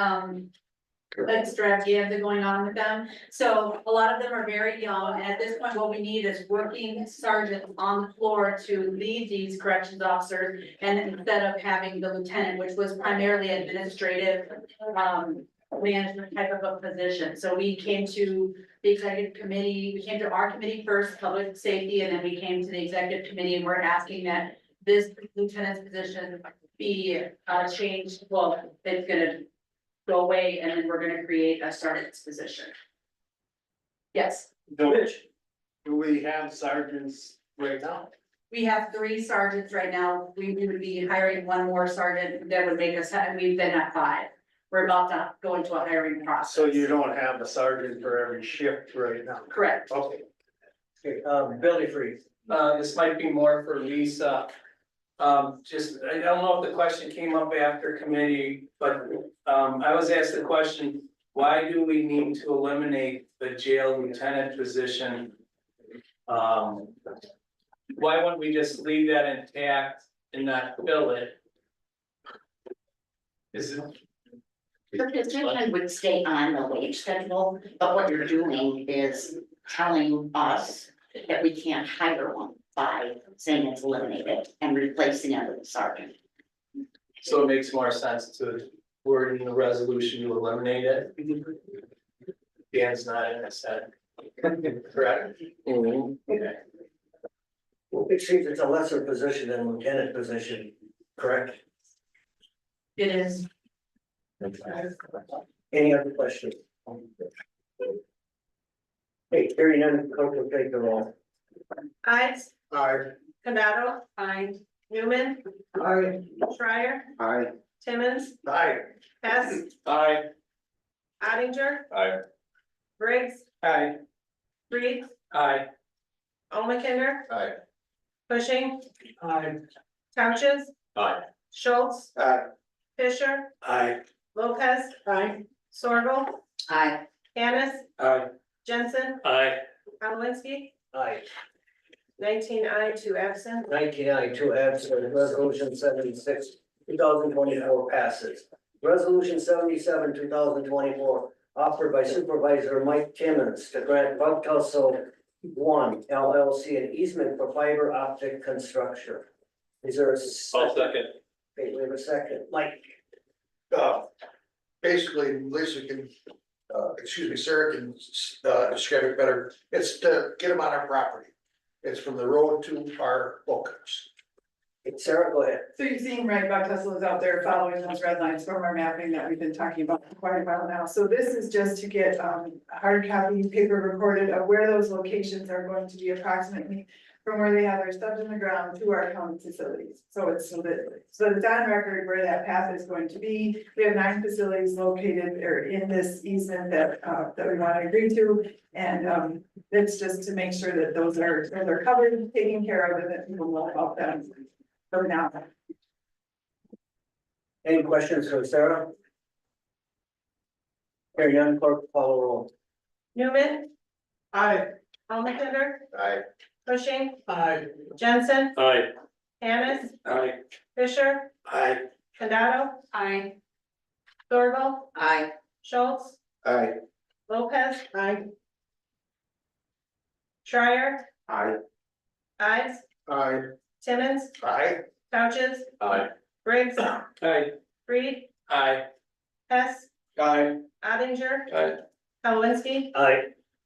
extravaganza going on with them. So a lot of them are very young, and at this point, what we need is working sergeants on the floor to lead these corrections officers. And instead of having the lieutenant, which was primarily administrative management type of a position. So we came to the executive committee, we came to our committee first, public safety, and then we came to the executive committee, and we're asking that this lieutenant's position be changed. Well, it's gonna go away and then we're gonna create a sergeant's position. Yes, Do we have sergeants right now? we have 3 sergeants right now. We would be hiring 1 more sergeant that would make us, we've been at 5. We're about to go into a hiring process. So you don't have a sergeant for every shift right now? Correct. Okay. Okay, Billy Freeze. This might be more for Lisa. Just, I don't know if the question came up after committee, but, I was asked the question, why do we need to eliminate the jail lieutenant position? Why wouldn't we just leave that intact and not fill it? Is it? The position would stay on the wage schedule, but what you're doing is telling us that we can't hire one by saying it's eliminated and replacing it with a sergeant. So it makes more sense to word in the resolution to eliminate it. Dan's not in his head. Correct? Okay. It seems it's a lesser position than lieutenant position, correct? It is. Any other questions? Hey, hearing none, clerk will take the roll. Ives, Aye. Condado, Newman, Aye. Schreier, Aye. Timmons, Aye. Hess, Aye. Ottinger, Aye. Briggs, Aye. Reed, Aye. Almakinder, Aye. Cushing, Aye. Couches, Aye. Schultz, Aye. Fisher, Aye. Lopez, Sorrel, Aye. Hannah, Aye. Jensen, Aye. Alinsky, Aye. 19 2 absent. 19 2 absent, resolution 76, 2024 passes. Resolution 77, 2024, offered by Supervisor Mike Timmons to grant Bud Tussle One LLC an easement for fiber optic construction. Is there a? I'll second. Okay, we have a second, Mike. Basically, Lisa can, excuse me, Sarah can, describe it better. It's to get them on our property. It's from the road to our hookers. Sarah, go ahead. So you've seen, right, Buck Tussle is out there following those red lines from our mapping that we've been talking about for quite a while now. So this is just to get a hard copy paper recorded of where those locations are going to be approximately from where they have their stuff in the ground to our county facilities. So it's so it's on record where that path is going to be. We have 9 facilities located or in this easement that we want to agree to. And it's just to make sure that those are covered, taken care of, and that people know about them. For now. Any questions for Sarah? Hearing none, clerk call the roll. Newman, Aye. Almakinder, Aye. Cushing, Aye. Jensen, Aye. Hannah, Aye. Fisher, Aye. Condado, Aye. Sorrel, Aye. Schultz, Aye. Lopez, Schreier, Aye. Ives, Aye. Timmons, Aye. Couches, Aye. Briggs, Aye. Reed, Aye. Hess, Aye. Ottinger, Aye. Alinsky, Aye.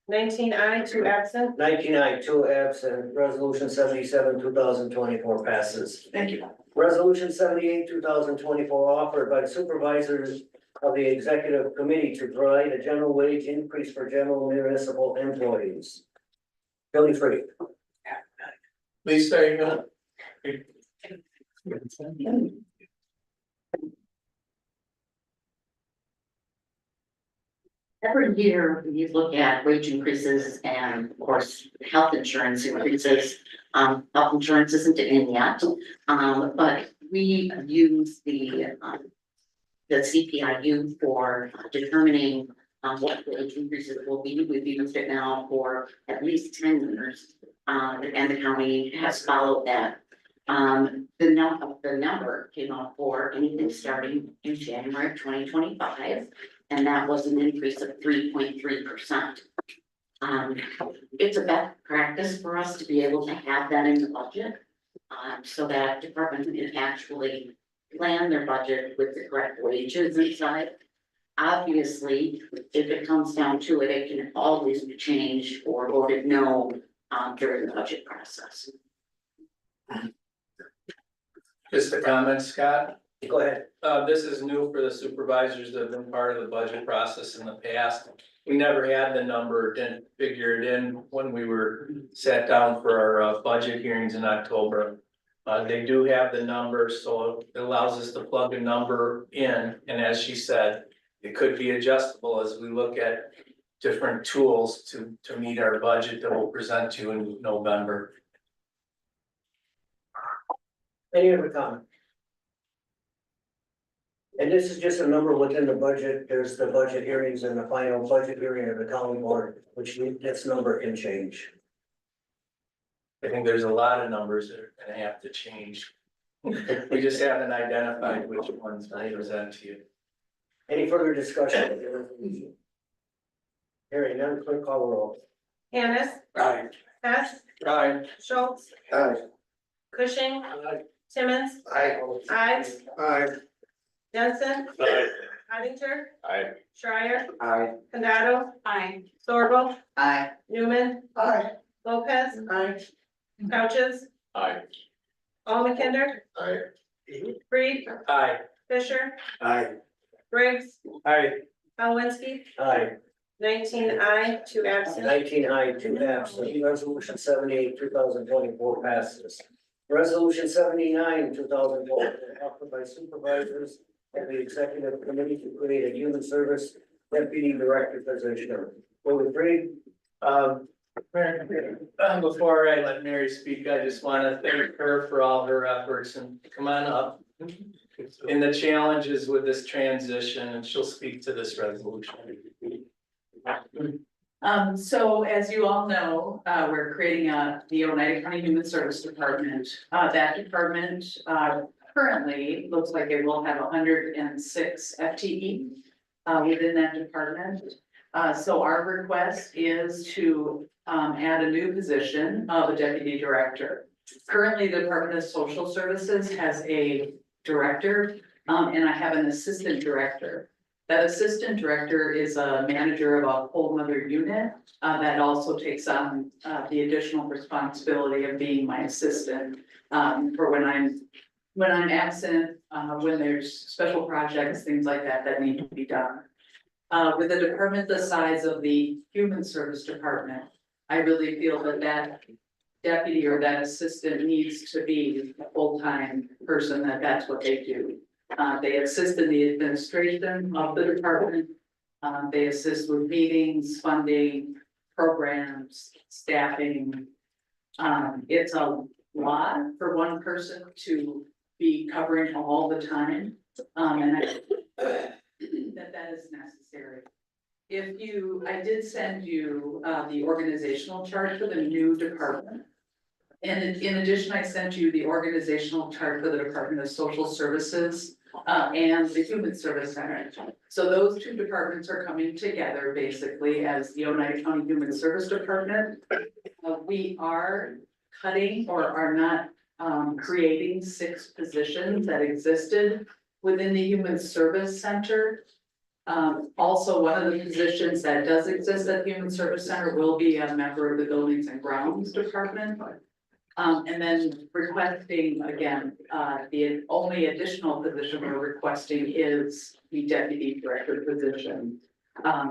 19 2 absent. 19 2 absent, resolution 77, 2024 passes. Thank you. Resolution 78, 2024, offered by the supervisors of the executive committee to provide a general wage increase for general municipal employees. Billy Free. Please stay on. Every year, we look at wage increases and of course, health insurance increases. Health insurance isn't in yet, but we use the CPIU for determining what wage increases will be. We've used it now for at least 10 years. And the county has followed that. The number came out for anything starting in January 2025. And that was an increase of 3.3%. It's a best practice for us to be able to have that in the budget. So that departments can actually plan their budget with the correct wages inside. Obviously, if it comes down to it, it can always be changed or voted no during the budget process. Just a comment, Scott. Go ahead. This is new for the supervisors that have been part of the budget process in the past. We never had the number, didn't figure it in when we were sat down for our budget hearings in October. They do have the number, so it allows us to plug a number in, and as she said, it could be adjustable as we look at different tools to meet our budget that we'll present to you in November. Any other comment? And this is just a number within the budget. There's the budget hearings and the final budget hearing of the county board, which this number can change. I think there's a lot of numbers that are gonna have to change. We just haven't identified which ones to present to you. Any further discussion of the resolution? Hearing none, clerk call the roll. Hannah, Aye. Hess, Aye. Schultz, Aye. Cushing, Timmons, Aye. Ives, Aye. Jensen, Aye. Ottinger, Aye. Schreier, Aye. Condado, Sorrel, Aye. Newman, Aye. Lopez, Couches, Aye. Almakinder, Aye. Reed, Aye. Fisher, Aye. Briggs, Aye. Alinsky, Aye. 19 2 absent. 19 2 absent, resolution 78, 2024 passes. Resolution 79, 2024, offered by supervisors and the executive committee to create a human service deputy director position. Will you agree? Before I let Mary speak, I just wanna thank her for all her efforts and come on up. In the challenges with this transition, and she'll speak to this resolution. So as you all know, we're creating the Oneida County Human Service Department. That department, currently looks like it will have 106 FTE, within that department. So our request is to, add a new position of a deputy director. Currently, the Department of Social Services has a director, and I have an assistant director. That assistant director is a manager of a whole nother unit, that also takes on, the additional responsibility of being my assistant, for when I'm absent, when there's special projects, things like that, that need to be done. With a department the size of the Human Service Department, I really feel that that deputy or that assistant needs to be a full-time person, that's what they do. They assist in the administration of the department. They assist with meetings, funding, programs, staffing. It's a lot for one person to be covering all the time. And I that is necessary. I did send you the organizational chart for the new department. And in addition, I sent you the organizational chart for the Department of Social Services and the Human Service Center. So those two departments are coming together basically as the Oneida County Human Service Department. We are cutting or are not creating 6 positions that existed within the Human Service Center. Also, one of the positions that does exist at the Human Service Center will be a member of the Buildings and Grounds Department. And then requesting, again, the only additional position we're requesting is the deputy director position.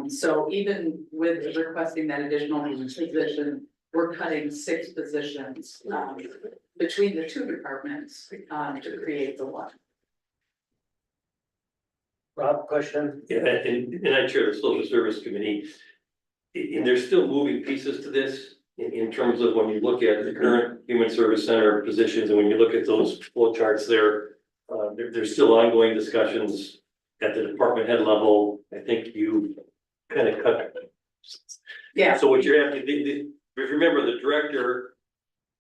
So even with requesting that additional position, we're cutting 6 positions, between the 2 departments, to create the one. Rob, question? Yeah, and I chair the social service committee. And there's still moving pieces to this in terms of when you look at the current human service center positions and when you look at those flow charts there, there's still ongoing discussions at the department head level. I think you kind of cut. Yeah. So what you're having, if you remember, the director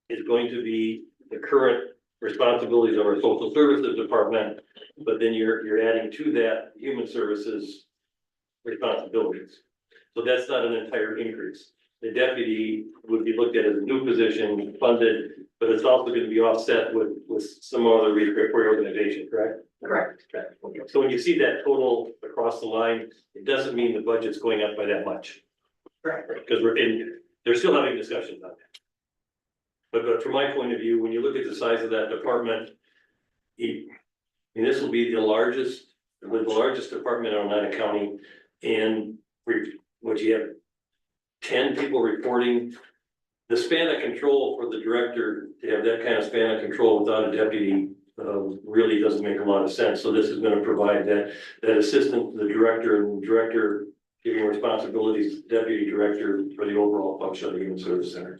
is going to be the current responsibilities of our social services department, but then you're adding to that human services responsibilities. So that's not an entire increase. The deputy would be looked at as a new position, funded, but it's also going to be offset with some other reorganization, correct? Correct. Okay. So when you see that total across the line, it doesn't mean the budget's going up by that much. Right. Because they're still having discussions on that. But from my point of view, when you look at the size of that department, and this will be the largest department in Oneida County, and what you have 10 people reporting, the span of control for the director to have that kind of span of control without a deputy really doesn't make a lot of sense. So this is going to provide that assistant to the director and director giving responsibilities to the deputy director for the overall function of the Human Service Center.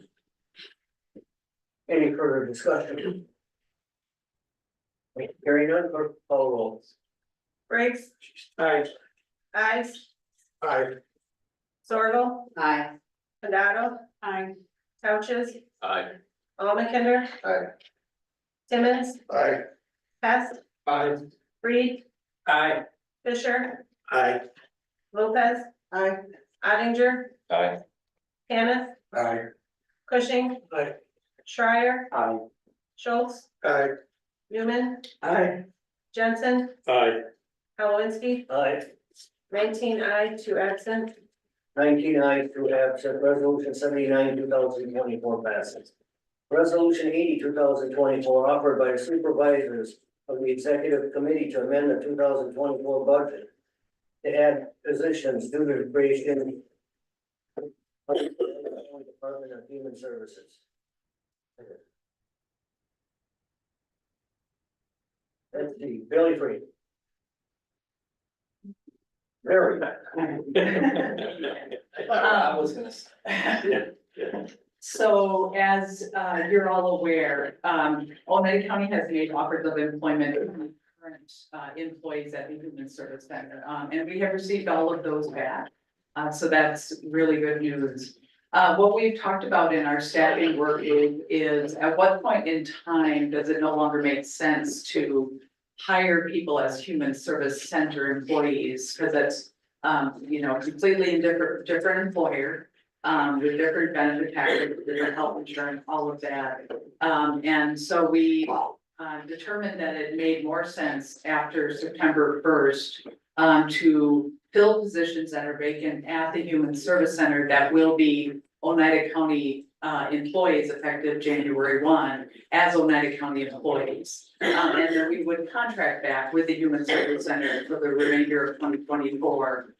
Any further discussion? Hearing none, clerk call roll. Briggs, Aye. Ives, Aye. Sorrel, Aye. Condado. Aye. Couches, Aye. Almakinder. Aye. Timmons, Aye. Hess, Aye. Reed, Aye. Fisher, Aye. Lopez. Aye. Ottinger, Aye. Kenneth, Aye. Cushing. Aye. Schreier, Aye. Schultz, Aye. Newman, Aye. Jensen, Aye. Halowinski, Aye. 19 aye, 2 absent. 19 ayes, 2 absent, resolution 79, 2024 passes. Resolution 80, 2024, offered by the supervisors of the executive committee to amend the 2024 budget to add positions due to the creation of the Department of Human Services. Let's see, Billy Free. Very. I was gonna say. So as you're all aware, Oneida County has made offers of employment to current employees at the Human Service Center. And we have received all of those back. So that's really good news. What we've talked about in our staffing work is at what point in time does it no longer make sense to hire people as Human Service Center employees? Because that's, completely different employer. With different benefit packages, different health insurance, all of that. And so we determined that it made more sense after September 1st to fill positions that are vacant at the Human Service Center that will be Oneida County employees effective January 1 as Oneida County employees. And then we would contract back with the Human Service Center for the remainder of 2024.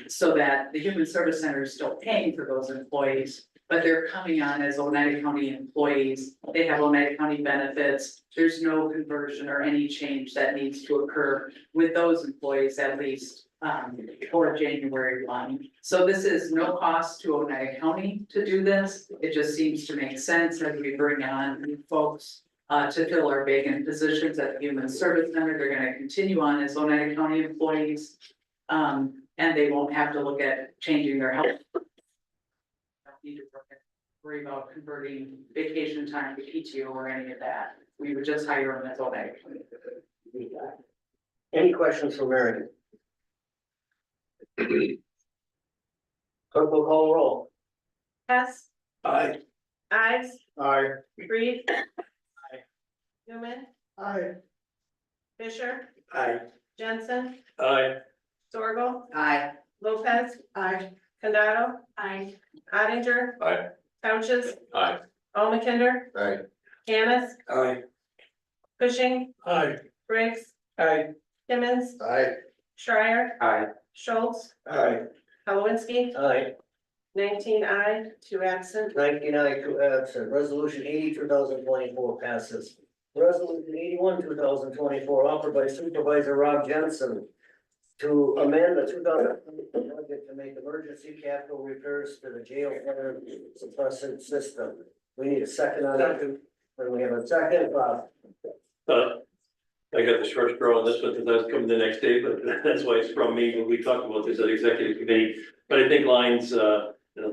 So that the Human Service Center is still paying for those employees, but they're coming on as Oneida County employees. They have Oneida County benefits. There's no conversion or any change that needs to occur with those employees, at least for January 1. So this is no cost to Oneida County to do this. It just seems to make sense as we bring on new folks to fill our vacant positions at the Human Service Center. They're going to continue on as Oneida County employees. And they won't have to look at changing their health. Don't need to worry about converting vacation time to PTO or any of that. We would just hire them as Oneida County. Any questions for Mary? Clerk will call roll. Hess, Aye. Ives, Aye. Reed. Newman, Aye. Fisher, Aye. Jensen, Aye. Zorgo, Aye. Lopez. Aye. Condado. Aye. Ottinger. Aye. Couches. Aye. Almakinder. Aye. Canis. Aye. Cushing. Aye. Briggs. Aye. Timmons. Aye. Schreier. Aye. Schultz. Aye. Halowinski. Aye. 19 aye, 2 absent. 99 to absent. Resolution 80, 2024 passes. Resolution 81, 2024, offered by Supervisor Rob Jensen to amend the 2024 budget to make emergency capital repairs to the jail fire suppressant system. We need a second on that. When we have a second, I got the short straw on this one because I was coming the next day, but that's why it's from me when we talked about this at executive committee. But I think lines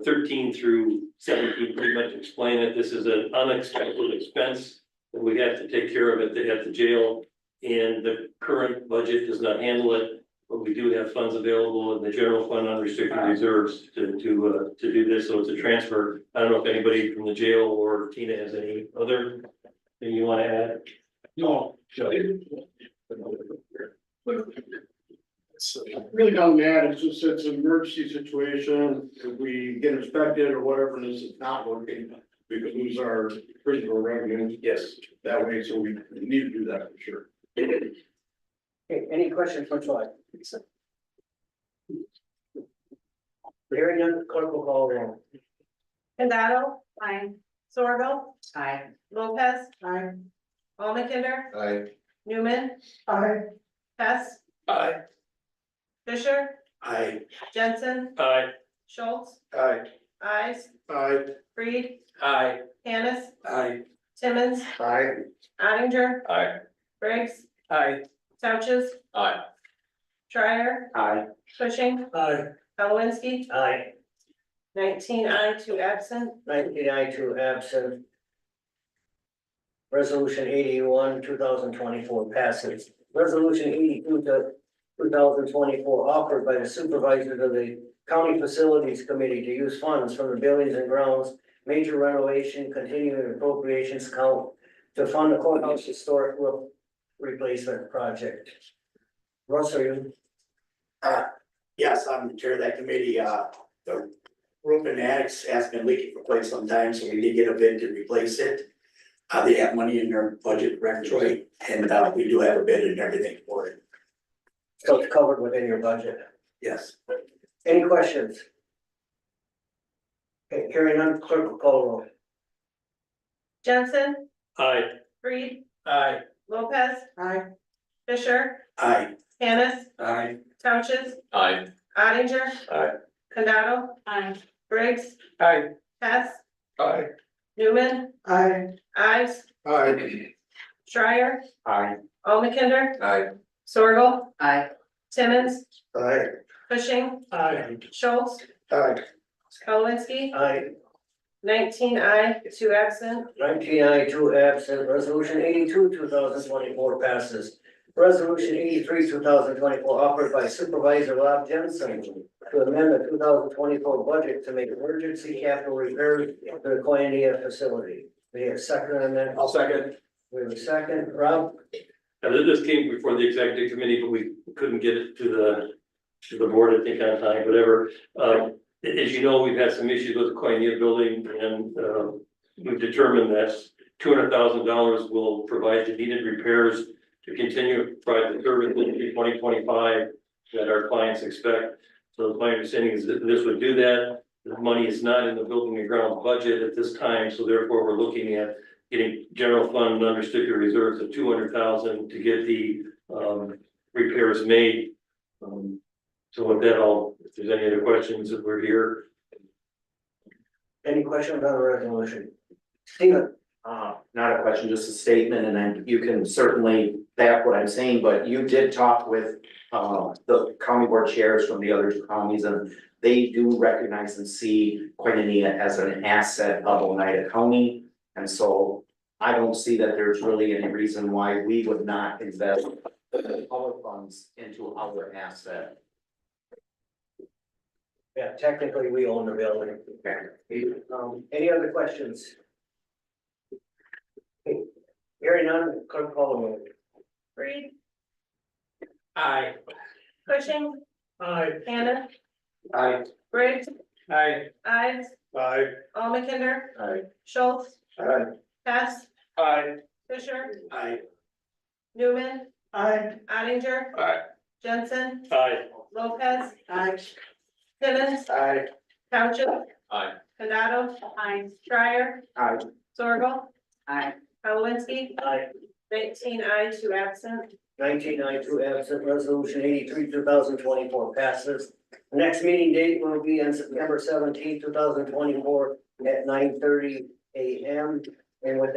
13 through 17 pretty much explain it. This is an unexpected expense that we have to take care of at the jail. And the current budget does not handle it, but we do have funds available in the general fund unrestricted reserves to do this. So it's a transfer. I don't know if anybody from the jail or Tina has any other thing you want to add. No. Really doesn't matter, it's just, it's an emergency situation, if we get inspected or whatever, and this is not working, we could lose our principal revenue. Yes. That way, so we need to do that for sure. Okay, any questions for Troy? Hearing none, clerk will call roll. Condado. Aye. Zorgo. Aye. Lopez. Aye. Almakinder. Aye. Newman. Aye. Hess. Aye. Fisher. Aye. Jensen. Aye. Schultz. Aye. Ives. Aye. Reed. Aye. Canis. Aye. Timmons. Aye. Ottinger. Aye. Briggs. Aye. Couches. Aye. Schreier. Aye. Cushing. Aye. Halowinski. Aye. 19 aye, 2 absent. 19 aye, 2 absent. Resolution 81, 2024 passes. Resolution 82 to 2024 offered by the supervisors of the County Facilities Committee to use funds from the Buildings and Grounds Major Renovation Continuing Appropriations Account to fund the courthouse historic roof replacement project. Russ, are you? Yes, I'm the chair of that committee. The roof in the annex has been leaking for quite some time, so we did get a bid to replace it. They have money in their budget, correct, Troy? And we do have a bid and everything for it. So it's covered within your budget. Yes. Any questions? Okay, hearing none, clerk will call roll. Jensen. Aye. Reed. Aye. Lopez. Aye. Fisher. Aye. Canis. Aye. Couches, Aye. Ottinger. Aye. Condado. Aye. Briggs, Aye. Hess, Aye. Newman, I, Ives, Aye. Schreier, Aye. Almakinder, Aye. Sorgel, Aye. Timmons, Aye. Cushing, Aye. Schultz, Aye. Kolowinski. Aye. 19 aye, 2 absent. 19 aye, 2 absent, resolution 82, 2024 passes. Resolution 83, 2024, offered by Supervisor Rob Jensen to amend the 2024 budget to make emergency capital repairs to the Koinonia facility. We have a second on that. I'll second. We have a second, Rob? This came before the executive committee, but we couldn't get it to the board, I think, on time, whatever. As you know, we've had some issues with the Koinonia building, and we've determined that $200,000 will provide the needed repairs to continue to provide the service in 2025 that our clients expect. So my understanding is that this would do that. The money is not in the building and grounds budget at this time, so therefore we're looking at getting general fund unrestricted reserves of $200,000 to get the repairs made. So with that, if there's any other questions, if we're here. Any questions on the resolution? Stephen? Not a question, just a statement, and then you can certainly back what I'm saying, but you did talk with the county board chairs from the other two counties, and they do recognize and see Koinonia as an asset of Oneida County. And so I don't see that there's really any reason why we would not invest our funds into our asset. Yeah, technically, we own the building. Any other questions? Hearing none, clerk call the roll. Reed, Aye. Cushing, Aye. Hannah, Aye. Briggs, Aye. Ives, Aye. Almakinder. Aye. Schultz, Aye. Hess, Aye. Fisher, Aye. Newman, I, Ottinger. Aye. Jensen, Aye. Lopez, I, Timmons, Aye. Couches, Aye. Condado. Aye. Schreier, Aye. Sorgel, Aye. Kolowinski. Aye. 19 aye, 2 absent. 19 aye, 2 absent, resolution 83, 2024 passes. The next meeting date will be on September 17, 2024 at 9:30 a.m. And with that.